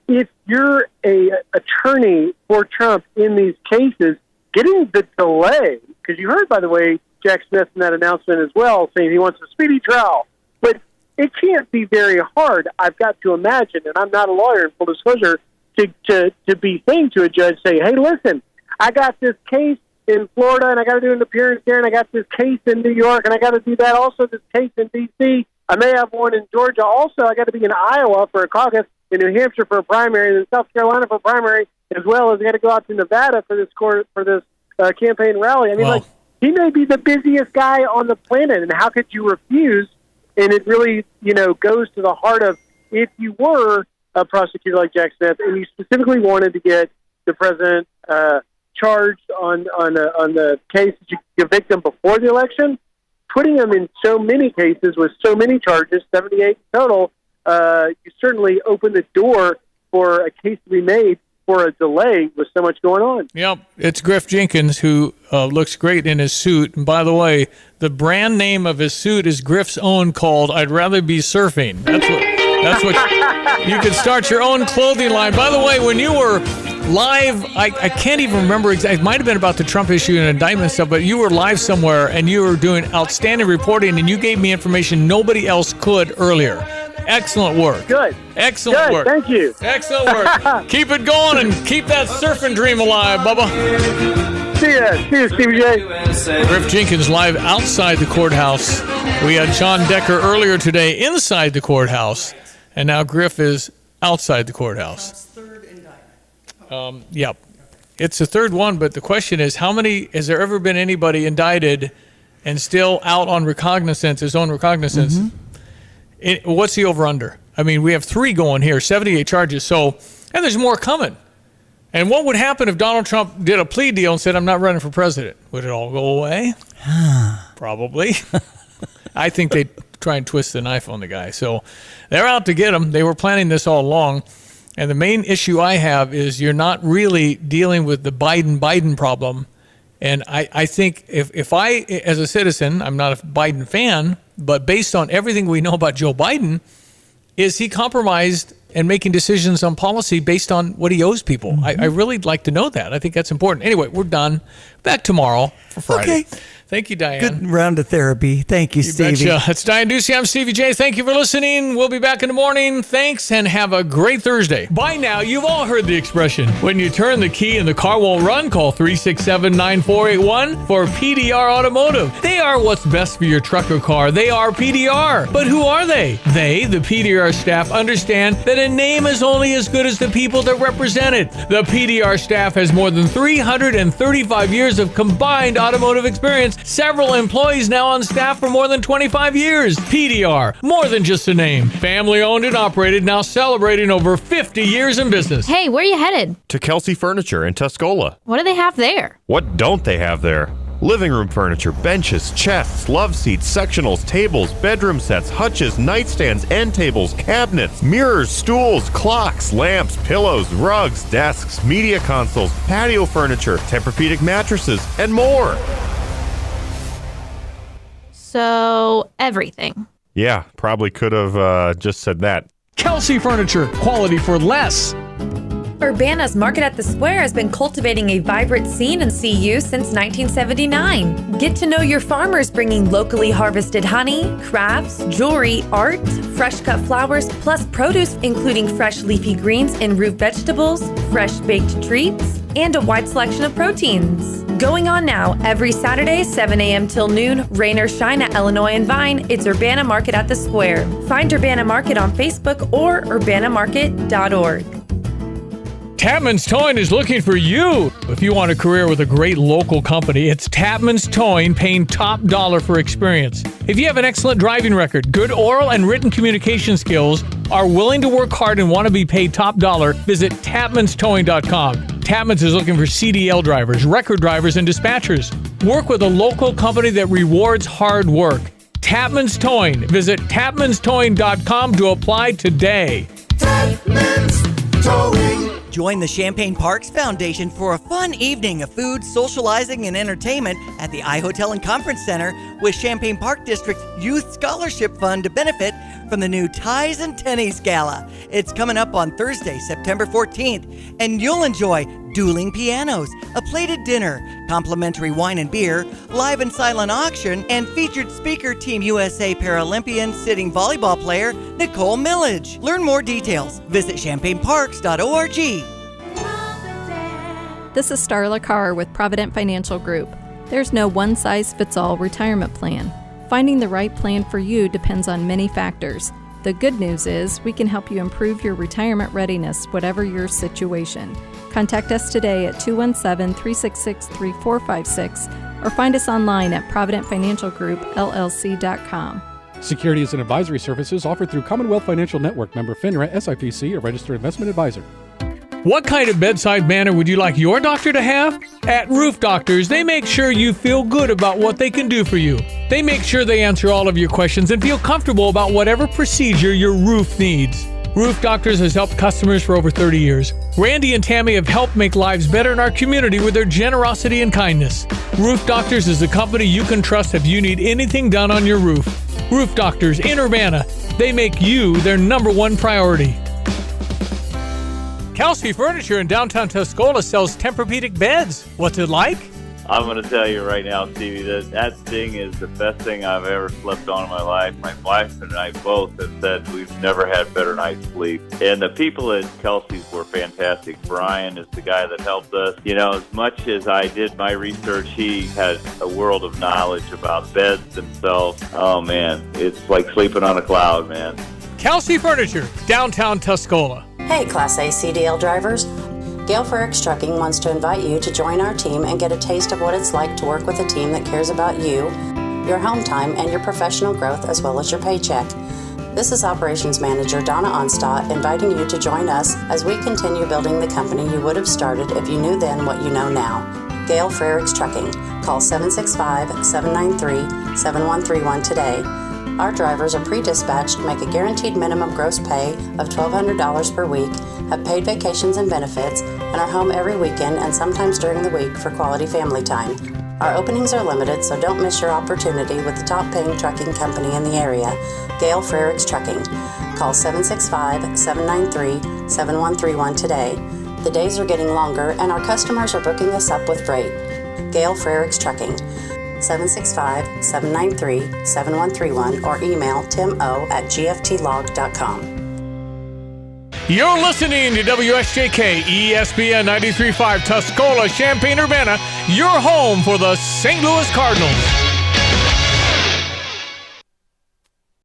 if you're a attorney for Trump in these cases, getting the delay, because you heard, by the way, Jack Smith in that announcement as well, saying he wants a speedy trial. But it can't be very hard, I've got to imagine, and I'm not a lawyer in full disclosure, to be saying to a judge, say, hey, listen, I got this case in Florida, and I got to do an appearance there, and I got this case in New York, and I got to do that also, this case in D.C. I may have one in Georgia. Also, I got to be in Iowa for a caucus, in New Hampshire for a primary, and in South Carolina for a primary, as well as I got to go out to Nevada for this campaign rally. I mean, wow. He may be the busiest guy on the planet, and how could you refuse? And it really, goes to the heart of, if you were a prosecutor like Jack Smith and you specifically wanted to get the president charged on the case that you convict him before the election, putting him in so many cases with so many charges, 78 total, you certainly open the door for a case to be made for a delay with so much going on. Yep, it's Griff Jenkins, who looks great in his suit. And by the way, the brand name of his suit is Griff's own, called "I'd Rather Be Surfing." That's what you could start your own clothing line. By the way, when you were live, I can't even remember exactly. It might have been about the Trump issue and indictment stuff, but you were live somewhere and you were doing outstanding reporting, and you gave me information nobody else could earlier. Excellent work. Good. Excellent work. Thank you. Excellent work. Keep it going and keep that surfing dream alive, Bubba. See you, Stevie Jay. Griff Jenkins live outside the courthouse. We had Sean Decker earlier today inside the courthouse, and now Griff is outside the courthouse. Yep. It's the third one, but the question is, has there ever been anybody indicted and still out on recognizance, his own recognizance? Mm-hmm. What's the over-under? I mean, we have 3 going here, 78 charges. And there's more coming. And what would happen if Donald Trump did a plea deal and said, "I'm not running for president"? Would it all go away? Probably. I think they'd try and twist the knife on the guy. So they're out to get him. They were planning this all along. And the main issue I have is you're not really dealing with the Biden problem. And I think if I, as a citizen, I'm not a Biden fan, but based on everything we know about Joe Biden, is he compromised and making decisions on policy based on what he owes people? Mm-hmm. I really like to know that. I think that's important. Anyway, we're done. Back tomorrow for Friday. Okay. Thank you, Diane. Good round of therapy. Thank you, Stevie. Betcha. It's Diane Ducey. I'm Stevie Jay. Thank you for listening. We'll be back in the morning. Thanks, and have a great Thursday. By now, you've all heard the expression, when you turn the key and the car won't run, call 367-9481 for PDR Automotive. They are what's best for your truck or car. They are PDR. But who are they? They, the PDR staff, understand that a name is only as good as the people that represent it. The PDR staff has more than 335 years of combined automotive experience. Several employees now on staff for more than 25 years. PDR, more than just a name. Family owned and operated, now celebrating over 50 years in business. Hey, where are you headed? To Kelsey Furniture in Tuscola. What do they have there? What don't they have there? Living room furniture, benches, chests, love seats, sectionals, tables, bedroom sets, hutches, nightstands, end tables, cabinets, mirrors, stools, clocks, lamps, pillows, rugs, desks, media consoles, patio furniture, Tempur-Pedic mattresses, and more. So, everything. Yeah, probably could have just said that. Kelsey Furniture, quality for less. Urbana's Market at the Square has been cultivating a vibrant scene in CU since 1979. Get to know your farmers, bringing locally harvested honey, crafts, jewelry, art, fresh cut flowers, plus produce including fresh leafy greens and root vegetables, fresh baked treats, and a wide selection of proteins. Going on now, every Saturday, 7 a.m. till noon, rain or shine at Illinois and Vine, it's Urbana Market at the Square. Find Urbana Market on Facebook or urbanamarket.org. Tapman's Towing is looking for you. If you want a career with a great local company, it's Tapman's Towing, paying top dollar for experience. If you have an excellent driving record, good oral and written communication skills, are willing to work hard and want to be paid top dollar, visit tapmanstowing.com. Tapman's is looking for CDL drivers, record drivers, and dispatchers. Work with a local company that rewards hard work. Tapman's Towing. Visit tapmanstowing.com to apply today. Tapman's Towing. Join the Champaign Parks Foundation for a fun evening of food, socializing, and entertainment at the iHotel and Conference Center with Champaign Park District's Youth Scholarship Fund to benefit from the new Ties and Tennies Gala. It's coming up on Thursday, September 14th, and you'll enjoy dueling pianos, a plated dinner, complimentary wine and beer, live and silent auction, and featured speaker Team USA Paralympian sitting volleyball player Nicole Millage. Learn more details. Visit champaignparks.org. This is Starla Carr with Provident Financial Group. There's no one-size-fits-all retirement plan. Finding the right plan for you depends on many factors. The good news is we can help you improve your retirement readiness, whatever your situation. Contact us today at 217-366-3456 or find us online at providentfinancialgroupllc.com. Securities and advisory services offered through Commonwealth Financial Network, member FINRA, SIPC, a registered investment advisor. What kind of bedside manner would you like your doctor to have? At Roof Doctors, they make sure you feel good about what they can do for you. They make sure they answer all of your questions and feel comfortable about whatever procedure your roof needs. Roof Doctors has helped customers for over 30 years. Randy and Tammy have helped make lives better in our community with their generosity and kindness. Roof Doctors is a company you can trust if you need anything done on your roof. Roof Doctors in Urbana. They make you their number one priority. Kelsey Furniture in downtown Tuscola sells Tempur-Pedic beds. What's it like? I'm going to tell you right now, Stevie, that thing is the best thing I've ever slept on in my life. My wife and I both have said we've never had better night's sleep. And the people at Kelsey's were fantastic. Brian is the guy that helped us. You know, as much as I did my research, he has a world of knowledge about beds themselves. Oh, man, it's like sleeping on a cloud, man. Kelsey Furniture, downtown Tuscola. Hey, Class A CDL drivers. Gail Frericks Trucking wants to invite you to join our team and get a taste of what it's like to work with a team that cares about you, your home time, and your professional growth as well as your paycheck. This is Operations Manager Donna Onstadt inviting you to join us as we continue building the company you would have started if you knew then what you know now. Gail Frericks Trucking. Call 765-793-7131 today. Our drivers are pre-dispatched, make a guaranteed minimum gross pay of $1,200 per week, have paid vacations and benefits, and are home every weekend and sometimes during the week for quality family time. Our openings are limited, so don't miss your opportunity with the top-paying trucking company in the area, Gail Frericks Trucking. Call 765-793-7131 today. The days are getting longer, and our customers are booking us up with freight. Gail Frericks Trucking. 765-793-7131 or email timo@gftlog.com. You're listening to WSJK ESPN 93.5 Tuscola, Champaign-Urbana, your home for the St. Louis Cardinals.